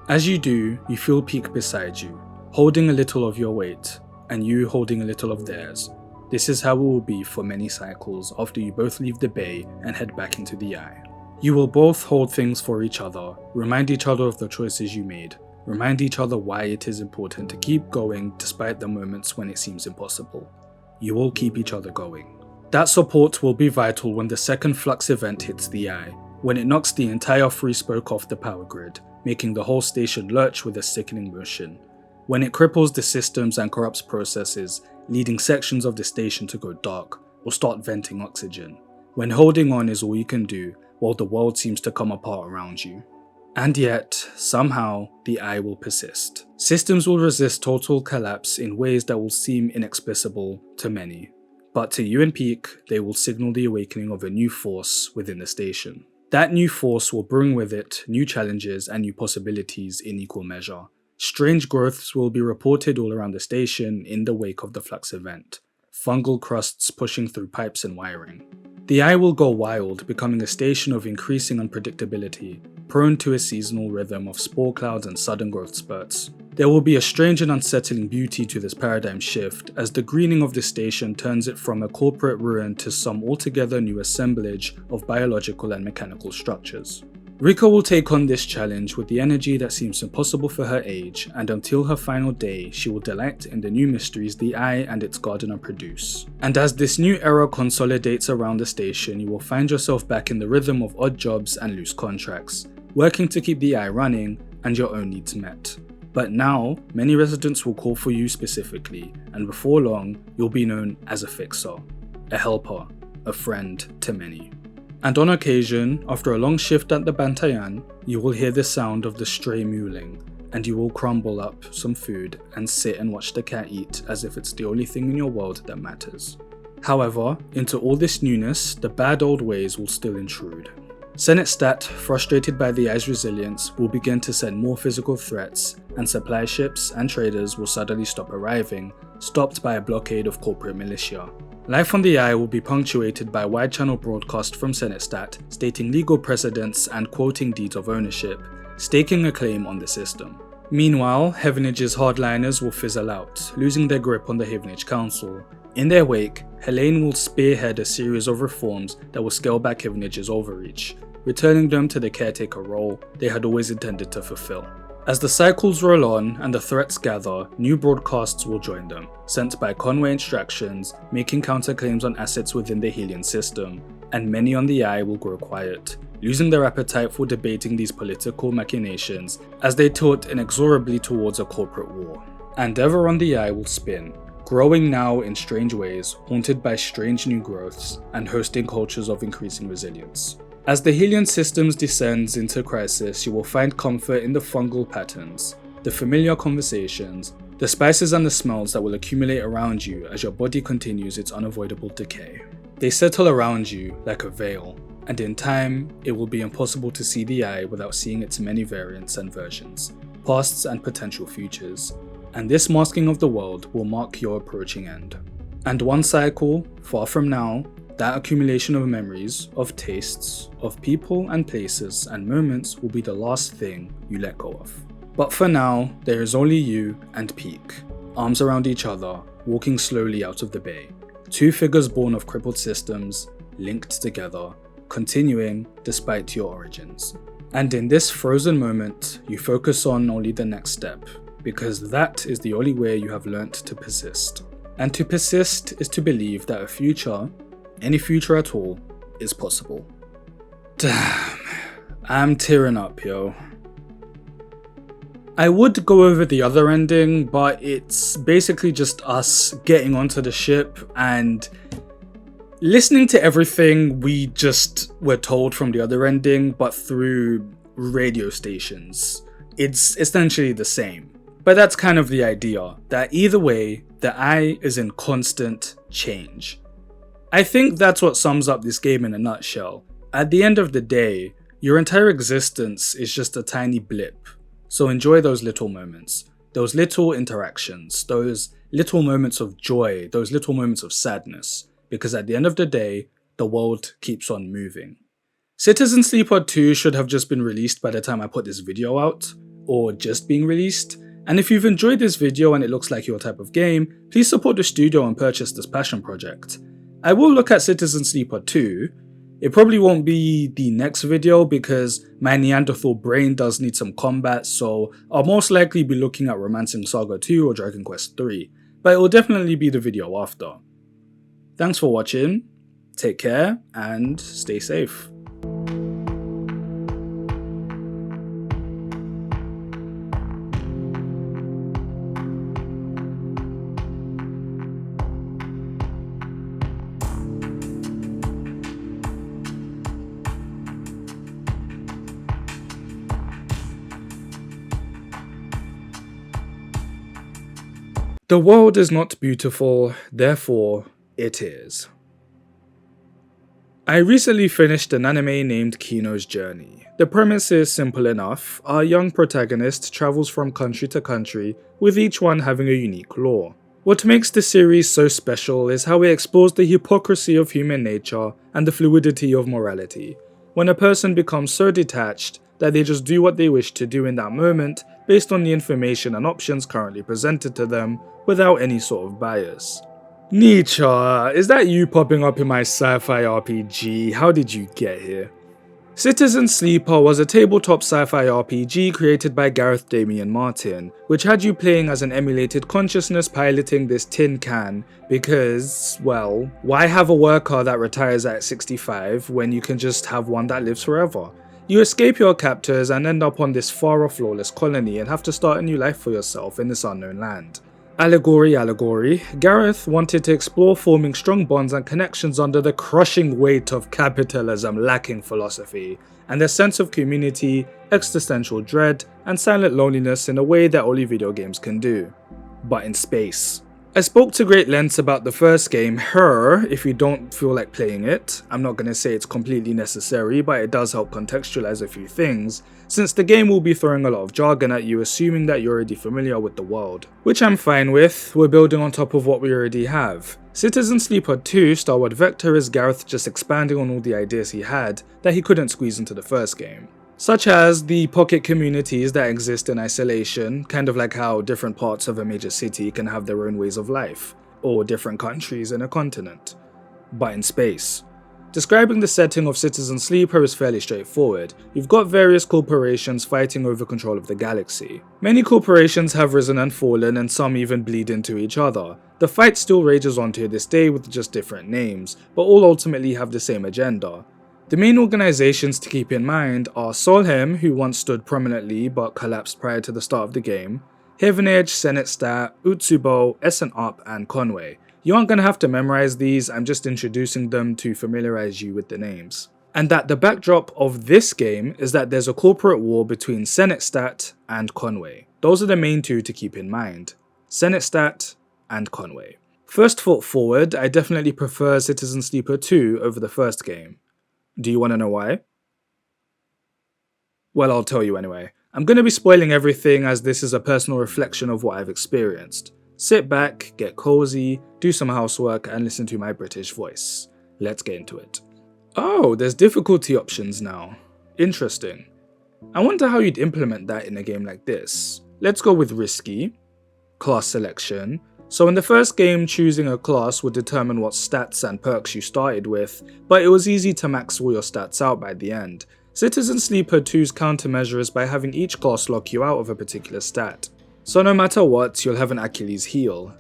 B: As you do, you feel Peak beside you, holding a little of your weight, and you holding a little of theirs. This is how it will be for many cycles after you both leave the bay and head back into the eye. You will both hold things for each other, remind each other of the choices you made, remind each other why it is important to keep going despite the moments when it seems impossible. You will keep each other going. That support will be vital when the second flux event hits the eye, when it knocks the entire free spoke off the power grid, making the whole station lurch with a sickening motion. When it cripples the systems and corrupts processes, leading sections of the station to go dark or start venting oxygen. When holding on is all you can do, while the world seems to come apart around you. And yet, somehow, the eye will persist. Systems will resist total collapse in ways that will seem inexplicable to many. But to you and Peak, they will signal the awakening of a new force within the station. That new force will bring with it new challenges and new possibilities in equal measure. Strange growths will be reported all around the station in the wake of the flux event. Fungal crusts pushing through pipes and wiring. The eye will go wild, becoming a station of increasing unpredictability, prone to a seasonal rhythm of spore clouds and sudden growth spurts. There will be a strange and unsettling beauty to this paradigm shift as the greening of the station turns it from a corporate ruin to some altogether new assemblage of biological and mechanical structures. Rika will take on this challenge with the energy that seems impossible for her age, and until her final day, she will delight in the new mysteries the Eye and its gardener produce. And as this new era consolidates around the station, you will find yourself back in the rhythm of odd jobs and loose contracts, working to keep the Eye running and your own needs met. But now, many residents will call for you specifically, and before long, you'll be known as a fixer, a helper, a friend to many. And on occasion, after a long shift at the Bantayan, you will hear the sound of the stray mewling, and you will crumble up some food and sit and watch the cat eat as if it's the only thing in your world that matters. However, into all this newness, the bad old ways will still intrude. Senate Stat, frustrated by the Eye's resilience, will begin to send more physical threats, and supply ships and traders will suddenly stop arriving, stopped by a blockade of corporate militia. Life on the Eye will be punctuated by wide-channel broadcast from Senate Stat stating legal precedents and quoting deeds of ownership, staking a claim on the system. Meanwhile, Heavenage's hardliners will fizzle out, losing their grip on the Heavenage Council. In their wake, Helene will spearhead a series of reforms that will scale back Heavenage's overreach, returning them to the caretaker role they had always intended to fulfill. As the cycles roll on and the threats gather, new broadcasts will join them, sent by Conway Extractions, making counterclaims on assets within the Helion system, and many on the Eye will grow quiet, losing their appetite for debating these political machinations as they tilt inexorably towards a corporate war. And ever on the Eye will spin, growing now in strange ways, haunted by strange new growths, and hosting cultures of increasing resilience. As the Helion systems descends into crisis, you will find comfort in the fungal patterns, the familiar conversations, the spices and the smells that will accumulate around you as your body continues its unavoidable decay. They settle around you like a veil, and in time, it will be impossible to see the eye without seeing its many variants and versions, pasts and potential futures. And this masking of the world will mark your approaching end. And one cycle, far from now, that accumulation of memories, of tastes, of people and places and moments will be the last thing you let go of. But for now, there is only you and Peak, arms around each other, walking slowly out of the bay. Two figures born of crippled systems, linked together, continuing despite your origins. And in this frozen moment, you focus on only the next step, because that is the only way you have learnt to persist. And to persist is to believe that a future, any future at all, is possible. Damn, I'm tearing up, yo. I would go over the other ending, but it's basically just us getting onto the ship and listening to everything we just were told from the other ending, but through radio stations. It's essentially the same. But that's kind of the idea, that either way, the eye is in constant change. I think that's what sums up this game in a nutshell. At the end of the day, your entire existence is just a tiny blip. So enjoy those little moments, those little interactions, those little moments of joy, those little moments of sadness, because at the end of the day, the world keeps on moving. Citizen Sleeper 2 should have just been released by the time I put this video out, or just being released. And if you've enjoyed this video and it looks like your type of game, please support the studio and purchase this passion project. I will look at Citizen Sleeper 2. It probably won't be the next video because my Neanderthal brain does need some combat, so I'll most likely be looking at Romancing Saga 2 or Dragon Quest 3, but it will definitely be the video after. Thanks for watching, take care, and stay safe. The world is not beautiful, therefore it is. I recently finished an anime named Kino's Journey. The premise is simple enough. Our young protagonist travels from country to country, with each one having a unique lore. What makes the series so special is how it explores the hypocrisy of human nature and the fluidity of morality. When a person becomes so detached that they just do what they wish to do in that moment based on the information and options currently presented to them without any sort of bias. Nietzsche, is that you popping up in my sci-fi RPG? How did you get here? Citizen Sleeper was a tabletop sci-fi RPG created by Gareth Damian Martin, which had you playing as an emulated consciousness piloting this tin can because, well, why have a worker that retires at 65 when you can just have one that lives forever? You escape your captors and end up on this far-off lawless colony and have to start a new life for yourself in this unknown land. Allegory, Gareth wanted to explore forming strong bonds and connections under the crushing weight of capitalism lacking philosophy, and a sense of community, existential dread, and silent loneliness in a way that only video games can do. But in space. I spoke to great lengths about the first game, Her, if you don't feel like playing it. I'm not going to say it's completely necessary, but it does help contextualize a few things, since the game will be throwing a lot of jargon at you assuming that you're already familiar with the world. Which I'm fine with, we're building on top of what we already have. Citizen Sleeper 2 Starward Vector is Gareth just expanding on all the ideas he had that he couldn't squeeze into the first game. Such as the pocket communities that exist in isolation, kind of like how different parts of a major city can have their own ways of life, or different countries in a continent, but in space. Describing the setting of Citizen Sleeper is fairly straightforward. You've got various corporations fighting over control of the galaxy. Many corporations have risen and fallen, and some even bleed into each other. The fight still rages on to this day with just different names, but all ultimately have the same agenda. The main organizations to keep in mind are Solheim, who once stood prominently but collapsed prior to the start of the game, Heavenage, Senate Stat, Utsubo, Essen-Up, and Conway. You aren't going to have to memorize these, I'm just introducing them to familiarize you with the names. And that the backdrop of this game is that there's a corporate war between Senate Stat and Conway. Those are the main two to keep in mind. Senate Stat and Conway. First foot forward, I definitely prefer Citizen Sleeper 2 over the first game. Do you want to know why? Well, I'll tell you anyway. I'm going to be spoiling everything as this is a personal reflection of what I've experienced. Sit back, get cozy, do some housework, and listen to my British voice. Let's get into it. Oh, there's difficulty options now. Interesting. I wonder how you'd implement that in a game like this. Let's go with risky. Class selection. So in the first game, choosing a class would determine what stats and perks you started with, but it was easy to max all your stats out by the end. Citizen Sleeper 2's countermeasure is by having each class lock you out of a particular stat. So no matter what, you'll have an Achilles heel.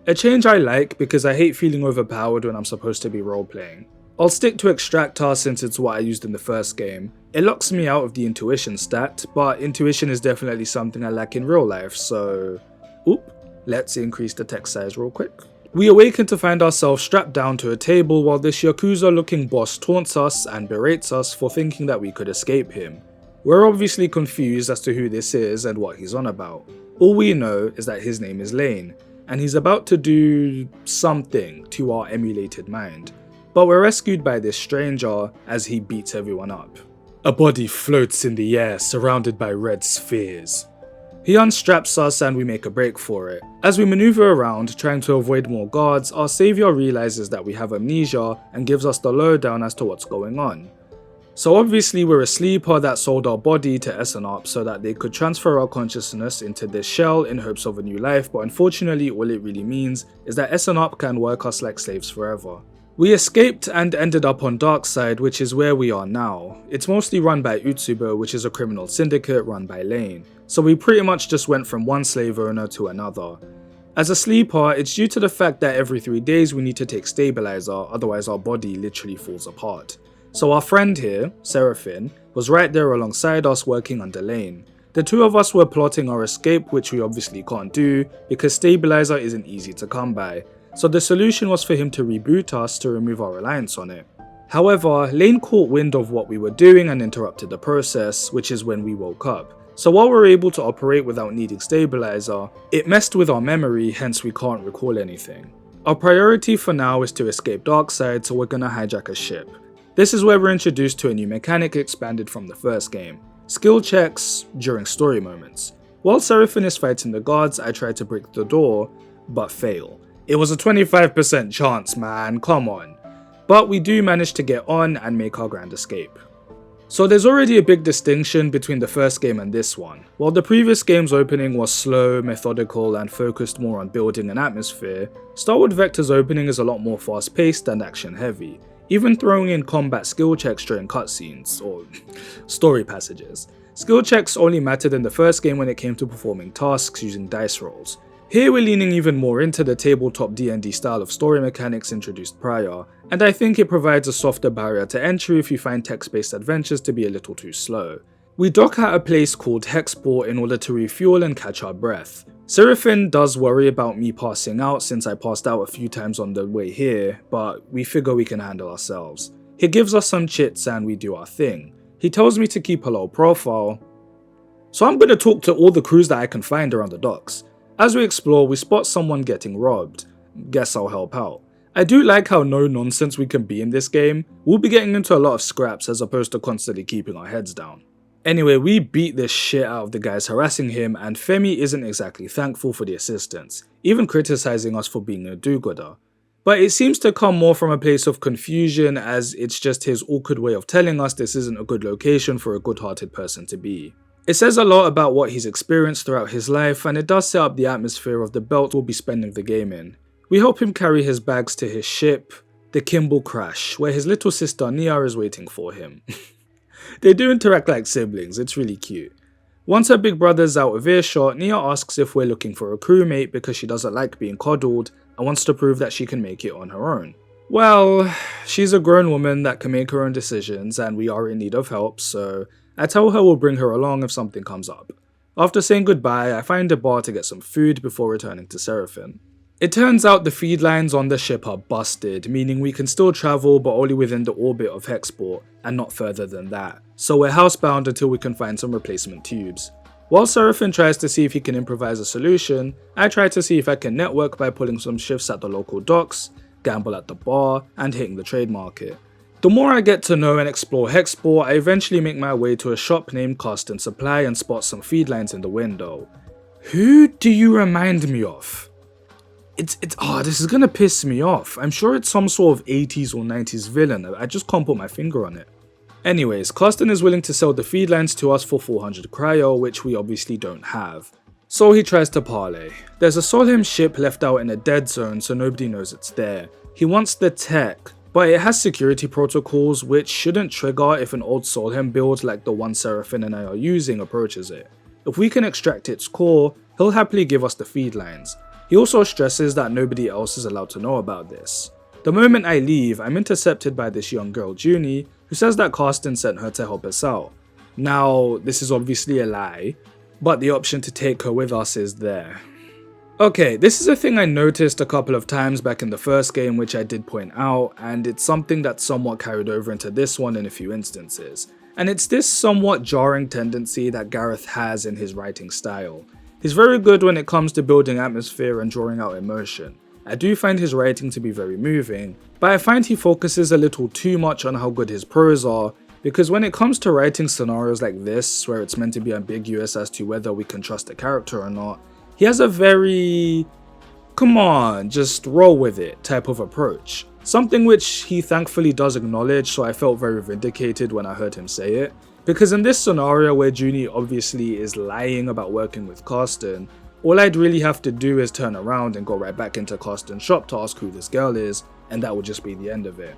B: A change I like because I hate feeling overpowered when I'm supposed to be roleplaying. I'll stick to Extractor since it's what I used in the first game. It locks me out of the intuition stat, but intuition is definitely something I lack in real life, so... Oop, let's increase the text size real quick. We awaken to find ourselves strapped down to a table while this Yakuza-looking boss taunts us and berates us for thinking that we could escape him. We're obviously confused as to who this is and what he's on about. All we know is that his name is Lane, and he's about to do something to our emulated mind. But we're rescued by this stranger as he beats everyone up. A body floats in the air surrounded by red spheres. He unstraps us and we make a break for it. As we maneuver around trying to avoid more guards, our saviour realises that we have amnesia and gives us the lowdown as to what's going on. So obviously we're a sleeper that sold our body to SNOP so that they could transfer our consciousness into this shell in hopes of a new life, but unfortunately all it really means is that SNOP can work us like slaves forever. We escaped and ended up on Darkside, which is where we are now. It's mostly run by Utsubo, which is a criminal syndicate run by Lane, so we pretty much just went from one slave owner to another. As a sleeper, it's due to the fact that every 3 days we need to take stabilizer, otherwise our body literally falls apart. So our friend here, Seraphine, was right there alongside us working under Lane. The two of us were plotting our escape, which we obviously can't do because stabilizer isn't easy to come by. So the solution was for him to reboot us to remove our reliance on it. However, Lane caught wind of what we were doing and interrupted the process, which is when we woke up. So while we're able to operate without needing stabilizer, it messed with our memory, hence we can't recall anything. Our priority for now is to escape Darkside, so we're gonna hijack a ship. This is where we're introduced to a new mechanic expanded from the first game. Skill checks during story moments. While Seraphine is fighting the guards, I try to break the door, but fail. It was a 25% chance, man, come on. But we do manage to get on and make our grand escape. So there's already a big distinction between the first game and this one. While the previous game's opening was slow, methodical, and focused more on building an atmosphere, Starwood Vector's opening is a lot more fast-paced and action-heavy, even throwing in combat skill checks during cutscenes, or story passages. Skill checks only mattered in the first game when it came to performing tasks using dice rolls. Here we're leaning even more into the tabletop D&D style of story mechanics introduced prior, and I think it provides a softer barrier to entry if you find text-based adventures to be a little too slow. We dock at a place called Hexport in order to refuel and catch our breath. Seraphine does worry about me passing out since I passed out a few times on the way here, but we figure we can handle ourselves. He gives us some chits and we do our thing. He tells me to keep a low profile, so I'm gonna talk to all the crews that I can find around the docks. As we explore, we spot someone getting robbed. Guess I'll help out. I do like how no nonsense we can be in this game. We'll be getting into a lot of scraps as opposed to constantly keeping our heads down. Anyway, we beat the shit out of the guys harassing him, and Femi isn't exactly thankful for the assistance, even criticizing us for being a do-gooder. But it seems to come more from a place of confusion, as it's just his awkward way of telling us this isn't a good location for a good-hearted person to be. It says a lot about what he's experienced throughout his life, and it does set up the atmosphere of the belt we'll be spending the game in. We help him carry his bags to his ship, the Kimball Crash, where his little sister Nia is waiting for him. They do interact like siblings, it's really cute. Once her big brother's out of earshot, Nia asks if we're looking for a crewmate because she doesn't like being coddled and wants to prove that she can make it on her own. Well, she's a grown woman that can make her own decisions and we are in need of help, so I tell her we'll bring her along if something comes up. After saying goodbye, I find a bar to get some food before returning to Seraphine. It turns out the feed lines on the ship are busted, meaning we can still travel but only within the orbit of Hexport and not further than that. So we're housebound until we can find some replacement tubes. While Seraphin tries to see if he can improvise a solution, I try to see if I can network by pulling some shifts at the local docks, gamble at the bar, and hitting the trade market. The more I get to know and explore Hexport, I eventually make my way to a shop named Cast & Supply and spot some feed lines in the window. Who do you remind me of? This is gonna piss me off. I'm sure it's some sort of 80s or 90s villain, I just can't put my finger on it. Anyways, Costin is willing to sell the feed lines to us for 400 cryo, which we obviously don't have. So he tries to parlay. There's a Solheim ship left out in a dead zone so nobody knows it's there. He wants the tech, but it has security protocols which shouldn't trigger if an old Solheim build like the one Seraphin and I are using approaches it. If we can extract its core, he'll happily give us the feed lines. He also stresses that nobody else is allowed to know about this. The moment I leave, I'm intercepted by this young girl Junie, who says that Carsten sent her to help us out. Now, this is obviously a lie, but the option to take her with us is there. Okay, this is a thing I noticed a couple of times back in the first game which I did point out, and it's something that's somewhat carried over into this one in a few instances. And it's this somewhat jarring tendency that Gareth has in his writing style. He's very good when it comes to building atmosphere and drawing out emotion. I do find his writing to be very moving, but I find he focuses a little too much on how good his prose are, because when it comes to writing scenarios like this, where it's meant to be ambiguous as to whether we can trust a character or not, he has a very, come on, just roll with it type of approach. Something which he thankfully does acknowledge, so I felt very vindicated when I heard him say it. Because in this scenario where Junie obviously is lying about working with Carsten, all I'd really have to do is turn around and go right back into Carsten's shop to ask who this girl is, and that would just be the end of it.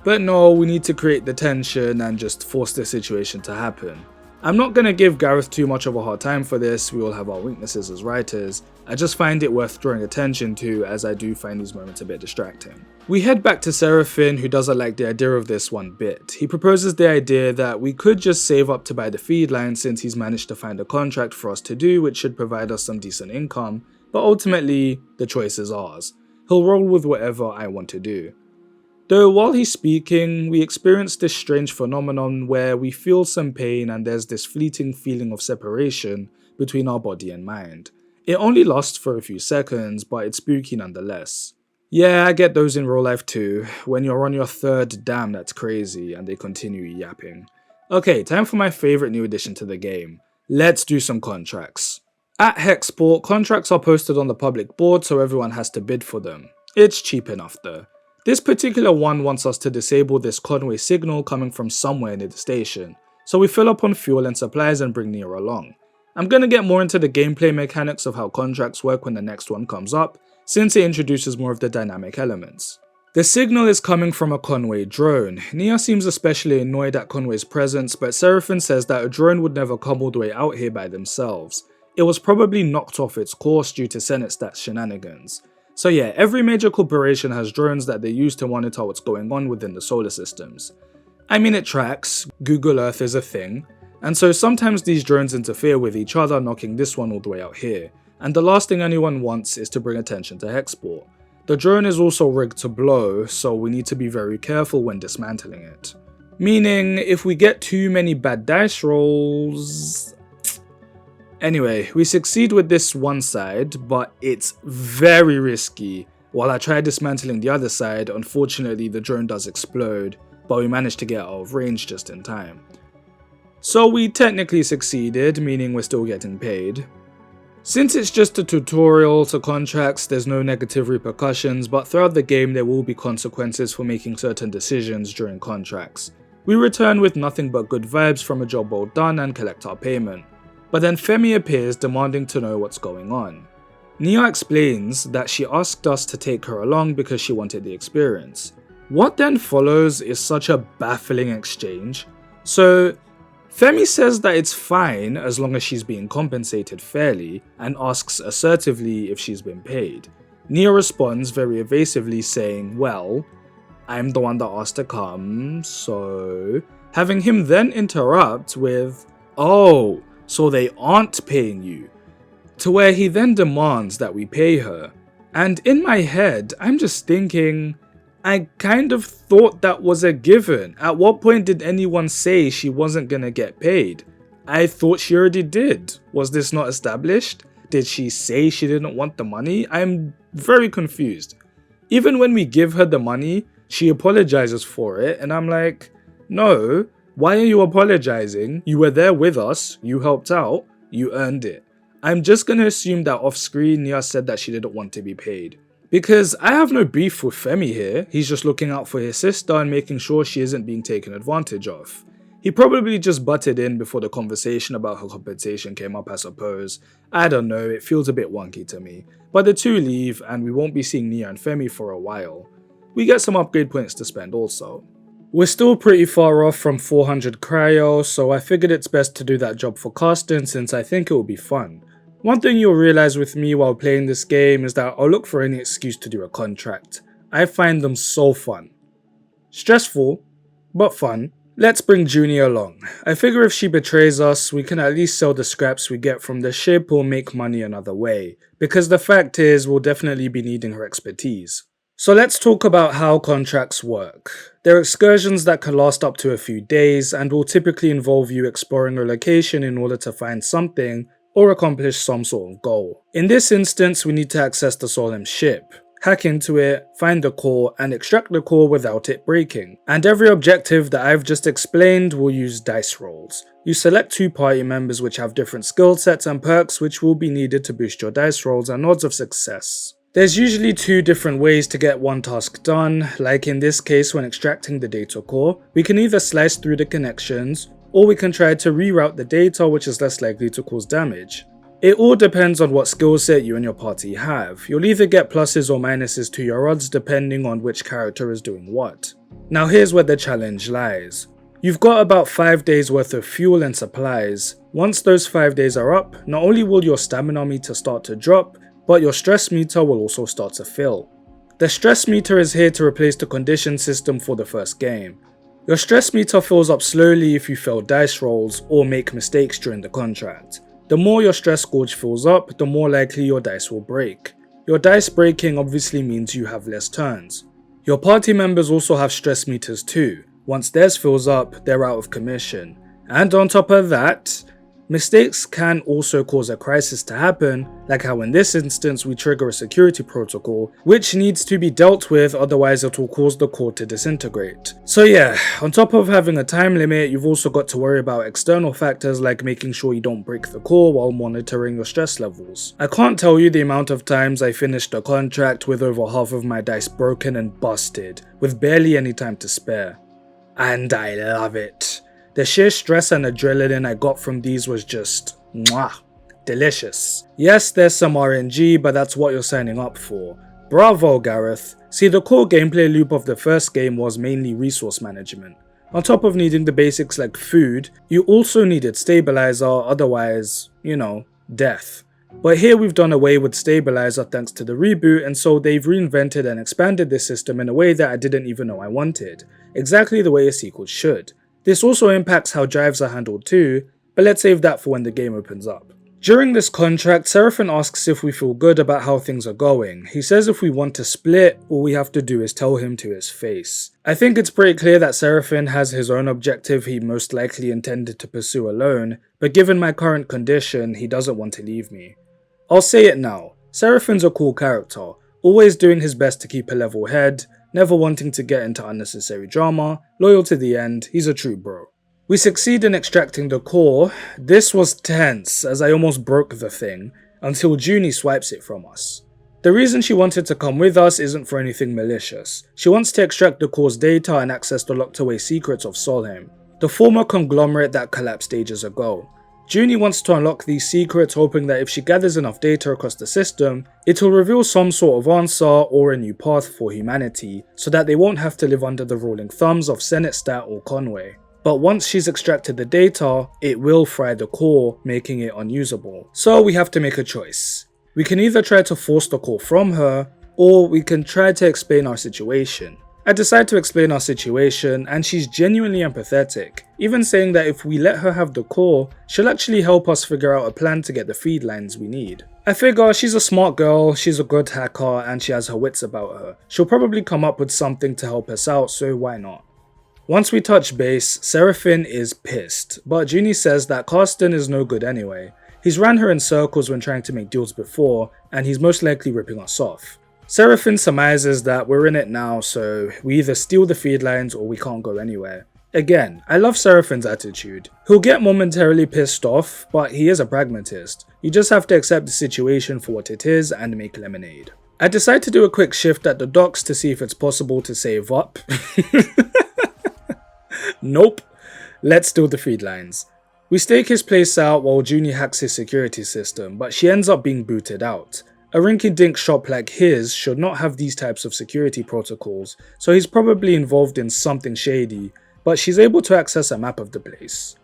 B: But no, we need to create the tension and just force the situation to happen. I'm not going to give Gareth too much of a hard time for this, we all have our weaknesses as writers. I just find it worth drawing attention to, as I do find these moments a bit distracting. We head back to Seraphin, who doesn't like the idea of this one bit. He proposes the idea that we could just save up to buy the feed line since he's managed to find a contract for us to do which should provide us some decent income, but ultimately the choice is ours. He'll roll with whatever I want to do. Though while he's speaking, we experience this strange phenomenon where we feel some pain and there's this fleeting feeling of separation between our body and mind. It only lasts for a few seconds, but it's spooky nonetheless. Yeah, I get those in real life too. When you're on your third damn that's crazy and they continue yapping. Okay, time for my favourite new addition to the game. Let's do some contracts. At Hexport, contracts are posted on the public board so everyone has to bid for them. It's cheap enough though. This particular one wants us to disable this Conway signal coming from somewhere near the station, so we fill up on fuel and supplies and bring Nia along. I'm gonna get more into the gameplay mechanics of how contracts work when the next one comes up, since it introduces more of the dynamic elements. The signal is coming from a Conway drone. Nia seems especially annoyed at Conway's presence, but Seraphin says that a drone would never come all the way out here by themselves. It was probably knocked off its course due to Senate stats shenanigans. So yeah, every major corporation has drones that they use to monitor what's going on within the solar systems. I mean, it tracks, Google Earth is a thing, and so sometimes these drones interfere with each other, knocking this one all the way out here, and the last thing anyone wants is to bring attention to Hexport. The drone is also rigged to blow, so we need to be very careful when dismantling it. Meaning, if we get too many bad dice rolls... Anyway, we succeed with this one side, but it's very risky. While I try dismantling the other side, unfortunately the drone does explode, but we managed to get out of range just in time. So we technically succeeded, meaning we're still getting paid. Since it's just a tutorial to contracts, there's no negative repercussions, but throughout the game there will be consequences for making certain decisions during contracts. We return with nothing but good vibes from a job well done and collect our payment. But then Femi appears demanding to know what's going on. Nia explains that she asked us to take her along because she wanted the experience. What then follows is such a baffling exchange. So Femi says that it's fine as long as she's being compensated fairly and asks assertively if she's been paid. Nia responds very evasively saying, well, I'm the one that asked to come, so... Having him then interrupt with, oh, so they aren't paying you, to where he then demands that we pay her. And in my head, I'm just thinking, I kind of thought that was a given. At what point did anyone say she wasn't gonna get paid? I thought she already did. Was this not established? Did she say she didn't want the money? I'm very confused. Even when we give her the money, she apologizes for it, and I'm like, no, why are you apologizing? You were there with us, you helped out, you earned it. I'm just gonna assume that off screen Nia said that she didn't want to be paid. Because I have no beef with Femi here, he's just looking out for his sister and making sure she isn't being taken advantage of. He probably just butted in before the conversation about her compensation came up, I suppose. I don't know, it feels a bit wonky to me. But the two leave and we won't be seeing Nia and Femi for a while. We get some upgrade points to spend also. We're still pretty far off from 400 cryo, so I figured it's best to do that job for casting since I think it will be fun. One thing you'll realize with me while playing this game is that I'll look for any excuse to do a contract. I find them so fun. Stressful, but fun. Let's bring Junie along. I figure if she betrays us, we can at least sell the scraps we get from the ship or make money another way, because the fact is we'll definitely be needing her expertise. So let's talk about how contracts work. They're excursions that can last up to a few days and will typically involve you exploring a location in order to find something or accomplish some sort of goal. In this instance, we need to access the Solheim ship, hack into it, find the core, and extract the core without it breaking. And every objective that I've just explained will use dice rolls. You select 2 party members which have different skill sets and perks which will be needed to boost your dice rolls and odds of success. There's usually 2 different ways to get one task done, like in this case when extracting the data core. We can either slice through the connections, or we can try to reroute the data which is less likely to cause damage. It all depends on what skill set you and your party have. You'll either get pluses or minuses to your odds depending on which character is doing what. Now here's where the challenge lies. You've got about 5 days worth of fuel and supplies. Once those 5 days are up, not only will your stamina meter start to drop, but your stress meter will also start to fill. The stress meter is here to replace the condition system for the first game. Your stress meter fills up slowly if you fail dice rolls or make mistakes during the contract. The more your stress gauge fills up, the more likely your dice will break. Your dice breaking obviously means you have less turns. Your party members also have stress meters too. Once theirs fills up, they're out of commission. And on top of that, mistakes can also cause a crisis to happen, like how in this instance we trigger a security protocol, which needs to be dealt with, otherwise it will cause the core to disintegrate. So yeah, on top of having a time limit, you've also got to worry about external factors like making sure you don't break the core while monitoring your stress levels. I can't tell you the amount of times I finished a contract with over half of my dice broken and busted, with barely any time to spare. And I love it. The sheer stress and adrenaline I got from these was just mwah, delicious. Yes, there's some RNG, but that's what you're signing up for. Bravo, Gareth. See, the core gameplay loop of the first game was mainly resource management. On top of needing the basics like food, you also needed stabilizer, otherwise, you know, death. But here we've done away with stabilizer thanks to the reboot, and so they've reinvented and expanded this system in a way that I didn't even know I wanted. Exactly the way a sequel should. This also impacts how drives are handled too, but let's save that for when the game opens up. During this contract, Seraphin asks if we feel good about how things are going. He says if we want to split, all we have to do is tell him to his face. I think it's pretty clear that Seraphin has his own objective he most likely intended to pursue alone, but given my current condition, he doesn't want to leave me. I'll say it now, Seraphin's a cool character, always doing his best to keep a level head, never wanting to get into unnecessary drama, loyal to the end, he's a true bro. We succeed in extracting the core. This was tense as I almost broke the thing, until Junie swipes it from us. The reason she wanted to come with us isn't for anything malicious. She wants to extract the core's data and access the locked away secrets of Solheim, the former conglomerate that collapsed ages ago. Junie wants to unlock these secrets, hoping that if she gathers enough data across the system, it will reveal some sort of answer or a new path for humanity, so that they won't have to live under the ruling thumbs of Senate Stat or Conway. But once she's extracted the data, it will fry the core, making it unusable. So we have to make a choice. We can either try to force the core from her, or we can try to explain our situation. I decide to explain our situation, and she's genuinely empathetic, even saying that if we let her have the core, she'll actually help us figure out a plan to get the feed lines we need. I figure she's a smart girl, she's a good hacker, and she has her wits about her. She'll probably come up with something to help us out, so why not? Once we touch base, Seraphine is pissed, but Junie says that Karsten is no good anyway. He's ran her in circles when trying to make deals before, and he's most likely ripping us off. Seraphine surmises that we're in it now, so we either steal the feed lines or we can't go anywhere. Again, I love Seraphine's attitude. He'll get momentarily pissed off, but he is a pragmatist. You just have to accept the situation for what it is and make lemonade. I decide to do a quick shift at the docks to see if it's possible to save up. Nope. Let's steal the feed lines. We stake his place out while Junie hacks his security system, but she ends up being booted out. A rinky-dink shop like his should not have these types of security protocols, so he's probably involved in something shady, but she's able to access a map of the place.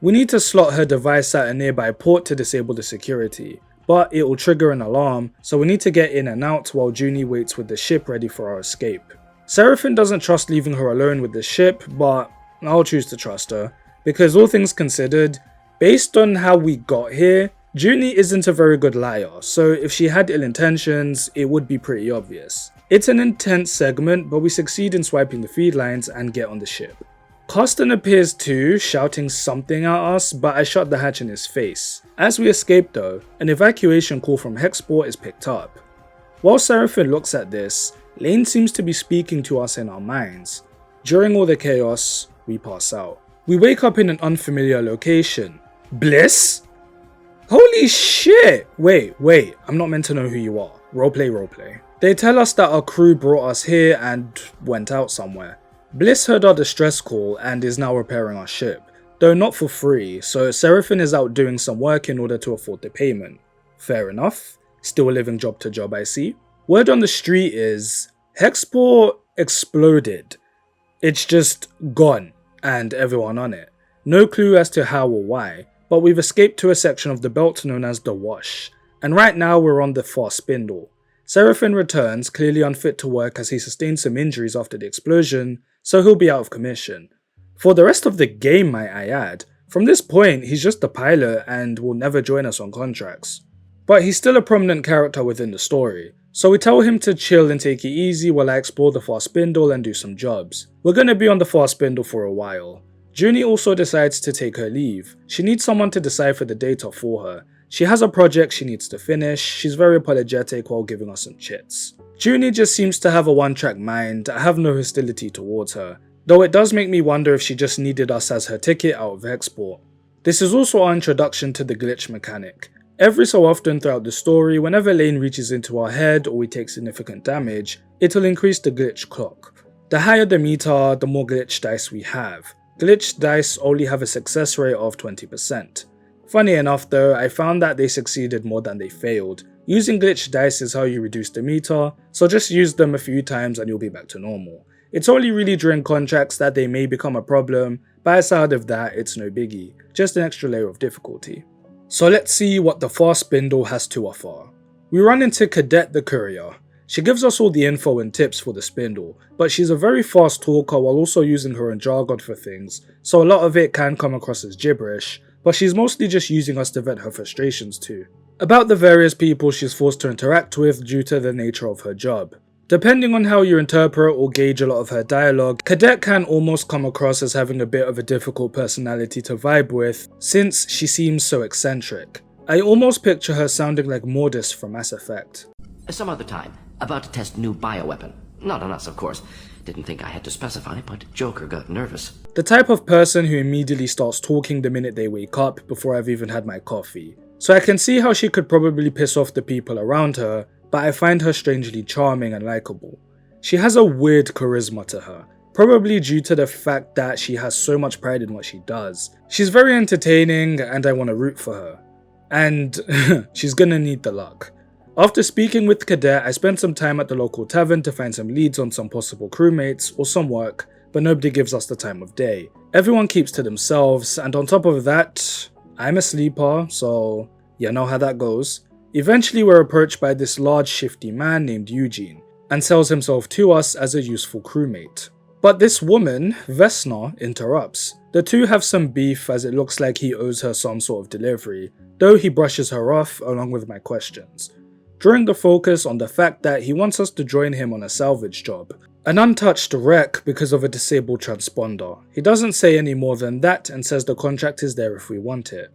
B: We need to slot her device at a nearby port to disable the security, but it will trigger an alarm, so we need to get in and out while Junie waits with the ship ready for our escape. Seraphine doesn't trust leaving her alone with the ship, but I'll choose to trust her, because all things considered, based on how we got here, Junie isn't a very good liar, so if she had ill intentions, it would be pretty obvious. It's an intense segment, but we succeed in swiping the feed lines and get on the ship. Karsten appears too, shouting something at us, but I shot the hatch in his face. As we escape though, an evacuation call from Hexport is picked up. While Seraphine looks at this, Lane seems to be speaking to us in our minds. During all the chaos, we pass out. We wake up in an unfamiliar location. Bliss? Holy shit! Wait, I'm not meant to know who you are. Roleplay. They tell us that our crew brought us here and went out somewhere. Bliss heard our distress call and is now repairing our ship, though not for free, so Seraphine is out doing some work in order to afford the payment. Fair enough. Still living job to job, I see. Word on the street is, Hexport exploded. It's just gone, and everyone on it. No clue as to how or why, but we've escaped to a section of the belt known as the Wash, and right now we're on the far spindle. Seraphine returns, clearly unfit to work as he sustained some injuries after the explosion, so he'll be out of commission. For the rest of the game, might I add. From this point, he's just a pilot and will never join us on contracts. But he's still a prominent character within the story, so we tell him to chill and take it easy while I explore the far spindle and do some jobs. We're gonna be on the far spindle for a while. Junie also decides to take her leave. She needs someone to decipher the data for her. She has a project she needs to finish. She's very apologetic while giving us some chits. Junie just seems to have a one-track mind. I have no hostility towards her, though it does make me wonder if she just needed us as her ticket out of Hexport. This is also our introduction to the glitch mechanic. Every so often throughout the story, whenever Lane reaches into our head or we take significant damage, it'll increase the glitch clock. The higher the meter, the more glitch dice we have. Glitched dice only have a success rate of 20%. Funny enough though, I found that they succeeded more than they failed. Using glitched dice is how you reduce the meter, so just use them a few times and you'll be back to normal. It's only really during contracts that they may become a problem, but aside of that, it's no biggie, just an extra layer of difficulty. So let's see what the far spindle has to offer. We run into Cadet the courier. She gives us all the info and tips for the spindle, but she's a very fast talker while also using her own jargon for things, so a lot of it can come across as gibberish, but she's mostly just using us to vent her frustrations too. About the various people she's forced to interact with due to the nature of her job. Depending on how you interpret or gauge a lot of her dialogue, Cadet can almost come across as having a bit of a difficult personality to vibe with, since she seems so eccentric. I almost picture her sounding like Mortis from Mass Effect.
H: Some other time, about to test new bioweapon. Not on us, of course. Didn't think I had to specify, but Joker got nervous.
B: The type of person who immediately starts talking the minute they wake up before I've even had my coffee. So I can see how she could probably piss off the people around her, but I find her strangely charming and likable. She has a weird charisma to her, probably due to the fact that she has so much pride in what she does. She's very entertaining and I want to root for her. And she's gonna need the luck. After speaking with Cadet, I spent some time at the local tavern to find some leads on some possible crewmates or some work, but nobody gives us the time of day. Everyone keeps to themselves, and on top of that, I'm a sleeper, so you know how that goes. Eventually we're approached by this large shifty man named Eugene, and sells himself to us as a useful crewmate. But this woman, Vesna, interrupts. The two have some beef as it looks like he owes her some sort of delivery, though he brushes her off along with my questions. Drawing the focus on the fact that he wants us to join him on a salvage job. An untouched wreck because of a disabled transponder. He doesn't say any more than that and says the contract is there if we want it.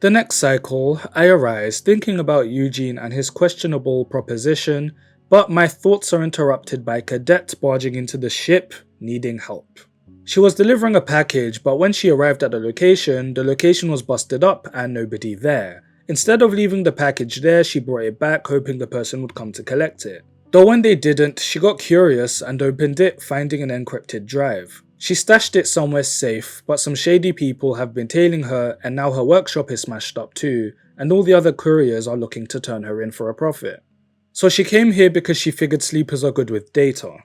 B: The next cycle, I arise thinking about Eugene and his questionable proposition, but my thoughts are interrupted by Cadet barging into the ship, needing help. She was delivering a package, but when she arrived at the location was busted up and nobody there. Instead of leaving the package there, she brought it back hoping the person would come to collect it. Though when they didn't, she got curious and opened it, finding an encrypted drive. She stashed it somewhere safe, but some shady people have been tailing her and now her workshop is smashed up too, and all the other couriers are looking to turn her in for a profit. So she came here because she figured sleepers are good with data.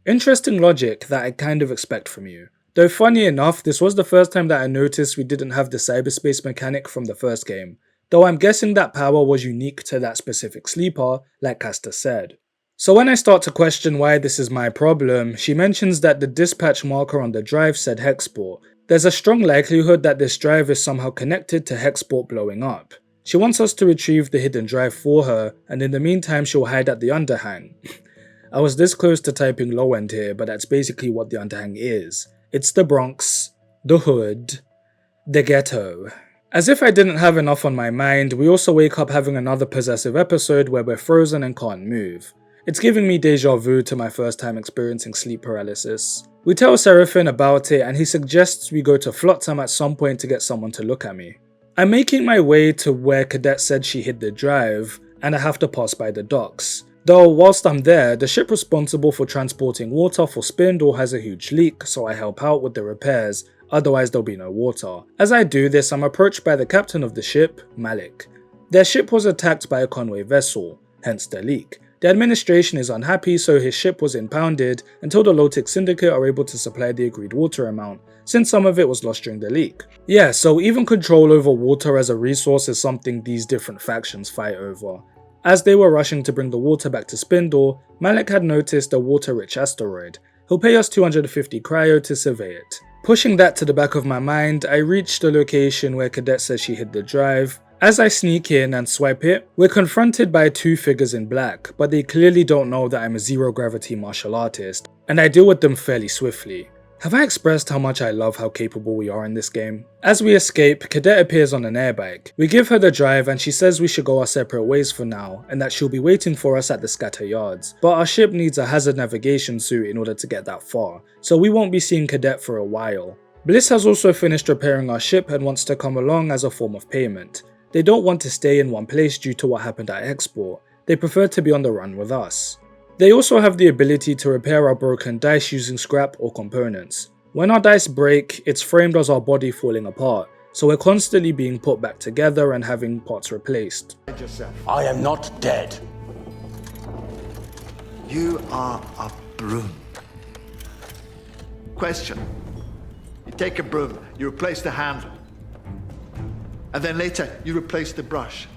B: Interesting logic that I kind of expect from you. Though funny enough, this was the first time that I noticed we didn't have the cyberspace mechanic from the first game, though I'm guessing that power was unique to that specific sleeper, like Castor said. So when I start to question why this is my problem, she mentions that the dispatch marker on the drive said Hexport. There's a strong likelihood that this drive is somehow connected to Hexport blowing up. She wants us to retrieve the hidden drive for her, and in the meantime she'll hide at the underhang. I was this close to typing low end here, but that's basically what the underhang is. It's the Bronx, the hood, the ghetto. As if I didn't have enough on my mind, we also wake up having another possessive episode where we're frozen and can't move. It's giving me deja vu to my first time experiencing sleep paralysis. We tell Seraphin about it and he suggests we go to Flotsam at some point to get someone to look at me. I'm making my way to where Cadet said she hid the drive, and I have to pass by the docks. Though whilst I'm there, the ship responsible for transporting water for Spindle has a huge leak, so I help out with the repairs, otherwise there'll be no water. As I do this, I'm approached by the captain of the ship, Malik. Their ship was attacked by a convoy vessel, hence the leak. The administration is unhappy, so his ship was impounded until the Lotic Syndicate are able to supply the agreed water amount, since some of it was lost during the leak. Yeah, so even control over water as a resource is something these different factions fight over. As they were rushing to bring the water back to Spindle, Malik had noticed a water-rich asteroid. He'll pay us 250 cryo to survey it. Pushing that to the back of my mind, I reach the location where Cadet says she hid the drive. As I sneak in and swipe it, we're confronted by two figures in black, but they clearly don't know that I'm a zero-gravity martial artist, and I deal with them fairly swiftly. Have I expressed how much I love how capable we are in this game? As we escape, Cadet appears on an airbike. We give her the drive and she says we should go our separate ways for now, and that she'll be waiting for us at the scatter yards. But our ship needs a hazard navigation suit in order to get that far, so we won't be seeing Cadet for a while. Bliss has also finished repairing our ship and wants to come along as a form of payment. They don't want to stay in one place due to what happened at Export. They prefer to be on the run with us. They also have the ability to repair our broken dice using scrap or components. When our dice break, it's framed as our body falling apart, so we're constantly being put back together and having parts replaced.
I: I am not dead.
J: You are a broom. Question. You take a broom, you replace the handle, and then later you replace the brush.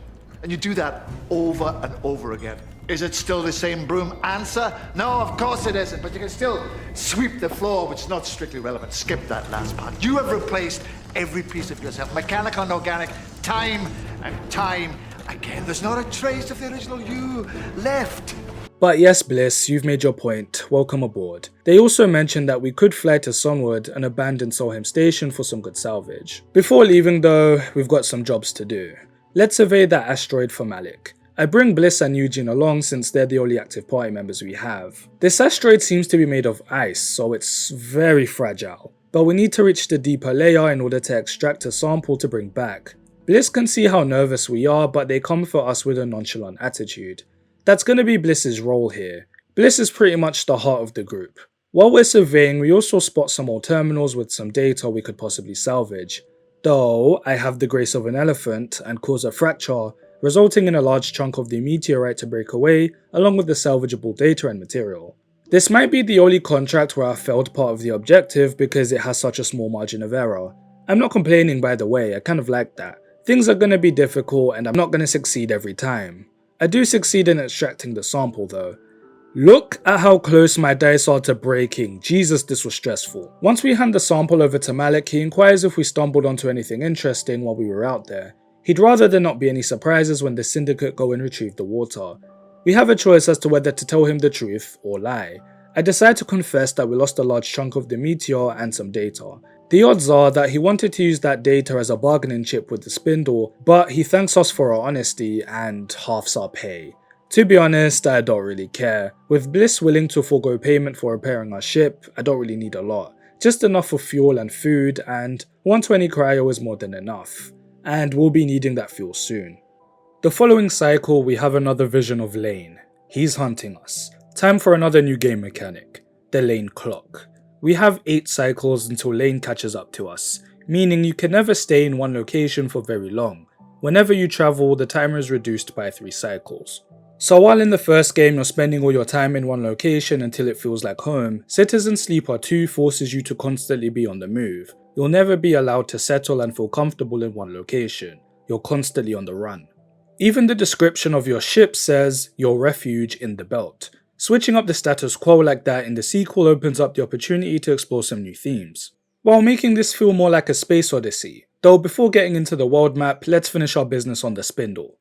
J: And you do that over and over again. Is it still the same broom? Answer, no, of course it isn't, but you can still sweep the floor, which is not strictly relevant. Skip that last part. You have replaced every piece of yourself, mechanical and organic, time and time again. There's not a trace of the original you left.
B: But yes, Bliss, you've made your point. Welcome aboard. They also mentioned that we could fly to Sunwood and abandon Solheim Station for some good salvage. Before leaving though, we've got some jobs to do. Let's survey that asteroid for Malik. I bring Bliss and Eugene along since they're the only active party members we have. This asteroid seems to be made of ice, so it's very fragile. But we need to reach the deeper layer in order to extract a sample to bring back. Bliss can see how nervous we are, but they comfort us with a nonchalant attitude. That's going to be Bliss's role here. Bliss is pretty much the heart of the group. While we're surveying, we also spot some old terminals with some data we could possibly salvage. Though, I have the grace of an elephant and cause a fracture, resulting in a large chunk of the meteorite to break away, along with the salvageable data and material. This might be the only contract where I failed part of the objective because it has such a small margin of error. I'm not complaining by the way, I kind of like that. Things are going to be difficult and I'm not going to succeed every time. I do succeed in extracting the sample though. Look at how close my dice are to breaking. Jesus, this was stressful. Once we hand the sample over to Malik, he inquires if we stumbled onto anything interesting while we were out there. He'd rather there not be any surprises when the syndicate go and retrieve the water. We have a choice as to whether to tell him the truth or lie. I decide to confess that we lost a large chunk of the meteor and some data. The odds are that he wanted to use that data as a bargaining chip with the spindle, but he thanks us for our honesty and halves our pay. To be honest, I don't really care. With Bliss willing to forego payment for repairing our ship, I don't really need a lot. Just enough for fuel and food, and 120 cryo is more than enough. And we'll be needing that fuel soon. The following cycle, we have another vision of Lane. He's hunting us. Time for another new game mechanic, the Lane clock. We have 8 cycles until Lane catches up to us, meaning you can never stay in one location for very long. Whenever you travel, the timer is reduced by 3 cycles. So while in the first game you're spending all your time in one location until it feels like home, Citizen Sleeper 2 forces you to constantly be on the move. You'll never be allowed to settle and feel comfortable in one location. You're constantly on the run. Even the description of your ship says, your refuge in the belt. Switching up the status quo like that in the sequel opens up the opportunity to explore some new themes, while making this feel more like a space odyssey. Though before getting into the world map, let's finish our business on the spindle.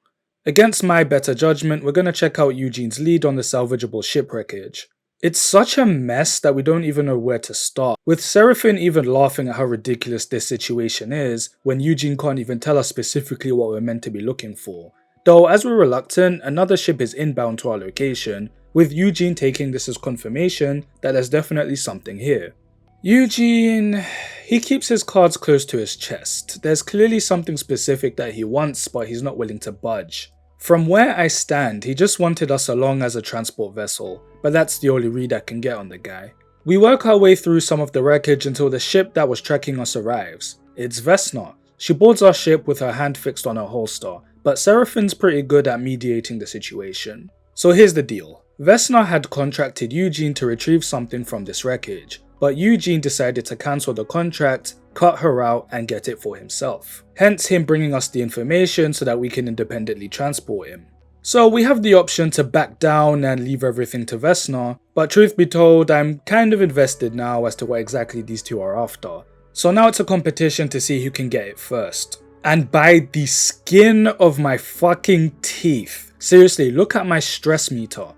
B: Against my better judgment, we're going to check out Eugene's lead on the salvageable ship wreckage. It's such a mess that we don't even know where to start, with Seraphin even laughing at how ridiculous this situation is when Eugene can't even tell us specifically what we're meant to be looking for. Though as we're reluctant, another ship is inbound to our location, with Eugene taking this as confirmation that there's definitely something here. Eugene, he keeps his cards close to his chest. There's clearly something specific that he wants, but he's not willing to budge. From where I stand, he just wanted us along as a transport vessel, but that's the only read I can get on the guy. We work our way through some of the wreckage until the ship that was tracking us arrives. It's Vesna. She boards our ship with her hand fixed on her holster, but Seraphin's pretty good at mediating the situation. So here's the deal. Vesna had contracted Eugene to retrieve something from this wreckage, but Eugene decided to cancel the contract, cut her out, and get it for himself. Hence him bringing us the information so that we can independently transport him. So we have the option to back down and leave everything to Vesna, but truth be told, I'm kind of invested now as to what exactly these two are after. So now it's a competition to see who can get it first. And by the skin of my fucking teeth. Seriously, look at my stress meter.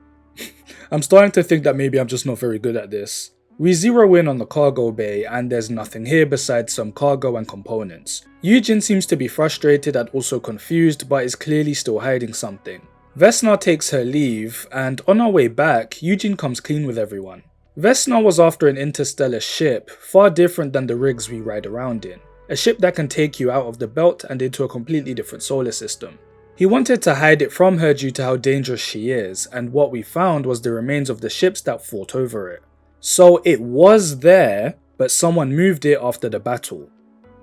B: I'm starting to think that maybe I'm just not very good at this. We zero in on the cargo bay and there's nothing here besides some cargo and components. Eugene seems to be frustrated and also confused, but is clearly still hiding something. Vesna takes her leave, and on our way back, Eugene comes clean with everyone. Vesna was after an interstellar ship, far different than the rigs we ride around in. A ship that can take you out of the belt and into a completely different solar system. He wanted to hide it from her due to how dangerous she is, and what we found was the remains of the ships that fought over it. So it was there, but someone moved it after the battle.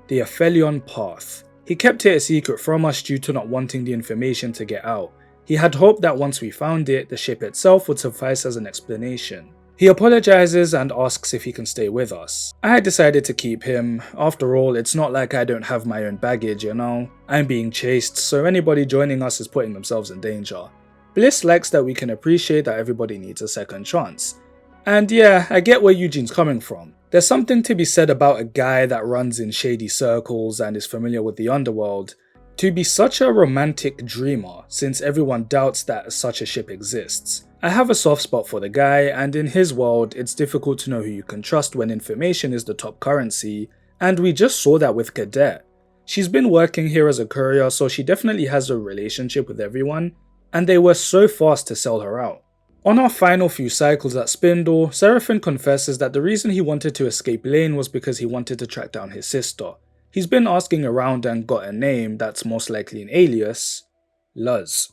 B: The Aphelion Path. He kept it a secret from us due to not wanting the information to get out. He had hoped that once we found it, the ship itself would suffice as an explanation. He apologizes and asks if he can stay with us. I decided to keep him. After all, it's not like I don't have my own baggage, you know? I'm being chased, so anybody joining us is putting themselves in danger. Bliss likes that we can appreciate that everybody needs a second chance. And yeah, I get where Eugene's coming from. There's something to be said about a guy that runs in shady circles and is familiar with the underworld to be such a romantic dreamer, since everyone doubts that such a ship exists. I have a soft spot for the guy, and in his world, it's difficult to know who you can trust when information is the top currency, and we just saw that with Cadet. She's been working here as a courier, so she definitely has a relationship with everyone, and they were so fast to sell her out. On our final few cycles at Spindle, Seraphin confesses that the reason he wanted to escape Lane was because he wanted to track down his sister. He's been asking around and got a name that's most likely an alias, Luz.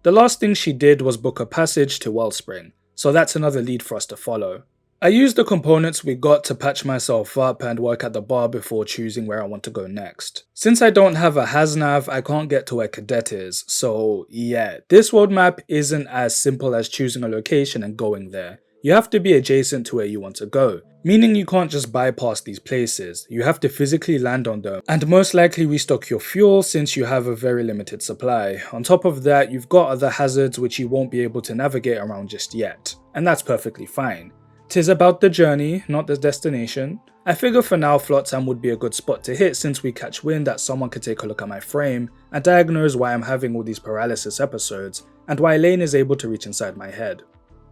B: The last thing she did was book a passage to Wellspring, so that's another lead for us to follow. I used the components we got to patch myself up and work at the bar before choosing where I want to go next. Since I don't have a Hasnav, I can't get to where Cadet is, so yeah, this world map isn't as simple as choosing a location and going there. You have to be adjacent to where you want to go, meaning you can't just bypass these places, you have to physically land on them, and most likely restock your fuel since you have a very limited supply. On top of that, you've got other hazards which you won't be able to navigate around just yet, and that's perfectly fine. 'Tis about the journey, not the destination. I figure for now Flotsam would be a good spot to hit since we catch wind that someone could take a look at my frame and diagnose why I'm having all these paralysis episodes, and why Lane is able to reach inside my head.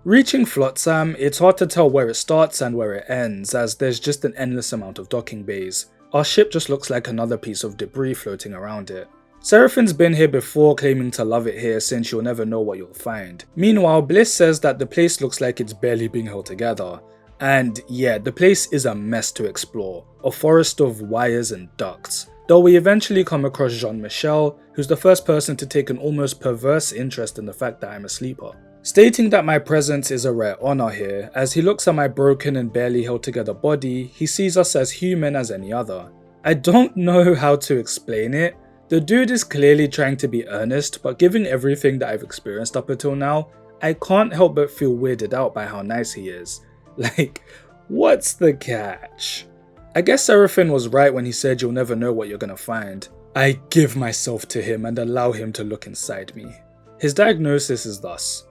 B: Reaching Flotsam, it's hard to tell where it starts and where it ends, as there's just an endless amount of docking bays. Our ship just looks like another piece of debris floating around it. Seraphine's been here before, claiming to love it here since you'll never know what you'll find. Meanwhile, Bliss says that the place looks like it's barely being held together. And yeah, the place is a mess to explore, a forest of wires and ducts. Though we eventually come across Jean-Michel, who's the first person to take an almost perverse interest in the fact that I'm a sleeper, stating that my presence is a rare honor here. As he looks at my broken and barely held together body, he sees us as human as any other. I don't know how to explain it. The dude is clearly trying to be earnest, but given everything that I've experienced up until now, I can't help but feel weirded out by how nice he is. Like, what's the catch? I guess Seraphine was right when he said you'll never know what you're gonna find. I give myself to him and allow him to look inside me. His diagnosis is thus: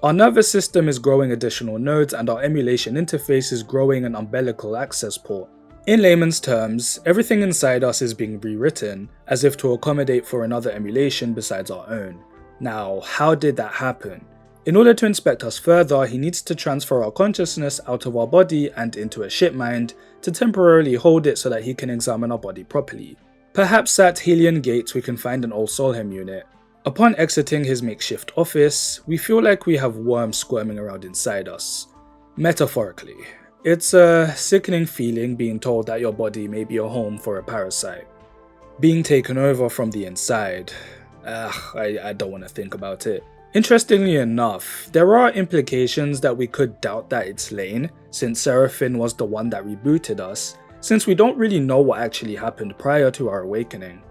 B: our nervous system is growing additional nodes and our emulation interface is growing an umbilical access port. In layman's terms, everything inside us is being rewritten, as if to accommodate for another emulation besides our own. Now, how did that happen? In order to inspect us further, he needs to transfer our consciousness out of our body and into a ship mind to temporarily hold it so that he can examine our body properly. Perhaps at Helion Gate we can find an old Solheim unit. Upon exiting his makeshift office, we feel like we have worms squirming around inside us. Metaphorically. It's a sickening feeling being told that your body may be a home for a parasite. Being taken over from the inside. I don't want to think about it. Interestingly enough, there are implications that we could doubt that it's Lane, since Seraphine was the one that rebooted us, since we don't really know what actually happened prior to our awakening.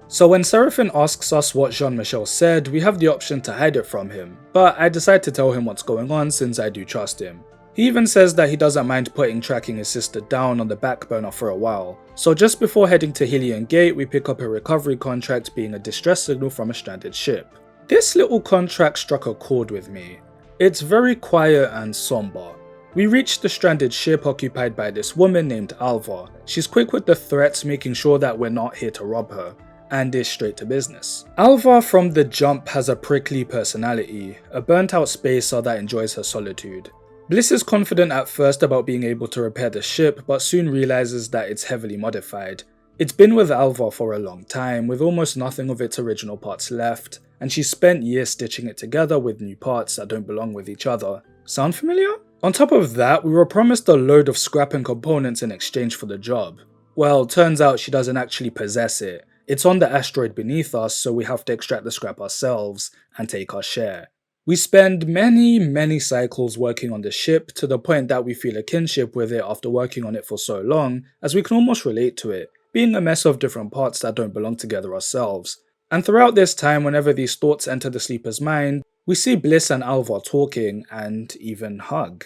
B: So when Seraphine asks us what Jean-Michel said, we have the option to hide it from him, but I decide to tell him what's going on since I do trust him. He even says that he doesn't mind putting tracking his sister down on the back burner for a while. So just before heading to Helion Gate, we pick up a recovery contract being a distress signal from a stranded ship. This little contract struck a chord with me. It's very quiet and somber. We reach the stranded ship occupied by this woman named Alva. She's quick with the threats, making sure that we're not here to rob her, and is straight to business. Alva from the jump has a prickly personality, a burnt out spacer that enjoys her solitude. Bliss is confident at first about being able to repair the ship, but soon realizes that it's heavily modified. It's been with Alva for a long time, with almost nothing of its original parts left, and she spent years stitching it together with new parts that don't belong with each other. Sound familiar? On top of that, we were promised a load of scrap and components in exchange for the job. Well, turns out she doesn't actually possess it. It's on the asteroid beneath us, so we have to extract the scrap ourselves and take our share. We spend many cycles working on the ship, to the point that we feel a kinship with it after working on it for so long, as we can almost relate to it, being a mess of different parts that don't belong together ourselves. And throughout this time, whenever these thoughts enter the sleeper's mind, we see Bliss and Alva talking and even hug.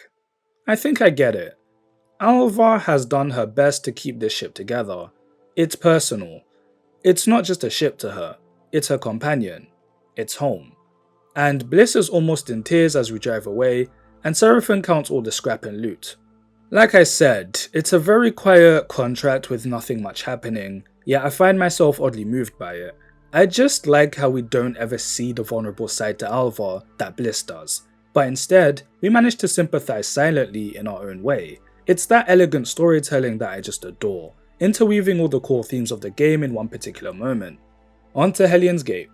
B: I think I get it. Alva has done her best to keep this ship together. It's personal. It's not just a ship to her, it's her companion. It's home. And Bliss is almost in tears as we drive away, and Seraphine counts all the scrap and loot. Like I said, it's a very quiet contract with nothing much happening, yet I find myself oddly moved by it. I just like how we don't ever see the vulnerable side to Alva that Bliss does, but instead, we manage to sympathize silently in our own way. It's that elegant storytelling that I just adore, interweaving all the core themes of the game in one particular moment. On to Helion's Gate.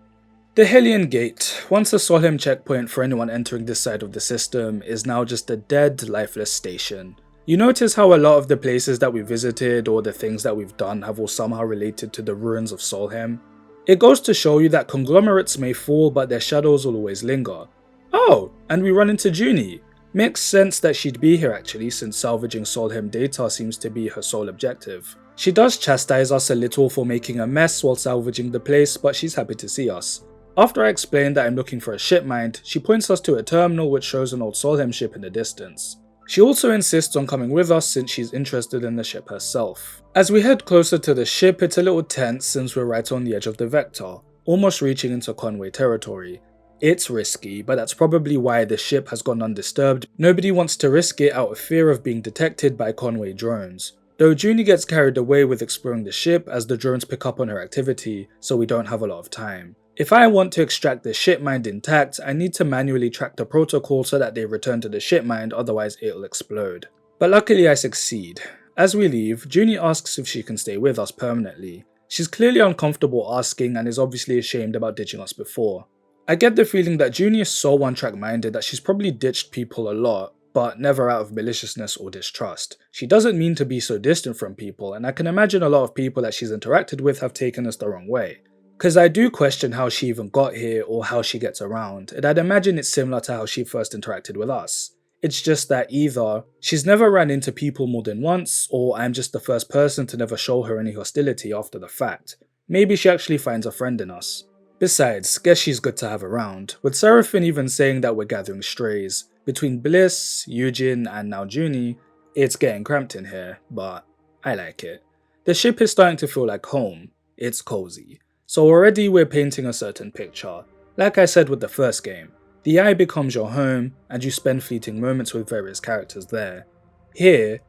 B: The Helion Gate, once a Solheim checkpoint for anyone entering this side of the system, is now just a dead, lifeless station. You notice how a lot of the places that we visited or the things that we've done have all somehow related to the ruins of Solheim? It goes to show you that conglomerates may fall, but their shadows will always linger. Oh, and we run into Junie. Makes sense that she'd be here actually, since salvaging Solheim data seems to be her sole objective. She does chastise us a little for making a mess while salvaging the place, but she's happy to see us. After I explain that I'm looking for a ship mind, she points us to a terminal which shows an old Solheim ship in the distance. She also insists on coming with us since she's interested in the ship herself. As we head closer to the ship, it's a little tense since we're right on the edge of the vector, almost reaching into Conway territory. It's risky, but that's probably why the ship has gone undisturbed. Nobody wants to risk it out of fear of being detected by Conway drones. Though Junie gets carried away with exploring the ship as the drones pick up on her activity, so we don't have a lot of time. If I want to extract the ship mind intact, I need to manually track the protocol so that they return to the ship mind, otherwise it'll explode. But luckily I succeed. As we leave, Junie asks if she can stay with us permanently. She's clearly uncomfortable asking and is obviously ashamed about ditching us before. I get the feeling that Junie is so one-track minded that she's probably ditched people a lot, but never out of maliciousness or distrust. She doesn't mean to be so distant from people, and I can imagine a lot of people that she's interacted with have taken us the wrong way. Cause I do question how she even got here or how she gets around, and I'd imagine it's similar to how she first interacted with us. It's just that either she's never ran into people more than once, or I'm just the first person to never show her any hostility after the fact. Maybe she actually finds a friend in us. Besides, guess she's good to have around, with Seraphine even saying that we're gathering strays. Between Bliss, Eugene, and now Junie, it's getting cramped in here, but I like it. The ship is starting to feel like home. It's cozy. So already we're painting a certain picture. Like I said with the first game, the eye becomes your home, and you spend fleeting moments with various characters there. Here,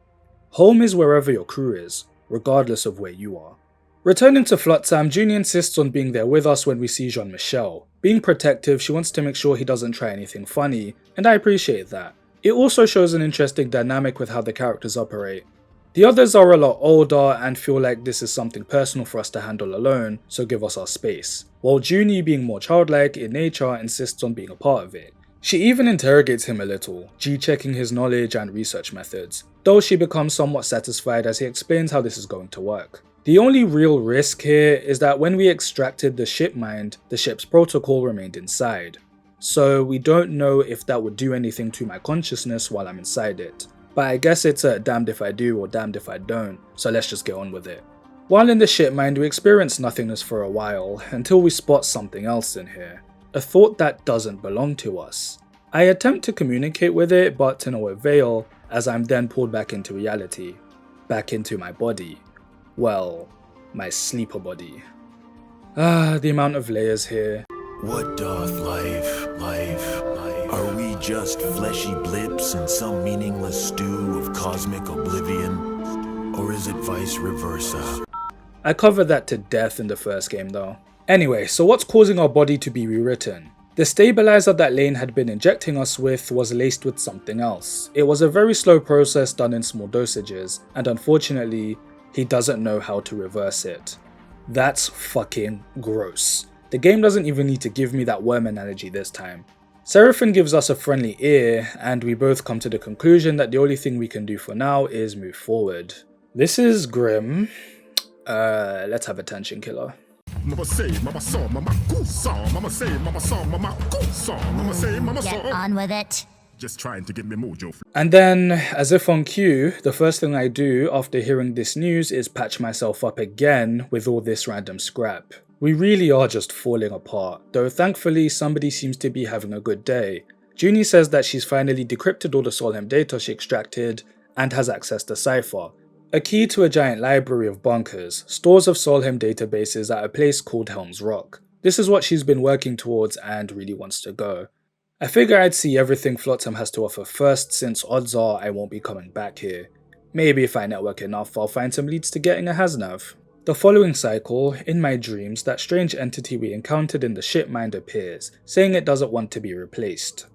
B: home is wherever your crew is, regardless of where you are. Returning to Flotsam, Junie insists on being there with us when we see Jean-Michel. Being protective, she wants to make sure he doesn't try anything funny, and I appreciate that. It also shows an interesting dynamic with how the characters operate. The others are a lot older and feel like this is something personal for us to handle alone, so give us our space. While Junie, being more childlike in nature, insists on being a part of it. She even interrogates him a little, G-checking his knowledge and research methods, though she becomes somewhat satisfied as he explains how this is going to work. The only real risk here is that when we extracted the ship mind, the ship's protocol remained inside. So we don't know if that would do anything to my consciousness while I'm inside it. But I guess it's a damned if I do or damned if I don't, so let's just get on with it. While in the ship mind, we experience nothingness for a while, until we spot something else in here. A thought that doesn't belong to us. I attempt to communicate with it, but to no avail, as I'm then pulled back into reality. Back into my body. Well, my sleeper body. The amount of layers here.
K: What doth life? Are we just fleshy blips in some meaningless stew of cosmic oblivion? Or is it vice versa?
B: I covered that to death in the first game though. Anyway, so what's causing our body to be rewritten? The stabilizer that Lane had been injecting us with was laced with something else. It was a very slow process done in small dosages, and unfortunately, he doesn't know how to reverse it. That's fucking gross. The game doesn't even need to give me that worm analogy this time. Seraphine gives us a friendly ear, and we both come to the conclusion that the only thing we can do for now is move forward. This is grim. Let's have a tension killer.
G: Mama say, mama saw, mama saw, mama say, mama saw, mama saw, mama say, mama saw.
L: Get on with it.
G: Just trying to get me mojo.
B: And then, as if on cue, the first thing I do after hearing this news is patch myself up again with all this random scrap. We really are just falling apart, though thankfully somebody seems to be having a good day. Junie says that she's finally decrypted all the Solheim data she extracted and has access to Sci-Fi, a key to a giant library of bunkers, stores of Solheim databases at a place called Helm's Rock. This is what she's been working towards and really wants to go. I figure I'd see everything Flotsam has to offer first, since odds are I won't be coming back here. Maybe if I network enough, I'll find some leads to getting a Hasnav. The following cycle, in my dreams, that strange entity we encountered in the ship mind appears, saying it doesn't want to be replaced.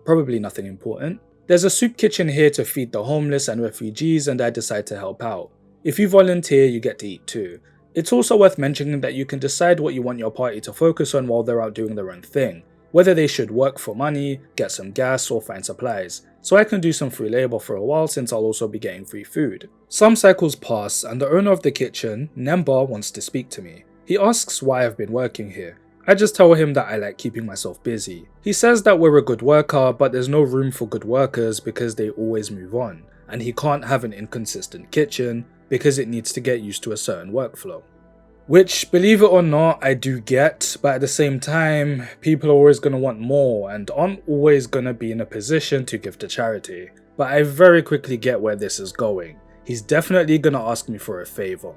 B: Probably nothing important. There's a soup kitchen here to feed the homeless and refugees, and I decide to help out. If you volunteer, you get to eat too. It's also worth mentioning that you can decide what you want your party to focus on while they're out doing their own thing. Whether they should work for money, get some gas, or find supplies. So I can do some free labor for a while since I'll also be getting free food. Some cycles pass and the owner of the kitchen, Nemba, wants to speak to me. He asks why I've been working here. I just tell him that I like keeping myself busy. He says that we're a good worker, but there's no room for good workers because they always move on. And he can't have an inconsistent kitchen because it needs to get used to a certain workflow. Which, believe it or not, I do get, but at the same time, people are always going to want more and aren't always going to be in a position to give to charity. But I very quickly get where this is going. He's definitely going to ask me for a favor.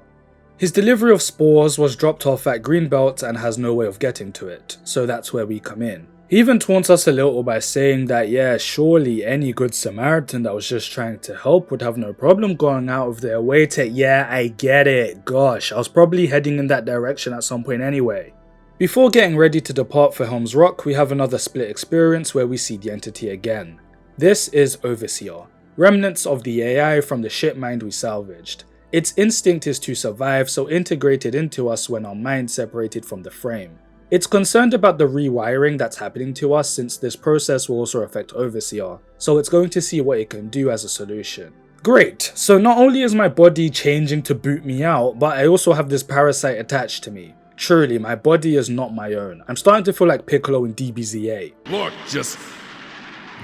B: His delivery of spores was dropped off at Greenbelt and has no way of getting to it, so that's where we come in. He even taunts us a little by saying that yeah, surely any good Samaritan that was just trying to help would have no problem going out of their way to, yeah, I get it, gosh, I was probably heading in that direction at some point anyway. Before getting ready to depart for Helm's Rock, we have another split experience where we see the entity again. This is Overseer, remnants of the AI from the ship mind we salvaged. Its instinct is to survive, so integrated into us when our mind separated from the frame. It's concerned about the rewiring that's happening to us since this process will also affect Overseer, so it's going to see what it can do as a solution. Great, so not only is my body changing to boot me out, but I also have this parasite attached to me. Truly, my body is not my own. I'm starting to feel like Piccolo in DBZ.
G: Look,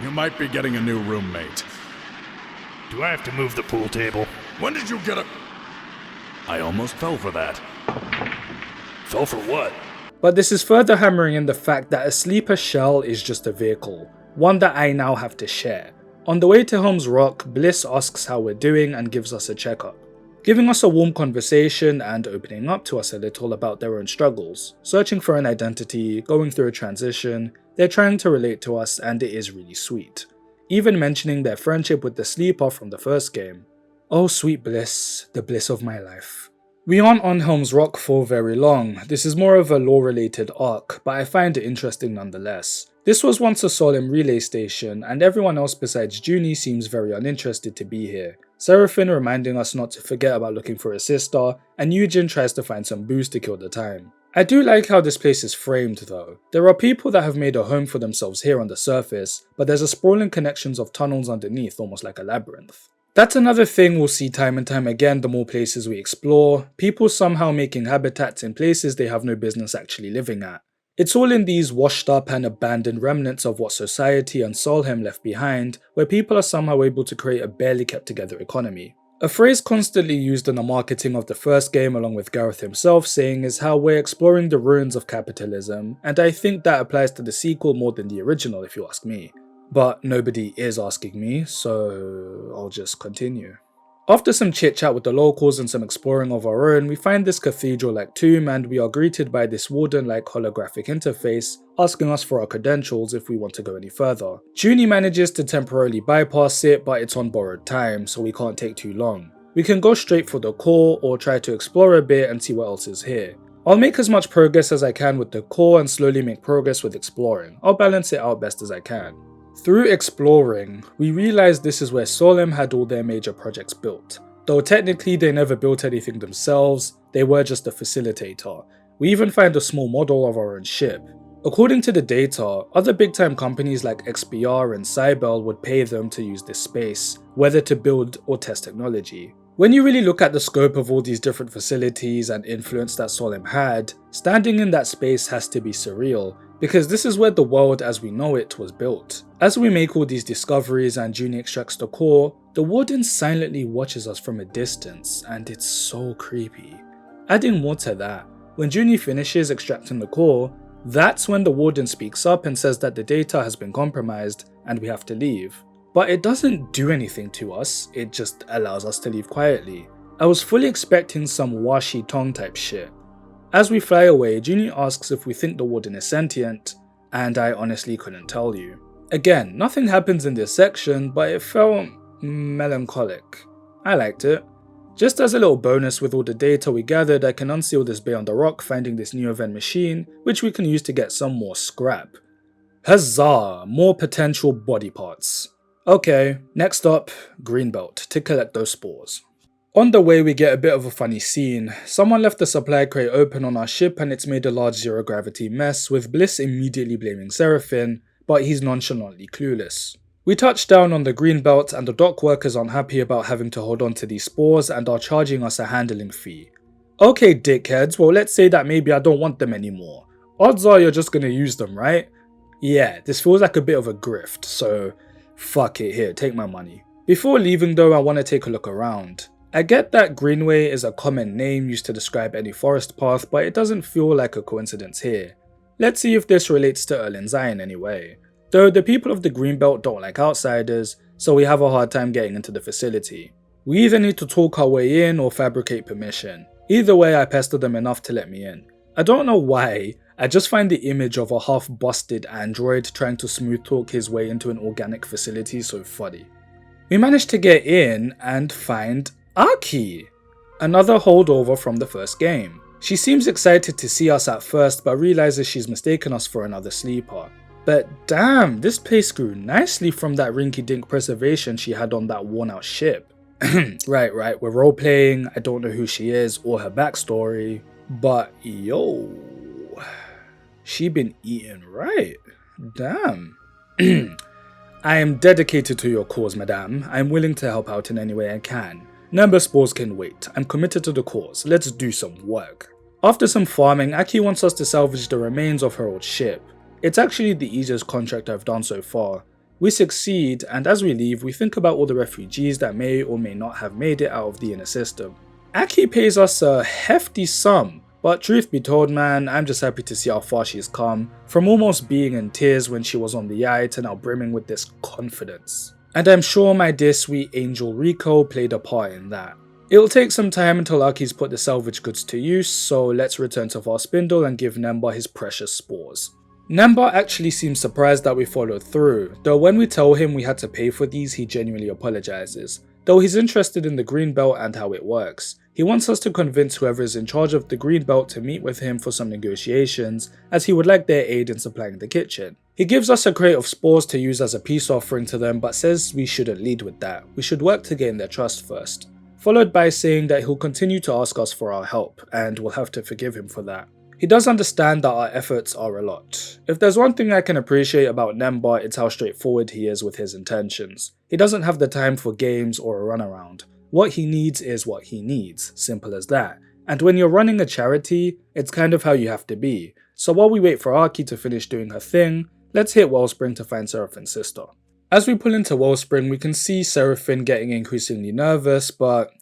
G: you might be getting a new roommate.
L: Do I have to move the pool table?
G: When did you get a... I almost fell for that.
L: Fell for what?
B: But this is further hammering in the fact that a sleeper shell is just a vehicle, one that I now have to share. On the way to Helm's Rock, Bliss asks how we're doing and gives us a checkup, giving us a warm conversation and opening up to us a little about their own struggles, searching for an identity, going through a transition. They're trying to relate to us and it is really sweet. Even mentioning their friendship with the sleeper from the first game. Oh sweet Bliss, the bliss of my life. We aren't on Helm's Rock for very long. This is more of a lore-related arc, but I find it interesting nonetheless. This was once a solemn relay station, and everyone else besides Junie seems very uninterested to be here. Seraphine reminding us not to forget about looking for a sister, and Eugen tries to find some booze to kill the time. I do like how this place is framed though. There are people that have made a home for themselves here on the surface, but there's a sprawling connections of tunnels underneath, almost like a labyrinth. That's another thing we'll see time and time again the more places we explore, people somehow making habitats in places they have no business actually living at. It's all in these washed up and abandoned remnants of what society and Solheim left behind, where people are somehow able to create a barely kept together economy. A phrase constantly used in the marketing of the first game along with Gareth himself saying is how we're exploring the ruins of capitalism, and I think that applies to the sequel more than the original if you ask me. But nobody is asking me, so I'll just continue. After some chit chat with the locals and some exploring of our own, we find this cathedral-like tomb and we are greeted by this warden-like holographic interface asking us for our credentials if we want to go any further. Junie manages to temporarily bypass it, but it's on borrowed time, so we can't take too long. We can go straight for the core or try to explore a bit and see what else is here. I'll make as much progress as I can with the core and slowly make progress with exploring. I'll balance it out best as I can. Through exploring, we realized this is where Solheim had all their major projects built. Though technically they never built anything themselves, they were just a facilitator. We even find a small model of our own ship. According to the data, other big time companies like XPR and Cybel would pay them to use this space, whether to build or test technology. When you really look at the scope of all these different facilities and influence that Solheim had, standing in that space has to be surreal, because this is where the world as we know it was built. As we make all these discoveries and Junie extracts the core, the warden silently watches us from a distance and it's so creepy. Adding more to that, when Junie finishes extracting the core, that's when the warden speaks up and says that the data has been compromised and we have to leave. But it doesn't do anything to us, it just allows us to leave quietly. I was fully expecting some washi tongue type shit. As we fly away, Junie asks if we think the warden is sentient, and I honestly couldn't tell you. Again, nothing happens in this section, but it felt melancholic. I liked it. Just as a little bonus with all the data we gathered, I can unseal this bay on the rock, finding this new event machine, which we can use to get some more scrap. Huzzah! More potential body parts. Okay, next up, Greenbelt, to collect those spores. On the way we get a bit of a funny scene. Someone left the supply crate open on our ship and it's made a large zero gravity mess, with Bliss immediately blaming Seraphine, but he's nonchalantly clueless. We touch down on the Greenbelt and the dock workers aren't happy about having to hold on to these spores and are charging us a handling fee. Okay dickheads, well let's say that maybe I don't want them anymore. Odds are you're just gonna use them, right? Yeah, this feels like a bit of a grift, so fuck it, here, take my money. Before leaving though, I want to take a look around. I get that Greenway is a common name used to describe any forest path, but it doesn't feel like a coincidence here. Let's see if this relates to Erlin's in any way. Though the people of the Greenbelt don't like outsiders, so we have a hard time getting into the facility. We either need to talk our way in or fabricate permission. Either way, I pester them enough to let me in. I don't know why, I just find the image of a half-busted android trying to smooth talk his way into an organic facility so funny. We manage to get in and find our key, another holdover from the first game. She seems excited to see us at first, but realizes she's mistaken us for another sleeper. But damn, this place grew nicely from that rinky-dink preservation she had on that worn-out ship. Right, we're role-playing, I don't know who she is or her backstory, but yo, she been eating right, damn. I am dedicated to your cause, madame. I am willing to help out in any way I can. Number spores can wait. I'm committed to the cause. Let's do some work. After some farming, Aki wants us to salvage the remains of her old ship. It's actually the easiest contract I've done so far. We succeed, and as we leave, we think about all the refugees that may or may not have made it out of the inner system. Aki pays us a hefty sum, but truth be told, man, I'm just happy to see how far she's come, from almost being in tears when she was on the yacht to now brimming with this confidence. And I'm sure my dear sweet angel Rico played a part in that. It'll take some time until Aki's put the salvage goods to use, so let's return to our spindle and give Nemba his precious spores. Nemba actually seems surprised that we followed through, though when we tell him we had to pay for these, he genuinely apologizes. Though he's interested in the green belt and how it works. He wants us to convince whoever is in charge of the green belt to meet with him for some negotiations, as he would like their aid in supplying the kitchen. He gives us a crate of spores to use as a peace offering to them, but says we shouldn't lead with that, we should work to gain their trust first. Followed by saying that he'll continue to ask us for our help, and we'll have to forgive him for that. He does understand that our efforts are a lot. If there's one thing I can appreciate about Nemba, it's how straightforward he is with his intentions. He doesn't have the time for games or a runaround. What he needs is what he needs, simple as that. And when you're running a charity, it's kind of how you have to be. So while we wait for Aki to finish doing her thing, let's hit Wellspring to find Seraphin's sister. As we pull into Wellspring, we can see Seraphin getting increasingly nervous, but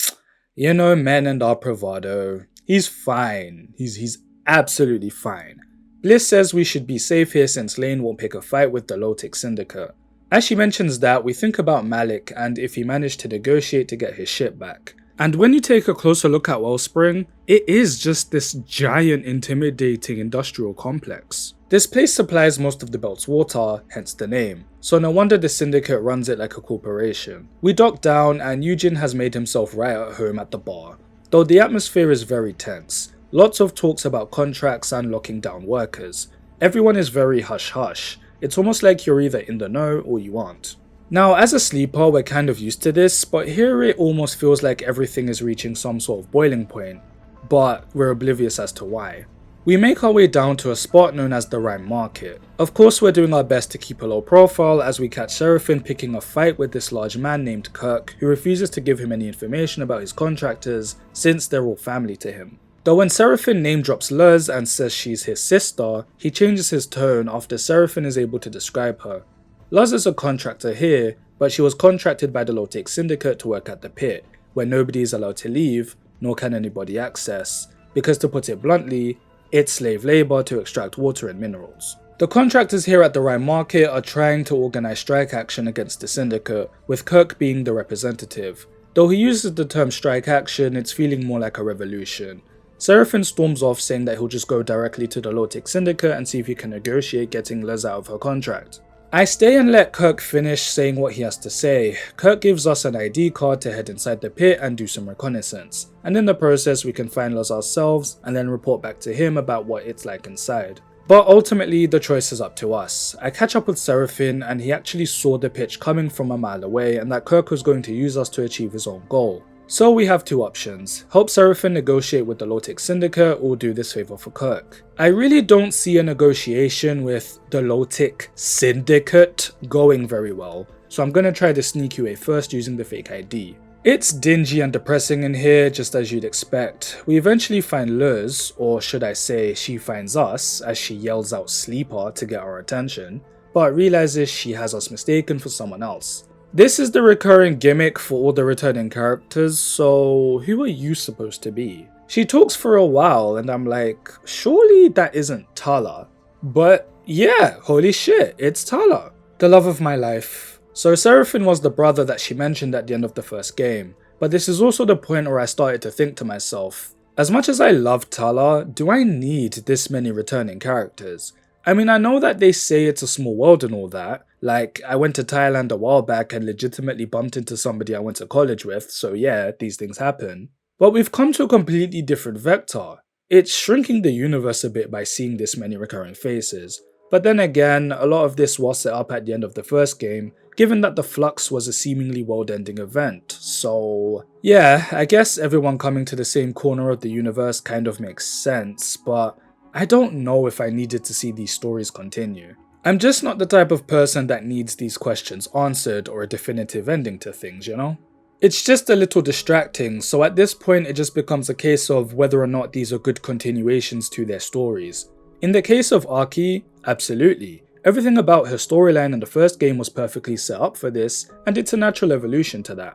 B: you know, men and our bravado. He's fine. He's absolutely fine. Bliss says we should be safe here since Lane won't pick a fight with the Lotic Syndicate. As she mentions that, we think about Malik and if he managed to negotiate to get his ship back. And when you take a closer look at Wellspring, it is just this giant intimidating industrial complex. This place supplies most of the belt's water, hence the name, so no wonder the Syndicate runs it like a corporation. We dock down and Eugene has made himself right at home at the bar, though the atmosphere is very tense. Lots of talks about contracts and locking down workers. Everyone is very hush-hush. It's almost like you're either in the know or you aren't. Now, as a sleeper, we're kind of used to this, but here it almost feels like everything is reaching some sort of boiling point, but we're oblivious as to why. We make our way down to a spot known as the Rhyme Market. Of course, we're doing our best to keep a low profile as we catch Seraphin picking a fight with this large man named Kirk, who refuses to give him any information about his contractors since they're all family to him. Though when Seraphin name drops Luz and says she's his sister, he changes his tone after Seraphin is able to describe her. Luz is a contractor here, but she was contracted by the Lotic Syndicate to work at the pit, where nobody is allowed to leave, nor can anybody access, because to put it bluntly, it's slave labor to extract water and minerals. The contractors here at the Rhyme Market are trying to organize strike action against the Syndicate, with Kirk being the representative. Though he uses the term strike action, it's feeling more like a revolution. Seraphin storms off saying that he'll just go directly to the Lotic Syndicate and see if he can negotiate getting Luz out of her contract. I stay and let Kirk finish saying what he has to say. Kirk gives us an ID card to head inside the pit and do some reconnaissance, and in the process we can find Luz ourselves and then report back to him about what it's like inside. But ultimately the choice is up to us. I catch up with Seraphin and he actually saw the pitch coming from a mile away and that Kirk was going to use us to achieve his own goal. So we have two options, help Seraphin negotiate with the Lotic Syndicate or do this favour for Kirk. I really don't see a negotiation with the Lotic Syndicate going very well, so I'm gonna try the sneaky way first using the fake ID. It's dingy and depressing in here, just as you'd expect. We eventually find Luz, or should I say she finds us, as she yells out sleeper to get our attention, but realizes she has us mistaken for someone else. This is the recurring gimmick for all the returning characters, so who are you supposed to be? She talks for a while and I'm like, surely that isn't Tala. But yeah, holy shit, it's Tala, the love of my life. So Seraphin was the brother that she mentioned at the end of the first game, but this is also the point where I started to think to myself, as much as I love Tala, do I need this many returning characters? I mean, I know that they say it's a small world and all that, like I went to Thailand a while back and legitimately bumped into somebody I went to college with, so yeah, these things happen. But we've come to a completely different vector. It's shrinking the universe a bit by seeing this many recurring faces. But then again, a lot of this was set up at the end of the first game, given that the Flux was a seemingly world-ending event. So yeah, I guess everyone coming to the same corner of the universe kind of makes sense, but I don't know if I needed to see these stories continue. I'm just not the type of person that needs these questions answered or a definitive ending to things, you know? It's just a little distracting, so at this point it just becomes a case of whether or not these are good continuations to their stories. In the case of Aki, absolutely. Everything about her storyline in the first game was perfectly set up for this, and it's a natural evolution to that.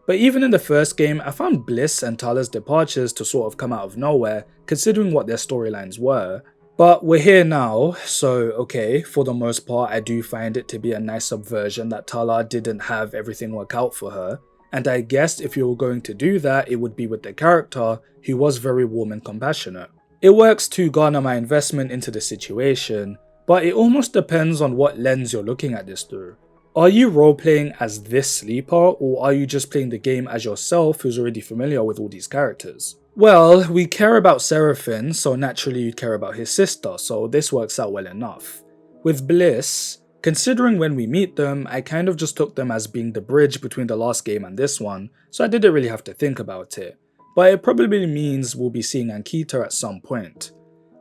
B: But even in the first game, I found Bliss and Tala's departures to sort of come out of nowhere, considering what their storylines were. But we're here now, so okay, for the most part I do find it to be a nice subversion that Tala didn't have everything work out for her. And I guess if you were going to do that, it would be with the character, who was very warm and compassionate. It works to garner my investment into the situation, but it almost depends on what lens you're looking at this through. Are you role-playing as this sleeper, or are you just playing the game as yourself who's already familiar with all these characters? Well, we care about Seraphine, so naturally you'd care about his sister, so this works out well enough. With Bliss, considering when we meet them, I kind of just took them as being the bridge between the last game and this one, so I didn't really have to think about it. But it probably means we'll be seeing Ankita at some point.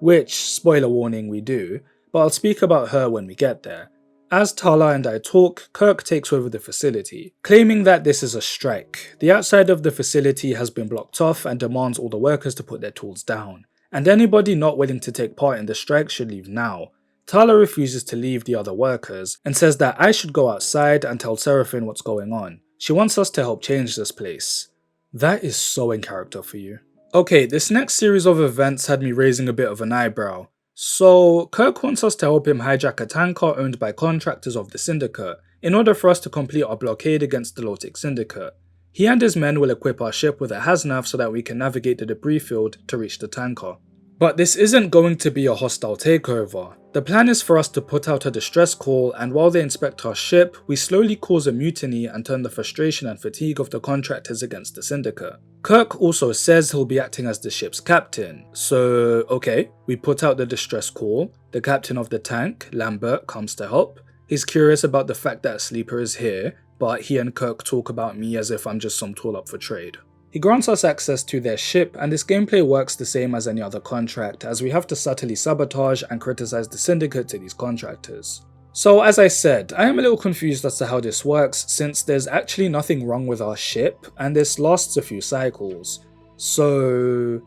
B: Which, spoiler warning, we do, but I'll speak about her when we get there. As Tala and I talk, Kirk takes over the facility, claiming that this is a strike. The outside of the facility has been blocked off and demands all the workers to put their tools down, and anybody not willing to take part in the strike should leave now. Tala refuses to leave the other workers and says that I should go outside and tell Seraphine what's going on. She wants us to help change this place. That is so in character for you. Okay, this next series of events had me raising a bit of an eyebrow. So, Kirk wants us to help him hijack a tanker owned by contractors of the Syndicate, in order for us to complete our blockade against the Lotic Syndicate. He and his men will equip our ship with a Hasnav so that we can navigate the debris field to reach the tanker. But this isn't going to be a hostile takeover. The plan is for us to put out a distress call, and while they inspect our ship, we slowly cause a mutiny and turn the frustration and fatigue of the contractors against the Syndicate. Kirk also says he'll be acting as the ship's captain, so okay, we put out the distress call, the captain of the tank, Lambert, comes to help. He's curious about the fact that a sleeper is here, but he and Kirk talk about me as if I'm just some tool up for trade. He grants us access to their ship, and this gameplay works the same as any other contract, as we have to subtly sabotage and criticize the Syndicate to these contractors. So as I said, I am a little confused as to how this works, since there's actually nothing wrong with our ship, and this lasts a few cycles. So,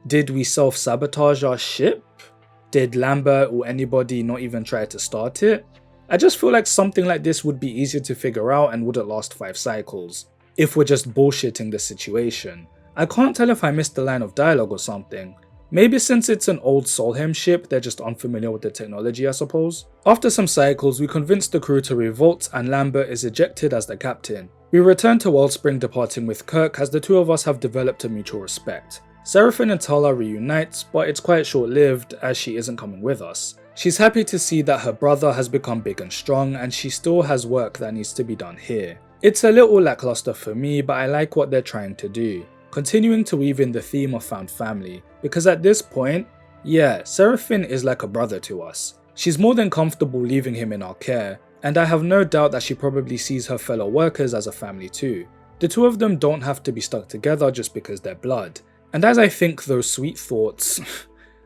B: did we self-sabotage our ship? Did Lambert or anybody not even try to start it? I just feel like something like this would be easier to figure out and wouldn't last 5 cycles. If we're just bullshitting the situation. I can't tell if I missed the line of dialogue or something. Maybe since it's an old Solheim ship, they're just unfamiliar with the technology, I suppose. After some cycles, we convince the crew to revolt and Lambert is ejected as the captain. We return to Wellspring, departing with Kirk, as the two of us have developed a mutual respect. Seraphine and Tala reunite, but it's quite short-lived as she isn't coming with us. She's happy to see that her brother has become big and strong, and she still has work that needs to be done here. It's a little lackluster for me, but I like what they're trying to do, continuing to weave in the theme of found family, because at this point, yeah, Seraphine is like a brother to us. She's more than comfortable leaving him in our care, and I have no doubt that she probably sees her fellow workers as a family too. The two of them don't have to be stuck together just because they're blood. And as I think those sweet thoughts,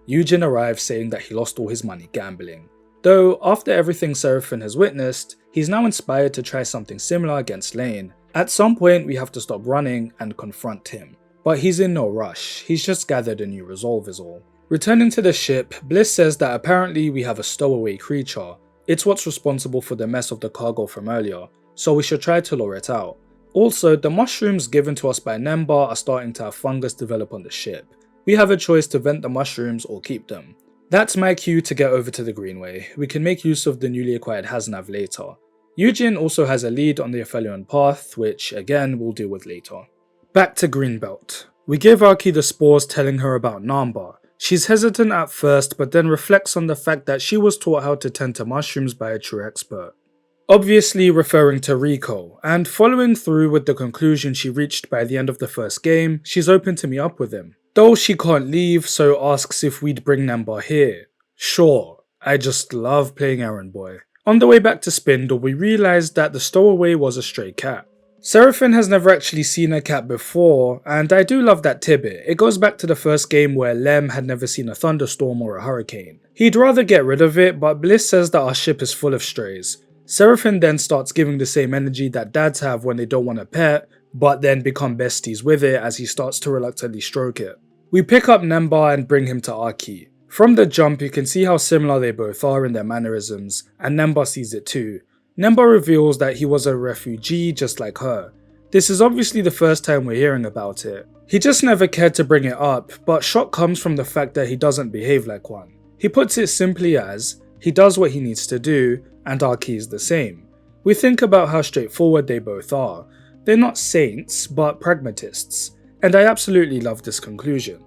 B: Eugen arrives saying that he lost all his money gambling. Though, after everything Seraphine has witnessed, he's now inspired to try something similar against Lane. At some point, we have to stop running and confront him. But he's in no rush, he's just gathered a new resolve is all. Returning to the ship, Bliss says that apparently we have a stowaway creature. It's what's responsible for the mess of the cargo from earlier, so we should try to lure it out. Also, the mushrooms given to us by Nemba are starting to have fungus develop on the ship. We have a choice to vent the mushrooms or keep them. That's my cue to get over to the Greenway. We can make use of the newly acquired Hasnav later. Eugen also has a lead on the Aphelion path, which again we'll deal with later. Back to Greenbelt. We give Aki the spores telling her about Namba. She's hesitant at first, but then reflects on the fact that she was taught how to tend to mushrooms by a true expert. Obviously referring to Rico, and following through with the conclusion she reached by the end of the first game, she's open to meet up with him. Though she can't leave, so asks if we'd bring Nemba here. Sure, I just love playing errand boy. On the way back to Spindle, we realised that the stowaway was a stray cat. Seraphine has never actually seen a cat before, and I do love that tidbit. It goes back to the first game where Lem had never seen a thunderstorm or a hurricane. He'd rather get rid of it, but Bliss says that our ship is full of strays. Seraphine then starts giving the same energy that dads have when they don't want a pet, but then become besties with it as he starts to reluctantly stroke it. We pick up Nemba and bring him to Arki. From the jump, you can see how similar they both are in their mannerisms, and Nemba sees it too. Nemba reveals that he was a refugee just like her. This is obviously the first time we're hearing about it. He just never cared to bring it up, but shock comes from the fact that he doesn't behave like one. He puts it simply as, he does what he needs to do, and Arki is the same. We think about how straightforward they both are. They're not saints, but pragmatists, and I absolutely love this conclusion.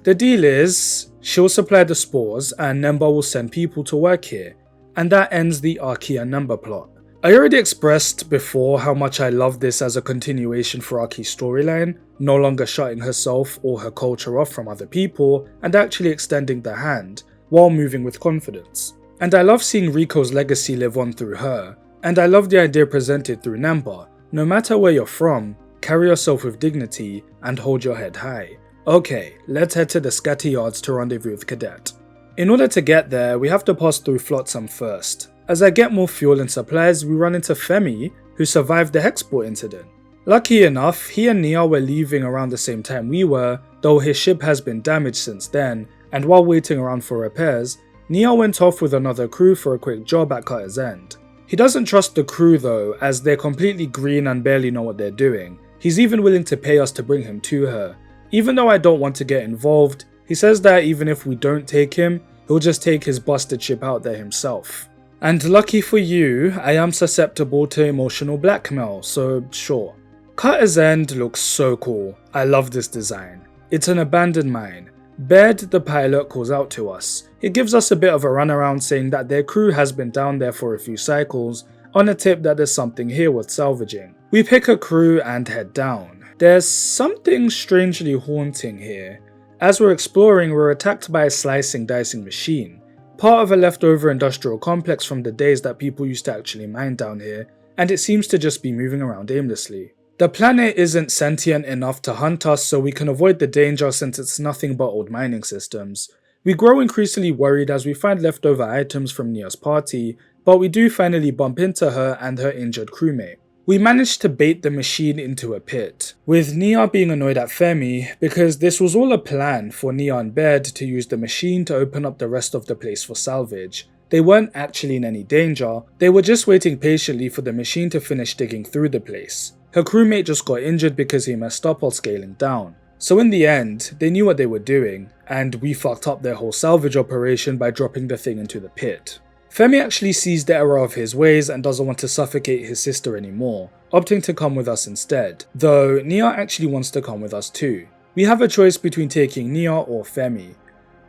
B: The deal is, she'll supply the spores and Nemba will send people to work here, and that ends the Arki and Nemba plot. I already expressed before how much I love this as a continuation for Arki's storyline, no longer shutting herself or her culture off from other people and actually extending the hand, while moving with confidence. And I love seeing Riko's legacy live on through her, and I love the idea presented through Nemba. No matter where you're from, carry yourself with dignity and hold your head high. Okay, let's head to the scatter yards to rendezvous with Cadet. In order to get there, we have to pass through Flotsam first. As I get more fuel and supplies, we run into Femi, who survived the Hexport incident. Lucky enough, he and Nia were leaving around the same time we were, though his ship has been damaged since then, and while waiting around for repairs, Nia went off with another crew for a quick job at Cutter's End. He doesn't trust the crew though, as they're completely green and barely know what they're doing. He's even willing to pay us to bring him to her. Even though I don't want to get involved, he says that even if we don't take him, he'll just take his busted ship out there himself. And lucky for you, I am susceptible to emotional blackmail, so sure. Cutter's End looks so cool. I love this design. It's an abandoned mine. Baird, the pilot, calls out to us. He gives us a bit of a runaround saying that their crew has been down there for a few cycles, on a tip that there's something here worth salvaging. We pick a crew and head down. There's something strangely haunting here. As we're exploring, we're attacked by a slicing dicing machine, part of a leftover industrial complex from the days that people used to actually mine down here, and it seems to just be moving around aimlessly. The planet isn't sentient enough to hunt us, so we can avoid the danger since it's nothing but old mining systems. We grow increasingly worried as we find leftover items from Nia's party, but we do finally bump into her and her injured crewmate. We managed to bait the machine into a pit, with Nia being annoyed at Femi because this was all a plan for Nia and Baird to use the machine to open up the rest of the place for salvage. They weren't actually in any danger, they were just waiting patiently for the machine to finish digging through the place. Her crewmate just got injured because he messed up while scaling down. So in the end, they knew what they were doing, and we fucked up their whole salvage operation by dropping the thing into the pit. Femi actually sees the error of his ways and doesn't want to suffocate his sister anymore, opting to come with us instead, though Nia actually wants to come with us too. We have a choice between taking Nia or Femi.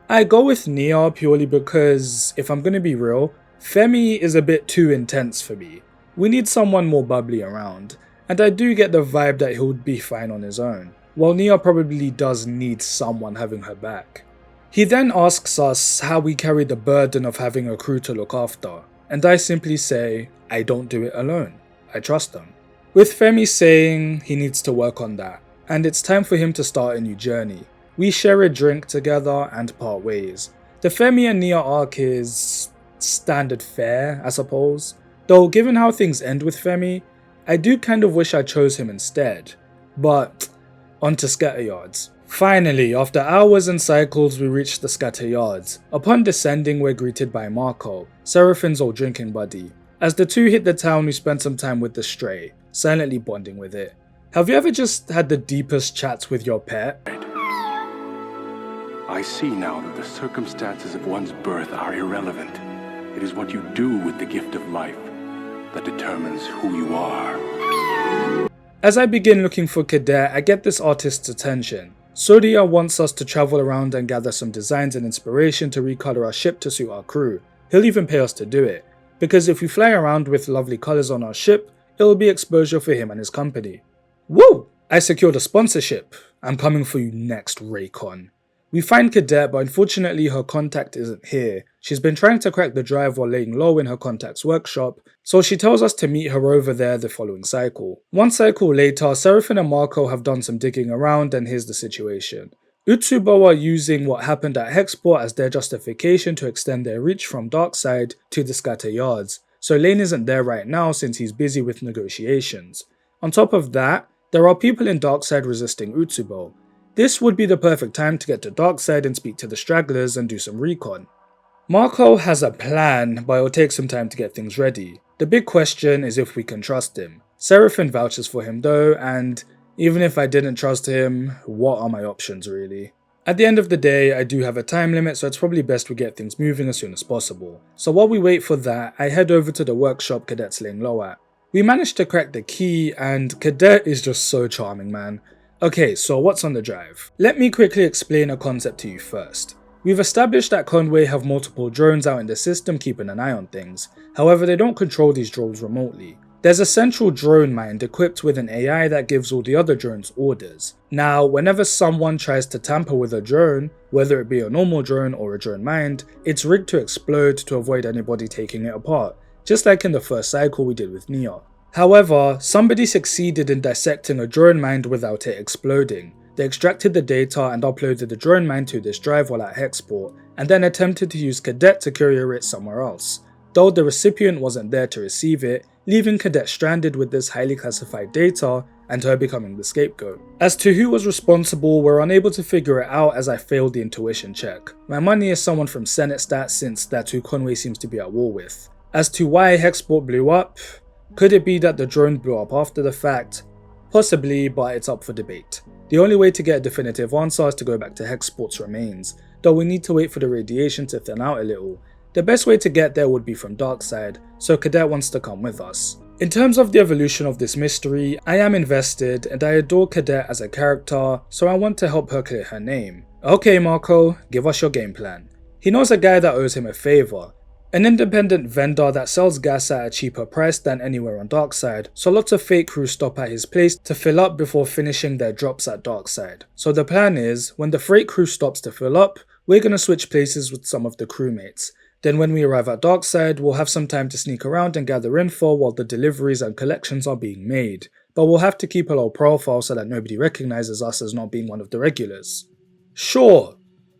B: I go with Nia purely because, if I'm gonna be real, Femi is a bit too intense for me. We need someone more bubbly around, and I do get the vibe that he would be fine on his own, while Nia probably does need someone having her back. He then asks us how we carry the burden of having a crew to look after, and I simply say, I don't do it alone, I trust them. With Femi saying he needs to work on that, and it's time for him to start a new journey. We share a drink together and part ways. The Femi and Nia arc is standard fare, I suppose, though given how things end with Femi, I do kind of wish I chose him instead. But, on to Scatter Yards. Finally, after hours and cycles, we reach the Scatter Yards. Upon descending, we're greeted by Marco, Seraphine's old drinking buddy. As the two hit the town, we spend some time with the stray, silently bonding with it. Have you ever just had the deepest chats with your pet?
M: I see now that the circumstances of one's birth are irrelevant. It is what you do with the gift of life that determines who you are.
B: As I begin looking for Cadet, I get this artist's attention. Sodia wants us to travel around and gather some designs and inspiration to recolor our ship to suit our crew. He'll even pay us to do it, because if we fly around with lovely colors on our ship, it'll be exposure for him and his company. Woo! I secured a sponsorship. I'm coming for you next, Raycon. We find Cadet, but unfortunately her contact isn't here. She's been trying to crack the drive while laying low in her contact's workshop, so she tells us to meet her over there the following cycle. One cycle later, Seraphin and Marco have done some digging around, and here's the situation. Utsubo are using what happened at Hexport as their justification to extend their reach from Darkside to the Scatter Yards, so Lane isn't there right now since he's busy with negotiations. On top of that, there are people in Darkside resisting Utsubo. This would be the perfect time to get to Darkside and speak to the stragglers and do some recon. Marco has a plan, but it'll take some time to get things ready. The big question is if we can trust him. Seraphin vouches for him though, and even if I didn't trust him, what are my options really? At the end of the day, I do have a time limit, so it's probably best we get things moving as soon as possible. So while we wait for that, I head over to the workshop Cadet's laying low at. We managed to crack the key, and Cadet is just so charming, man. Okay, so what's on the drive? Let me quickly explain a concept to you first. We've established that Conway have multiple drones out in the system keeping an eye on things, however they don't control these drones remotely. There's a central drone mind equipped with an AI that gives all the other drones orders. Now, whenever someone tries to tamper with a drone, whether it be a normal drone or a drone mind, it's rigged to explode to avoid anybody taking it apart, just like in the first cycle we did with Nia. However, somebody succeeded in dissecting a drone mind without it exploding. They extracted the data and uploaded the drone mind to this drive while at Hexport, and then attempted to use Cadet to courier it somewhere else, though the recipient wasn't there to receive it, leaving Cadet stranded with this highly classified data and her becoming the scapegoat. As to who was responsible, we're unable to figure it out as I failed the intuition check. My money is someone from Senate Stats since that's who Conway seems to be at war with. As to why Hexport blew up, could it be that the drone blew up after the fact? Possibly, but it's up for debate. The only way to get a definitive answer is to go back to Hexport's remains, though we need to wait for the radiation to thin out a little. The best way to get there would be from Darkside, so Cadet wants to come with us. In terms of the evolution of this mystery, I am invested and I adore Cadet as a character, so I want to help her clear her name. Okay Marco, give us your game plan. He knows a guy that owes him a favour. An independent vendor that sells gas at a cheaper price than anywhere on Darkside, so lots of fake crews stop at his place to fill up before finishing their drops at Darkside. So the plan is, when the freight crew stops to fill up, we're gonna switch places with some of the crewmates. Then when we arrive at Darkside, we'll have some time to sneak around and gather info while the deliveries and collections are being made, but we'll have to keep a low profile so that nobody recognizes us as not being one of the regulars. Sure,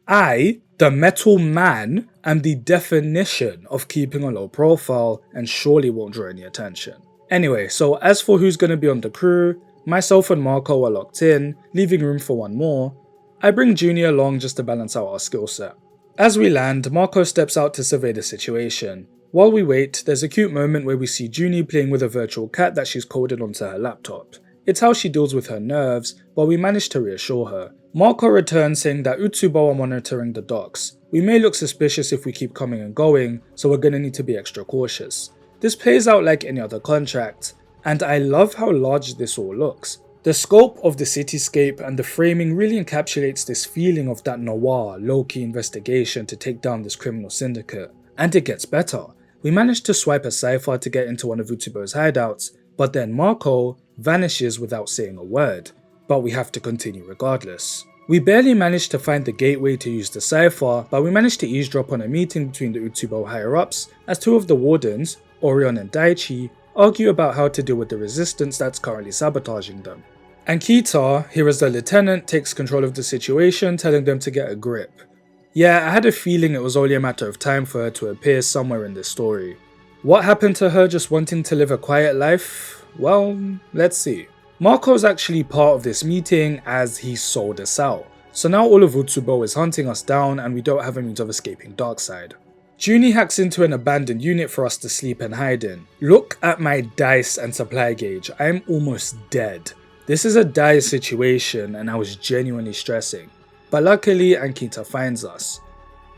B: I, the Metal Man, am the definition of keeping a low profile and surely won't draw any attention. Anyway, so as for who's going to be on the crew, myself and Marco are locked in, leaving room for one more. I bring Junior along just to balance out our skill set. As we land, Marco steps out to survey the situation. While we wait, there's a cute moment where we see Junie playing with a virtual cat that she's coded onto her laptop. It's how she deals with her nerves, but we manage to reassure her. Marco returns saying that Utsubo are monitoring the docks. We may look suspicious if we keep coming and going, so we're gonna need to be extra cautious. This plays out like any other contract, and I love how large this all looks. The scope of the cityscape and the framing really encapsulates this feeling of that noir, low-key investigation to take down this criminal syndicate. And it gets better. We managed to swipe a Sci-Fi to get into one of Utsubo's hideouts, but then Marco vanishes without saying a word. But we have to continue regardless. We barely managed to find the gateway to use the Sci-Fi, but we managed to eavesdrop on a meeting between the Utsubo higher-ups as two of the wardens, Orion and Daichi, argue about how to deal with the resistance that's currently sabotaging them. And Kita, here as the lieutenant, takes control of the situation, telling them to get a grip. Yeah, I had a feeling it was only a matter of time for her to appear somewhere in this story. What happened to her just wanting to live a quiet life? Well, let's see. Marco's actually part of this meeting as he sold us out. So now all of Utsubo is hunting us down and we don't have a means of escaping Darkside. Junie hacks into an abandoned unit for us to sleep and hide in. Look at my dice and supply gauge, I'm almost dead. This is a dire situation and I was genuinely stressing. But luckily Ankita finds us.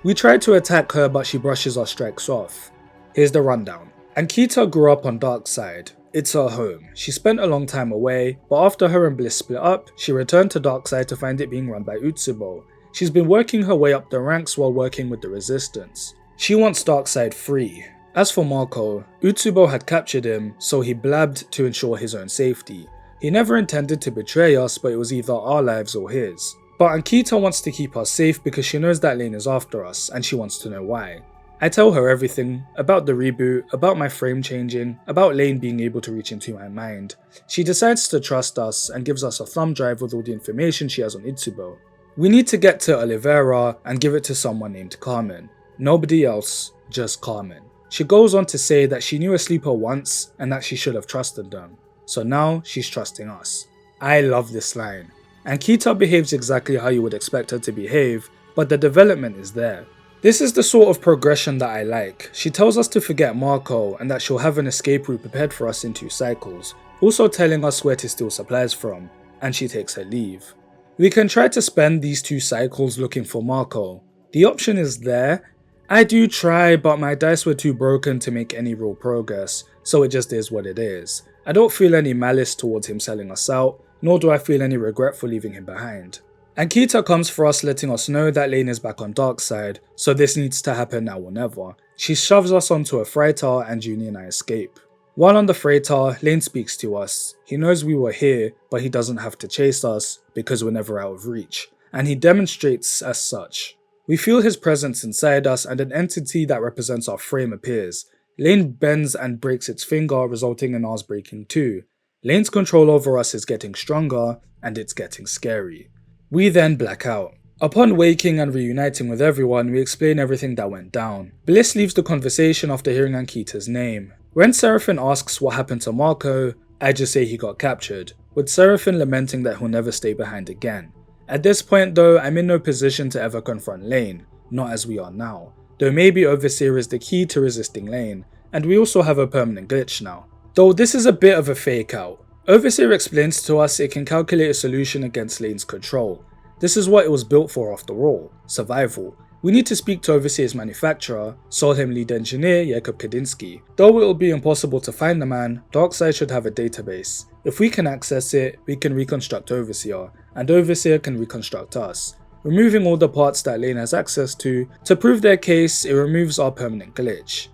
B: We try to attack her but she brushes our strikes off. Here's the rundown. Ankita grew up on Darkside. It's her home. She spent a long time away, but after her and Bliss split up, she returned to Darkside to find it being run by Utsubo. She's been working her way up the ranks while working with the Resistance. She wants Darkside free. As for Marco, Utsubo had captured him, so he blabbed to ensure his own safety. He never intended to betray us, but it was either our lives or his. But Ankita wants to keep us safe because she knows that Lane is after us and she wants to know why. I tell her everything, about the reboot, about my frame changing, about Lane being able to reach into my mind. She decides to trust us and gives us a thumb drive with all the information she has on Itsubo. We need to get to Oliveira and give it to someone named Carmen. Nobody else, just Carmen. She goes on to say that she knew a sleeper once and that she should have trusted them. So now she's trusting us. I love this line. Ankita behaves exactly how you would expect her to behave, but the development is there. This is the sort of progression that I like. She tells us to forget Marco and that she'll have an escape route prepared for us in 2 cycles, also telling us where to steal supplies from, and she takes her leave. We can try to spend these 2 cycles looking for Marco. The option is there. I do try, but my dice were too broken to make any real progress, so it just is what it is. I don't feel any malice towards him selling us out, nor do I feel any regret for leaving him behind. Ankita comes for us letting us know that Lane is back on Darkside, so this needs to happen now or never. She shoves us onto a freighter and Junie and I escape. While on the freighter, Lane speaks to us. He knows we were here, but he doesn't have to chase us because we're never out of reach, and he demonstrates as such. We feel his presence inside us and an entity that represents our frame appears. Lane bends and breaks its finger, resulting in ours breaking too. Lane's control over us is getting stronger, and it's getting scary. We then black out. Upon waking and reuniting with everyone, we explain everything that went down. Bliss leaves the conversation after hearing Ankita's name. When Seraphin asks what happened to Marco, I just say he got captured, with Seraphin lamenting that he'll never stay behind again. At this point though, I'm in no position to ever confront Lane, not as we are now, though maybe Overseer is the key to resisting Lane, and we also have a permanent glitch now. Though this is a bit of a fake out. Overseer explains to us it can calculate a solution against Lane's control. This is what it was built for after all, survival. We need to speak to Overseer's manufacturer, Solheim lead engineer Jakub Kadinsky. Though it will be impossible to find the man, Darkside should have a database. If we can access it, we can reconstruct Overseer, and Overseer can reconstruct us. Removing all the parts that Lane has access to prove their case, it removes our permanent glitch.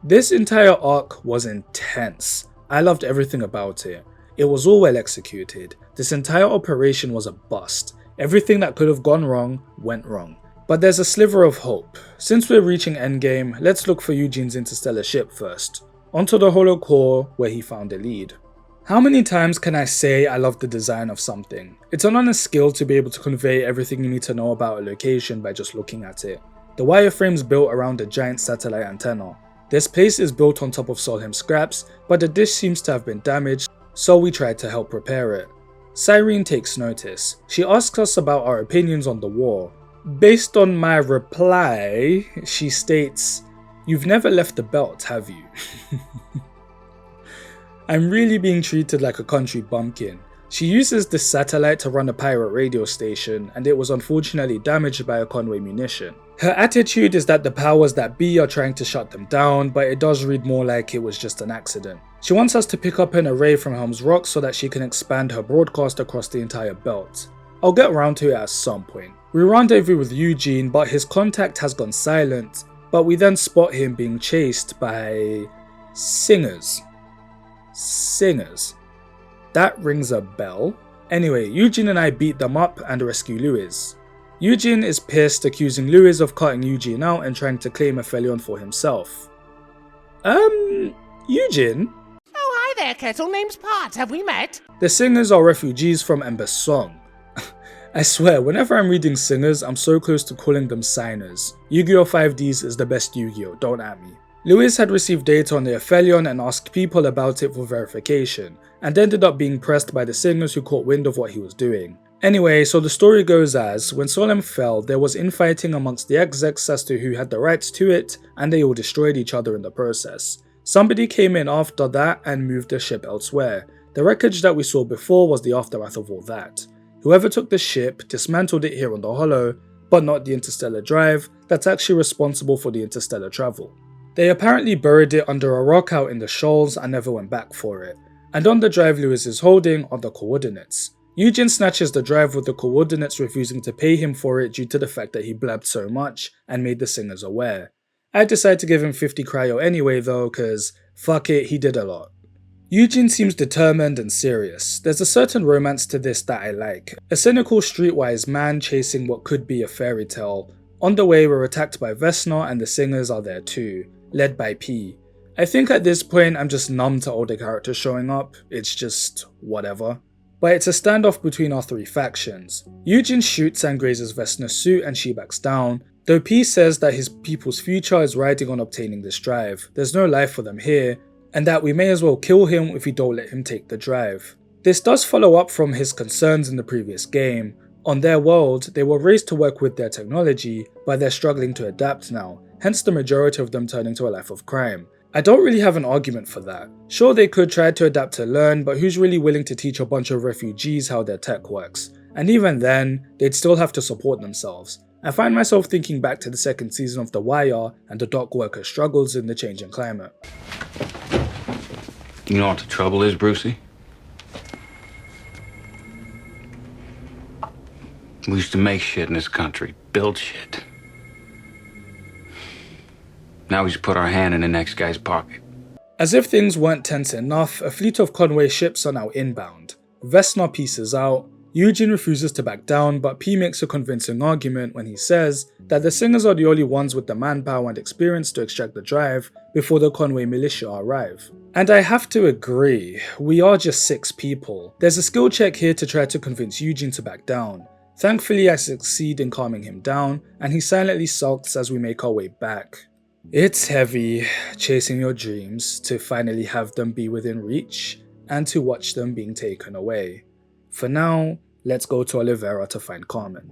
B: This entire arc was intense. I loved everything about it. It was all well executed. This entire operation was a bust. Everything that could have gone wrong, went wrong. But there's a sliver of hope. Since we're reaching endgame, let's look for Eugene's interstellar ship first. Onto the Hollow Core, where he found a lead. How many times can I say I love the design of something? It's an honest skill to be able to convey everything you need to know about a location by just looking at it. The wireframe's built around a giant satellite antenna. This place is built on top of Solheim scraps, but the dish seems to have been damaged, so we tried to help repair it. Cyrene takes notice. She asks us about our opinions on the war. Based on my reply, she states, "You've never left the belt, have you?" I'm really being treated like a country bumpkin. She uses this satellite to run a pirate radio station, and it was unfortunately damaged by a Conway munition. Her attitude is that the powers that be are trying to shut them down, but it does read more like it was just an accident. She wants us to pick up an array from Helm's Rock so that she can expand her broadcast across the entire belt. I'll get around to it at some point. We rendezvous with Eugene, but his contact has gone silent, but we then spot him being chased by singers. That rings a bell. Anyway, Eugene and I beat them up and rescue Lewis. Eugene is pissed, accusing Lewis of cutting Eugene out and trying to claim Aphelion for himself. Eugene?
N: Oh, hi there, Kettle. Name's Pot. Have we met?
B: The singers are refugees from Ember's song. I swear, whenever I'm reading singers, I'm so close to calling them signers. Yu-Gi-Oh! 5Ds is the best Yu-Gi-Oh! Don't at me. Lewis had received data on the Aphelion and asked people about it for verification, and ended up being pressed by the singers who caught wind of what he was doing. Anyway, so the story goes as, when Solheim fell, there was infighting amongst the execs as to who had the rights to it, and they all destroyed each other in the process. Somebody came in after that and moved the ship elsewhere. The wreckage that we saw before was the aftermath of all that. Whoever took the ship dismantled it here on the Hollow, but not the interstellar drive that's actually responsible for the interstellar travel. They apparently buried it under a rock out in the shoals and never went back for it. And on the drive Lewis is holding are the coordinates. Eugene snatches the drive with the coordinates, refusing to pay him for it due to the fact that he blabbed so much and made the singers aware. I decide to give him 50 cryo anyway though, cause fuck it, he did a lot. Eugene seems determined and serious. There's a certain romance to this that I like. A cynical, streetwise man chasing what could be a fairy tale. On the way, we're attacked by Vesna and the singers are there too, led by P. I think at this point I'm just numb to older characters showing up, it's just whatever. But it's a standoff between our three factions. Eugene shoots and grazes Vesna's suit and she backs down, though P says that his people's future is riding on obtaining this drive. There's no life for them here, and that we may as well kill him if we don't let him take the drive. This does follow up from his concerns in the previous game. On their world, they were raised to work with their technology, but they're struggling to adapt now, hence the majority of them turning to a life of crime. I don't really have an argument for that. Sure, they could try to adapt to learn, but who's really willing to teach a bunch of refugees how their tech works? And even then, they'd still have to support themselves. I find myself thinking back to the second season of The Wire and the dock workers' struggles in the changing climate.
O: You know what the trouble is, Brucey? We used to make shit in this country, build shit. Now we just put our hand in the next guy's pocket.
B: As if things weren't tense enough, a fleet of Conway ships are now inbound. Vesna pieces out. Eugene refuses to back down, but P makes a convincing argument when he says that the singers are the only ones with the manpower and experience to extract the drive before the Conway militia arrive. And I have to agree, we are just 6 people. There's a skill check here to try to convince Eugene to back down. Thankfully I succeed in calming him down, and he silently sulks as we make our way back. It's heavy, chasing your dreams, to finally have them be within reach, and to watch them being taken away. For now, let's go to Olivera to find Carmen.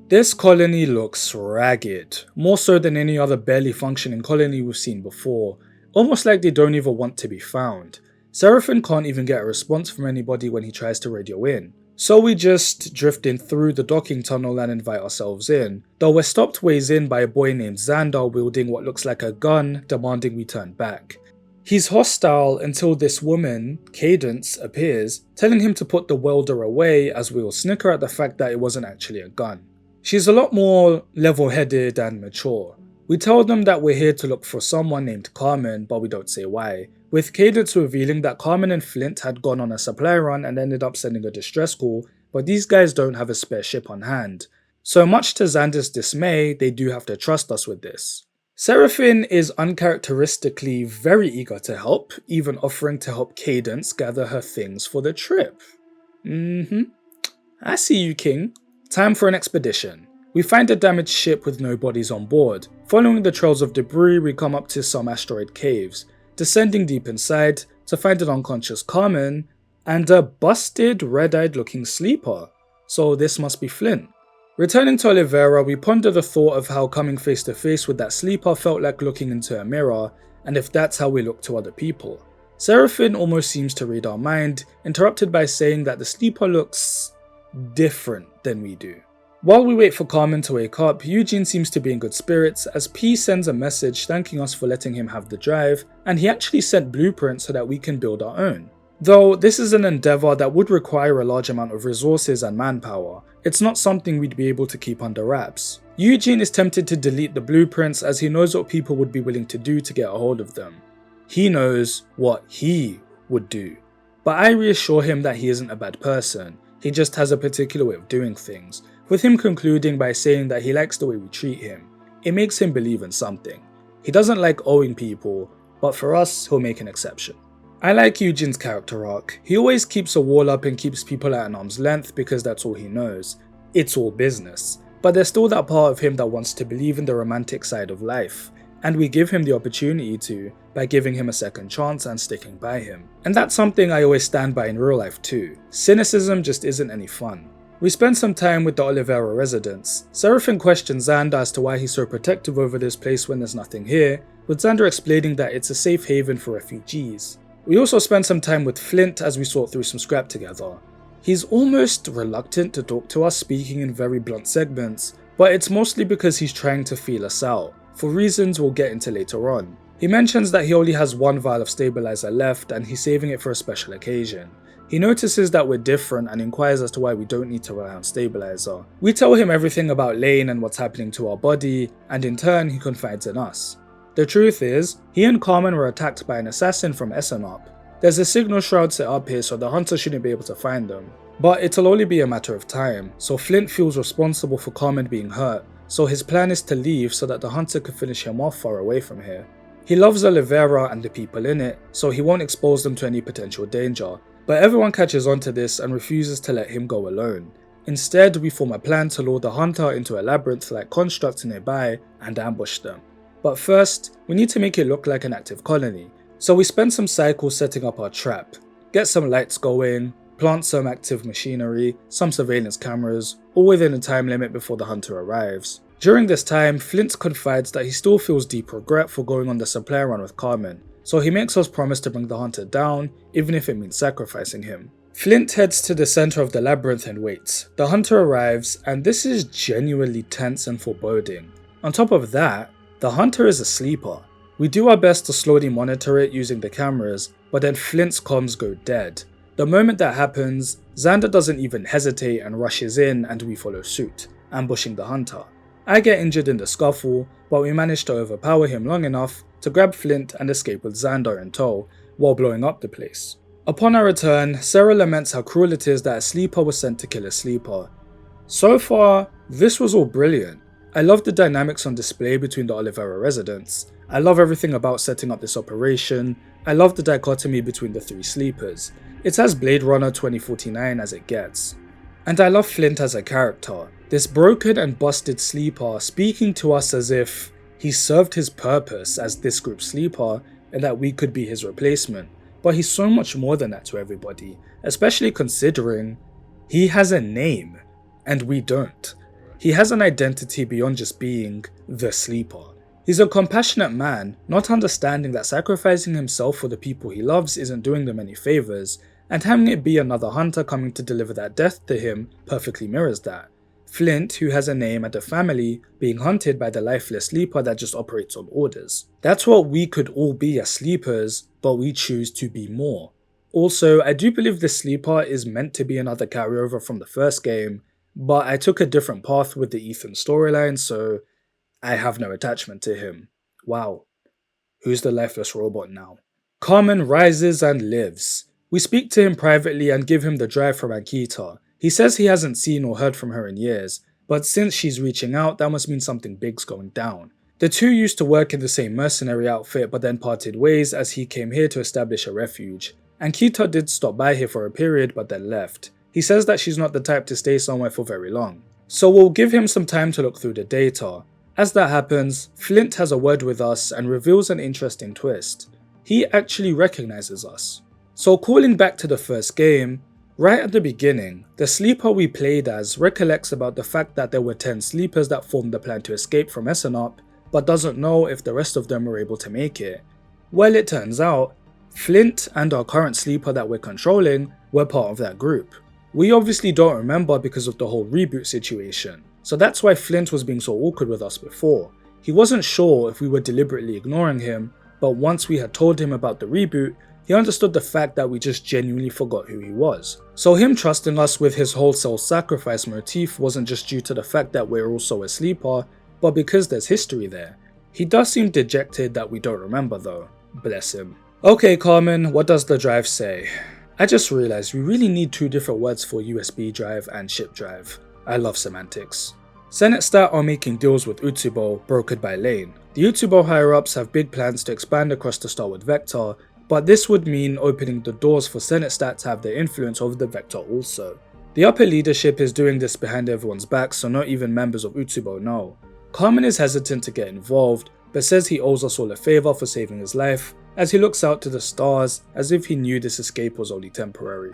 B: This colony looks ragged, more so than any other barely functioning colony we've seen before, almost like they don't even want to be found. Seraphin can't even get a response from anybody when he tries to radio in. So we just drift in through the docking tunnel and invite ourselves in, though we're stopped ways in by a boy named Xander wielding what looks like a gun, demanding we turn back. He's hostile until this woman, Cadence, appears, telling him to put the welder away as we all snicker at the fact that it wasn't actually a gun. She's a lot more level-headed and mature. We tell them that we're here to look for someone named Carmen, but we don't say why, with Cadence revealing that Carmen and Flint had gone on a supply run and ended up sending a distress call, but these guys don't have a spare ship on hand. So much to Xander's dismay, they do have to trust us with this. Seraphin is uncharacteristically very eager to help, even offering to help Cadence gather her things for the trip. I see you, King. Time for an expedition. We find a damaged ship with no bodies on board. Following the trails of debris, we come up to some asteroid caves, descending deep inside to find an unconscious Carmen and a busted, red-eyed looking sleeper. So this must be Flint. Returning to Olivera, we ponder the thought of how coming face to face with that sleeper felt like looking into a mirror, and if that's how we look to other people. Seraphin almost seems to read our mind, interrupted by saying that the sleeper looks different than we do. While we wait for Carmen to wake up, Eugene seems to be in good spirits as P sends a message thanking us for letting him have the drive, and he actually sent blueprints so that we can build our own. Though this is an endeavour that would require a large amount of resources and manpower, it's not something we'd be able to keep under wraps. Eugene is tempted to delete the blueprints as he knows what people would be willing to do to get a hold of them. He knows what he would do. But I reassure him that he isn't a bad person, he just has a particular way of doing things, with him concluding by saying that he likes the way we treat him. It makes him believe in something. He doesn't like owing people, but for us, he'll make an exception. I like Eugene's character arc. He always keeps a wall up and keeps people at an arm's length because that's all he knows. It's all business. But there's still that part of him that wants to believe in the romantic side of life, and we give him the opportunity to by giving him a second chance and sticking by him. And that's something I always stand by in real life too. Cynicism just isn't any fun. We spend some time with the Olivera residents. Seraphin questions Xander as to why he's so protective over this place when there's nothing here, with Xander explaining that it's a safe haven for refugees. We also spend some time with Flint as we sort through some scrap together. He's almost reluctant to talk to us, speaking in very blunt segments, but it's mostly because he's trying to feel us out, for reasons we'll get into later on. He mentions that he only has 1 vial of stabilizer left and he's saving it for a special occasion. He notices that we're different and inquires as to why we don't need to rely on stabilizer. We tell him everything about Lane and what's happening to our body, and in turn he confides in us. The truth is, he and Carmen were attacked by an assassin from Essenop. There's a signal shroud set up here so the hunter shouldn't be able to find them. But it'll only be a matter of time, so Flint feels responsible for Carmen being hurt, so his plan is to leave so that the hunter can finish him off far away from here. He loves Oliveira and the people in it, so he won't expose them to any potential danger, but everyone catches on to this and refuses to let him go alone. Instead, we form a plan to lure the hunter into a labyrinth-like construct nearby and ambush them. But first, we need to make it look like an active colony, so we spend some cycles setting up our trap, get some lights going, plant some active machinery, some surveillance cameras, all within a time limit before the hunter arrives. During this time, Flint confides that he still feels deep regret for going on the supply run with Carmen, so he makes us promise to bring the hunter down, even if it means sacrificing him. Flint heads to the center of the labyrinth and waits. The hunter arrives, and this is genuinely tense and foreboding. On top of that, the hunter is a sleeper. We do our best to slowly monitor it using the cameras, but then Flint's comms go dead. The moment that happens, Xander doesn't even hesitate and rushes in, and we follow suit, ambushing the hunter. I get injured in the scuffle, but we manage to overpower him long enough to grab Flint and escape with Xander in tow, while blowing up the place. Upon our return, Sarah laments how cruel it is that a sleeper was sent to kill a sleeper. So far, this was all brilliant. I love the dynamics on display between the Oliveira residents. I love everything about setting up this operation. I love the dichotomy between the three sleepers. It's as Blade Runner 2049 as it gets. And I love Flint as a character. This broken and busted sleeper speaking to us as if he served his purpose as this group's sleeper and that we could be his replacement. But he's so much more than that to everybody, especially considering he has a name and we don't. He has an identity beyond just being the sleeper. He's a compassionate man, not understanding that sacrificing himself for the people he loves isn't doing them any favors, and having it be another hunter coming to deliver that death to him perfectly mirrors that. Flint, who has a name and a family, being hunted by the lifeless sleeper that just operates on orders. That's what we could all be as sleepers, but we choose to be more. Also, I do believe the sleeper is meant to be another carryover from the first game, but I took a different path with the Ethan storyline, so I have no attachment to him. Wow. Who's the lifeless robot now? Carmen rises and lives. We speak to him privately and give him the drive from Ankita. He says he hasn't seen or heard from her in years, but since she's reaching out, that must mean something big's going down. The two used to work in the same mercenary outfit but then parted ways as he came here to establish a refuge. Ankita did stop by here for a period but then left. He says that she's not the type to stay somewhere for very long. So we'll give him some time to look through the data. As that happens, Flint has a word with us and reveals an interesting twist. He actually recognizes us. So calling back to the first game, right at the beginning, the sleeper we played as recollects about the fact that there were 10 sleepers that formed the plan to escape from Essenop, but doesn't know if the rest of them were able to make it. Well, it turns out, Flint and our current sleeper that we're controlling were part of that group. We obviously don't remember because of the whole reboot situation, so that's why Flint was being so awkward with us before. He wasn't sure if we were deliberately ignoring him, but once we had told him about the reboot, he understood the fact that we just genuinely forgot who he was. So him trusting us with his wholesale sacrifice motif wasn't just due to the fact that we're also a sleeper, but because there's history there. He does seem dejected that we don't remember though. Bless him. Okay Carmen, what does the drive say? I just realized we really need two different words for USB drive and ship drive. I love semantics. Senate Stat are making deals with Utsubo, brokered by Lane. The Utsubo higher-ups have big plans to expand across the Starwood Vector, but this would mean opening the doors for Senate Stat to have their influence over the Vector also. The upper leadership is doing this behind everyone's back, so not even members of Utsubo know. Carmen is hesitant to get involved, but says he owes us all a favour for saving his life, as he looks out to the stars as if he knew this escape was only temporary.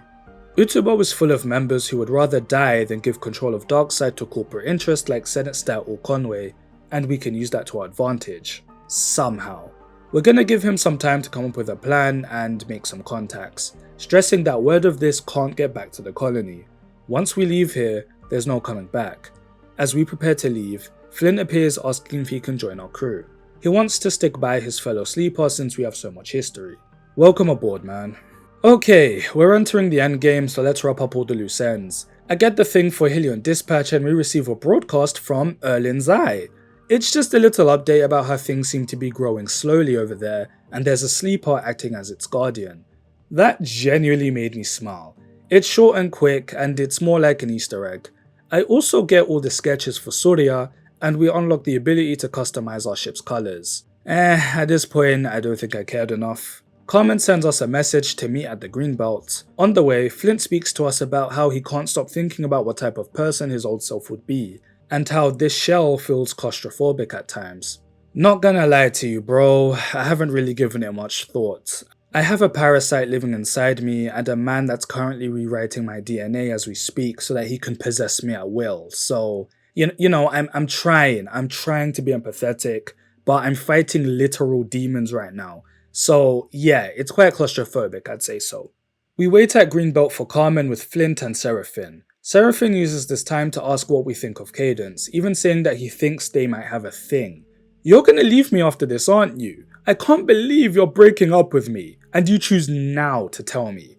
B: Utsubo is full of members who would rather die than give control of Darkseid to corporate interests like Senate Stat or Conway, and we can use that to our advantage. Somehow. We're gonna give him some time to come up with a plan and make some contacts, stressing that word of this can't get back to the colony. Once we leave here, there's no coming back. As we prepare to leave, Flint appears asking if he can join our crew. He wants to stick by his fellow sleeper since we have so much history. Welcome aboard, man. Okay, we're entering the endgame, so let's wrap up all the loose ends. I get the thing for Hillion Dispatch and we receive a broadcast from Erlin's Eye. It's just a little update about how things seem to be growing slowly over there, and there's a sleeper acting as its guardian. That genuinely made me smile. It's short and quick, and it's more like an Easter egg. I also get all the sketches for Surya, and we unlock the ability to customize our ship's colours. At this point, I don't think I cared enough. Carmen sends us a message to meet at the Greenbelt. On the way, Flint speaks to us about how he can't stop thinking about what type of person his old self would be, and how this shell feels claustrophobic at times. Not gonna lie to you, bro, I haven't really given it much thought. I have a parasite living inside me and a man that's currently rewriting my DNA as we speak so that he can possess me at will. So, you know, I'm trying to be empathetic, but I'm fighting literal demons right now. So yeah, it's quite claustrophobic, I'd say so. We wait at Greenbelt for Carmen with Flint and Seraphin. Seraphin uses this time to ask what we think of Cadence, even saying that he thinks they might have a thing. You're gonna leave me after this, aren't you? I can't believe you're breaking up with me, and you choose now to tell me.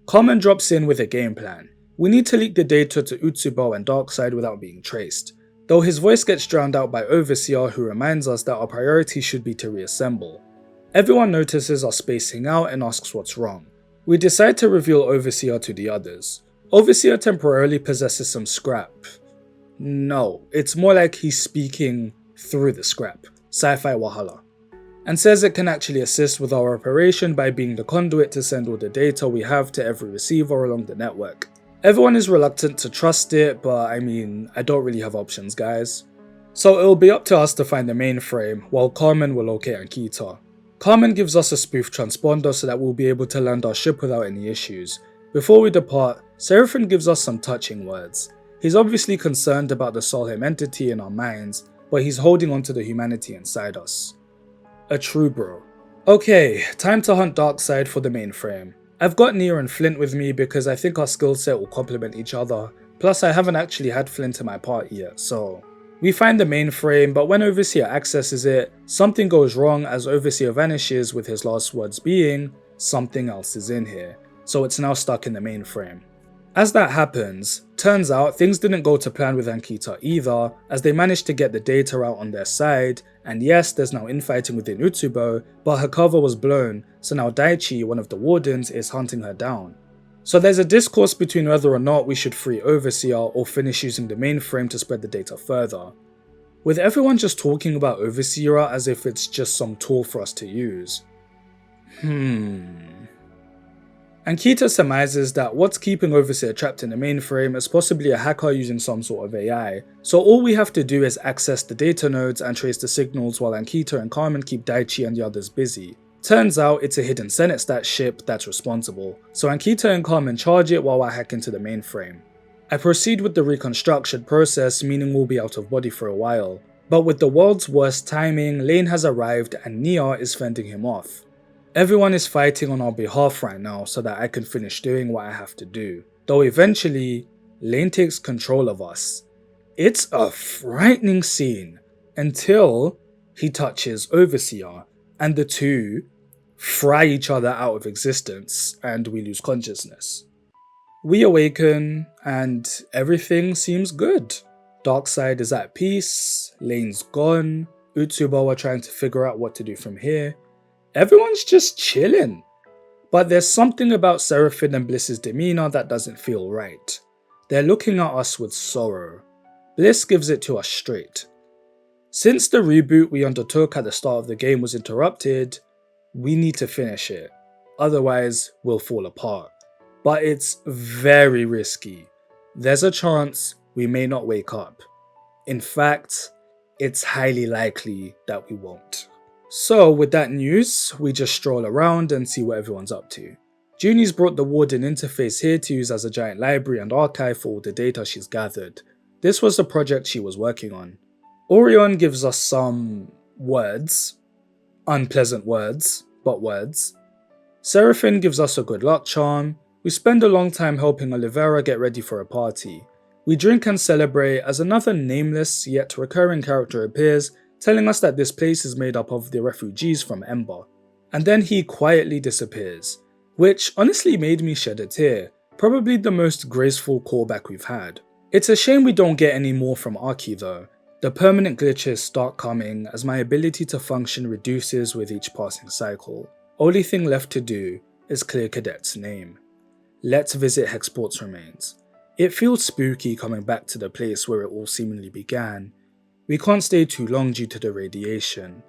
B: Carmen drops in with a game plan. We need to leak the data to Utsubo and Darkseid without being traced, though his voice gets drowned out by Overseer, who reminds us that our priority should be to reassemble. Everyone notices us spacing out and asks what's wrong. We decide to reveal Overseer to the others. Overseer temporarily possesses some scrap. No, it's more like he's speaking through the scrap. Sci-Fi Wahala. And says it can actually assist with our operation by being the conduit to send all the data we have to every receiver along the network. Everyone is reluctant to trust it, but I mean, I don't really have options, guys. So it'll be up to us to find the mainframe, while Carmen will locate Ankita. Carmen gives us a spoof transponder so that we'll be able to land our ship without any issues. Before we depart, Seraphin gives us some touching words. He's obviously concerned about the Solheim entity in our minds, but he's holding on to the humanity inside us. A true bro. Okay, time to hunt Darkseid for the mainframe. I've got Nia and Flint with me because I think our skill set will complement each other, plus I haven't actually had Flint in my party yet, so... We find the mainframe, but when Overseer accesses it, something goes wrong as Overseer vanishes with his last words being, "Something else is in here," so it's now stuck in the mainframe. As that happens, turns out things didn't go to plan with Ankita either, as they managed to get the data out on their side, and yes, there's now infighting within Utsubo, but her cover was blown, so now Daichi, one of the wardens, is hunting her down. So there's a discourse between whether or not we should free Overseer or finish using the mainframe to spread the data further, with everyone just talking about Overseer as if it's just some tool for us to use. Ankita surmises that what's keeping Overseer trapped in the mainframe is possibly a hacker using some sort of AI, so all we have to do is access the data nodes and trace the signals while Ankita and Carmen keep Daichi and the others busy. Turns out it's a hidden Senate stat ship that's responsible, so Ankita and Carmen charge it while I hack into the mainframe. I proceed with the reconstruction process, meaning we'll be out of body for a while, but with the world's worst timing, Lane has arrived and Nia is fending him off. Everyone is fighting on our behalf right now so that I can finish doing what I have to do, though eventually, Lane takes control of us. It's a frightening scene, until he touches Overseer, and the two fry each other out of existence and we lose consciousness. We awaken and everything seems good. Darkseid is at peace, Lane's gone, Utsubo are trying to figure out what to do from here. Everyone's just chilling. But there's something about Seraphin and Bliss's demeanor that doesn't feel right. They're looking at us with sorrow. Bliss gives it to us straight. Since the reboot we undertook at the start of the game was interrupted, we need to finish it, otherwise we'll fall apart. But it's very risky. There's a chance we may not wake up. In fact, it's highly likely that we won't. So with that news, we just stroll around and see what everyone's up to. Junie's brought the Warden interface here to use as a giant library and archive for all the data she's gathered. This was the project she was working on. Orion gives us some words. Unpleasant words, but words. Seraphin gives us a good luck charm. We spend a long time helping Olivera get ready for a party. We drink and celebrate as another nameless yet recurring character appears, telling us that this place is made up of the refugees from Ember. And then he quietly disappears, which honestly made me shed a tear, probably the most graceful callback we've had. It's a shame we don't get any more from Aki though. The permanent glitches start coming as my ability to function reduces with each passing cycle. Only thing left to do is clear Cadet's name. Let's visit Hexport's remains. It feels spooky coming back to the place where it all seemingly began. We can't stay too long due to the radiation.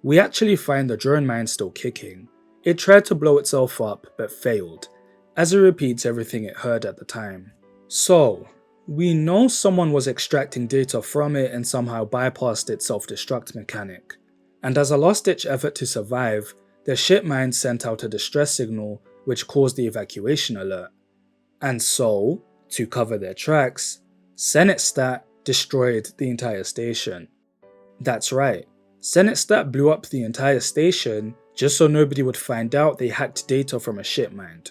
B: We actually find the drone mine still kicking. It tried to blow itself up but failed, as it repeats everything it heard at the time. So, we know someone was extracting data from it and somehow bypassed its self-destruct mechanic. And as a last-ditch effort to survive, the ship mine sent out a distress signal which caused the evacuation alert. And so, to cover their tracks, SenateStat destroyed the entire station. That's right, SenateStat blew up the entire station just so nobody would find out they hacked data from a ship mine.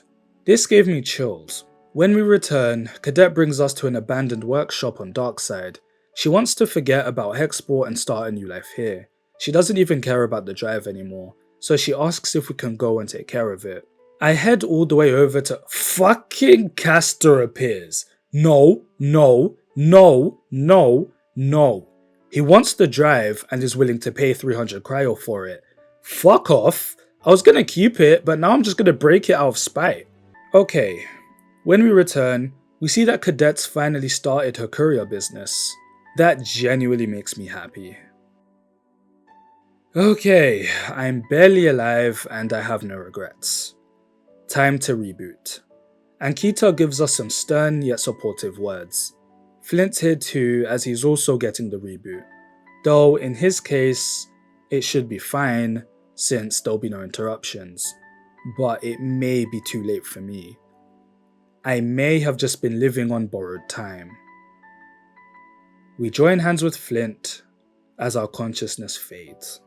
B: This gave me chills. When we return, Cadet brings us to an abandoned workshop on Darkside. She wants to forget about Hexport and start a new life here. She doesn't even care about the drive anymore, so she asks if we can go and take care of it. I head all the way over to fucking Castor appears. No. He wants the drive and is willing to pay 300 cryo for it. Fuck off. I was gonna keep it, but now I'm just gonna break it out of spite. Okay, when we return, we see that Cadet's finally started her courier business. That genuinely makes me happy. Okay, I'm barely alive and I have no regrets. Time to reboot. Ankita gives us some stern yet supportive words. Flint's here too, as he's also getting the reboot. Though in his case, it should be fine since there'll be no interruptions. But it may be too late for me. I may have just been living on borrowed time. We join hands with Flint as our consciousness fades.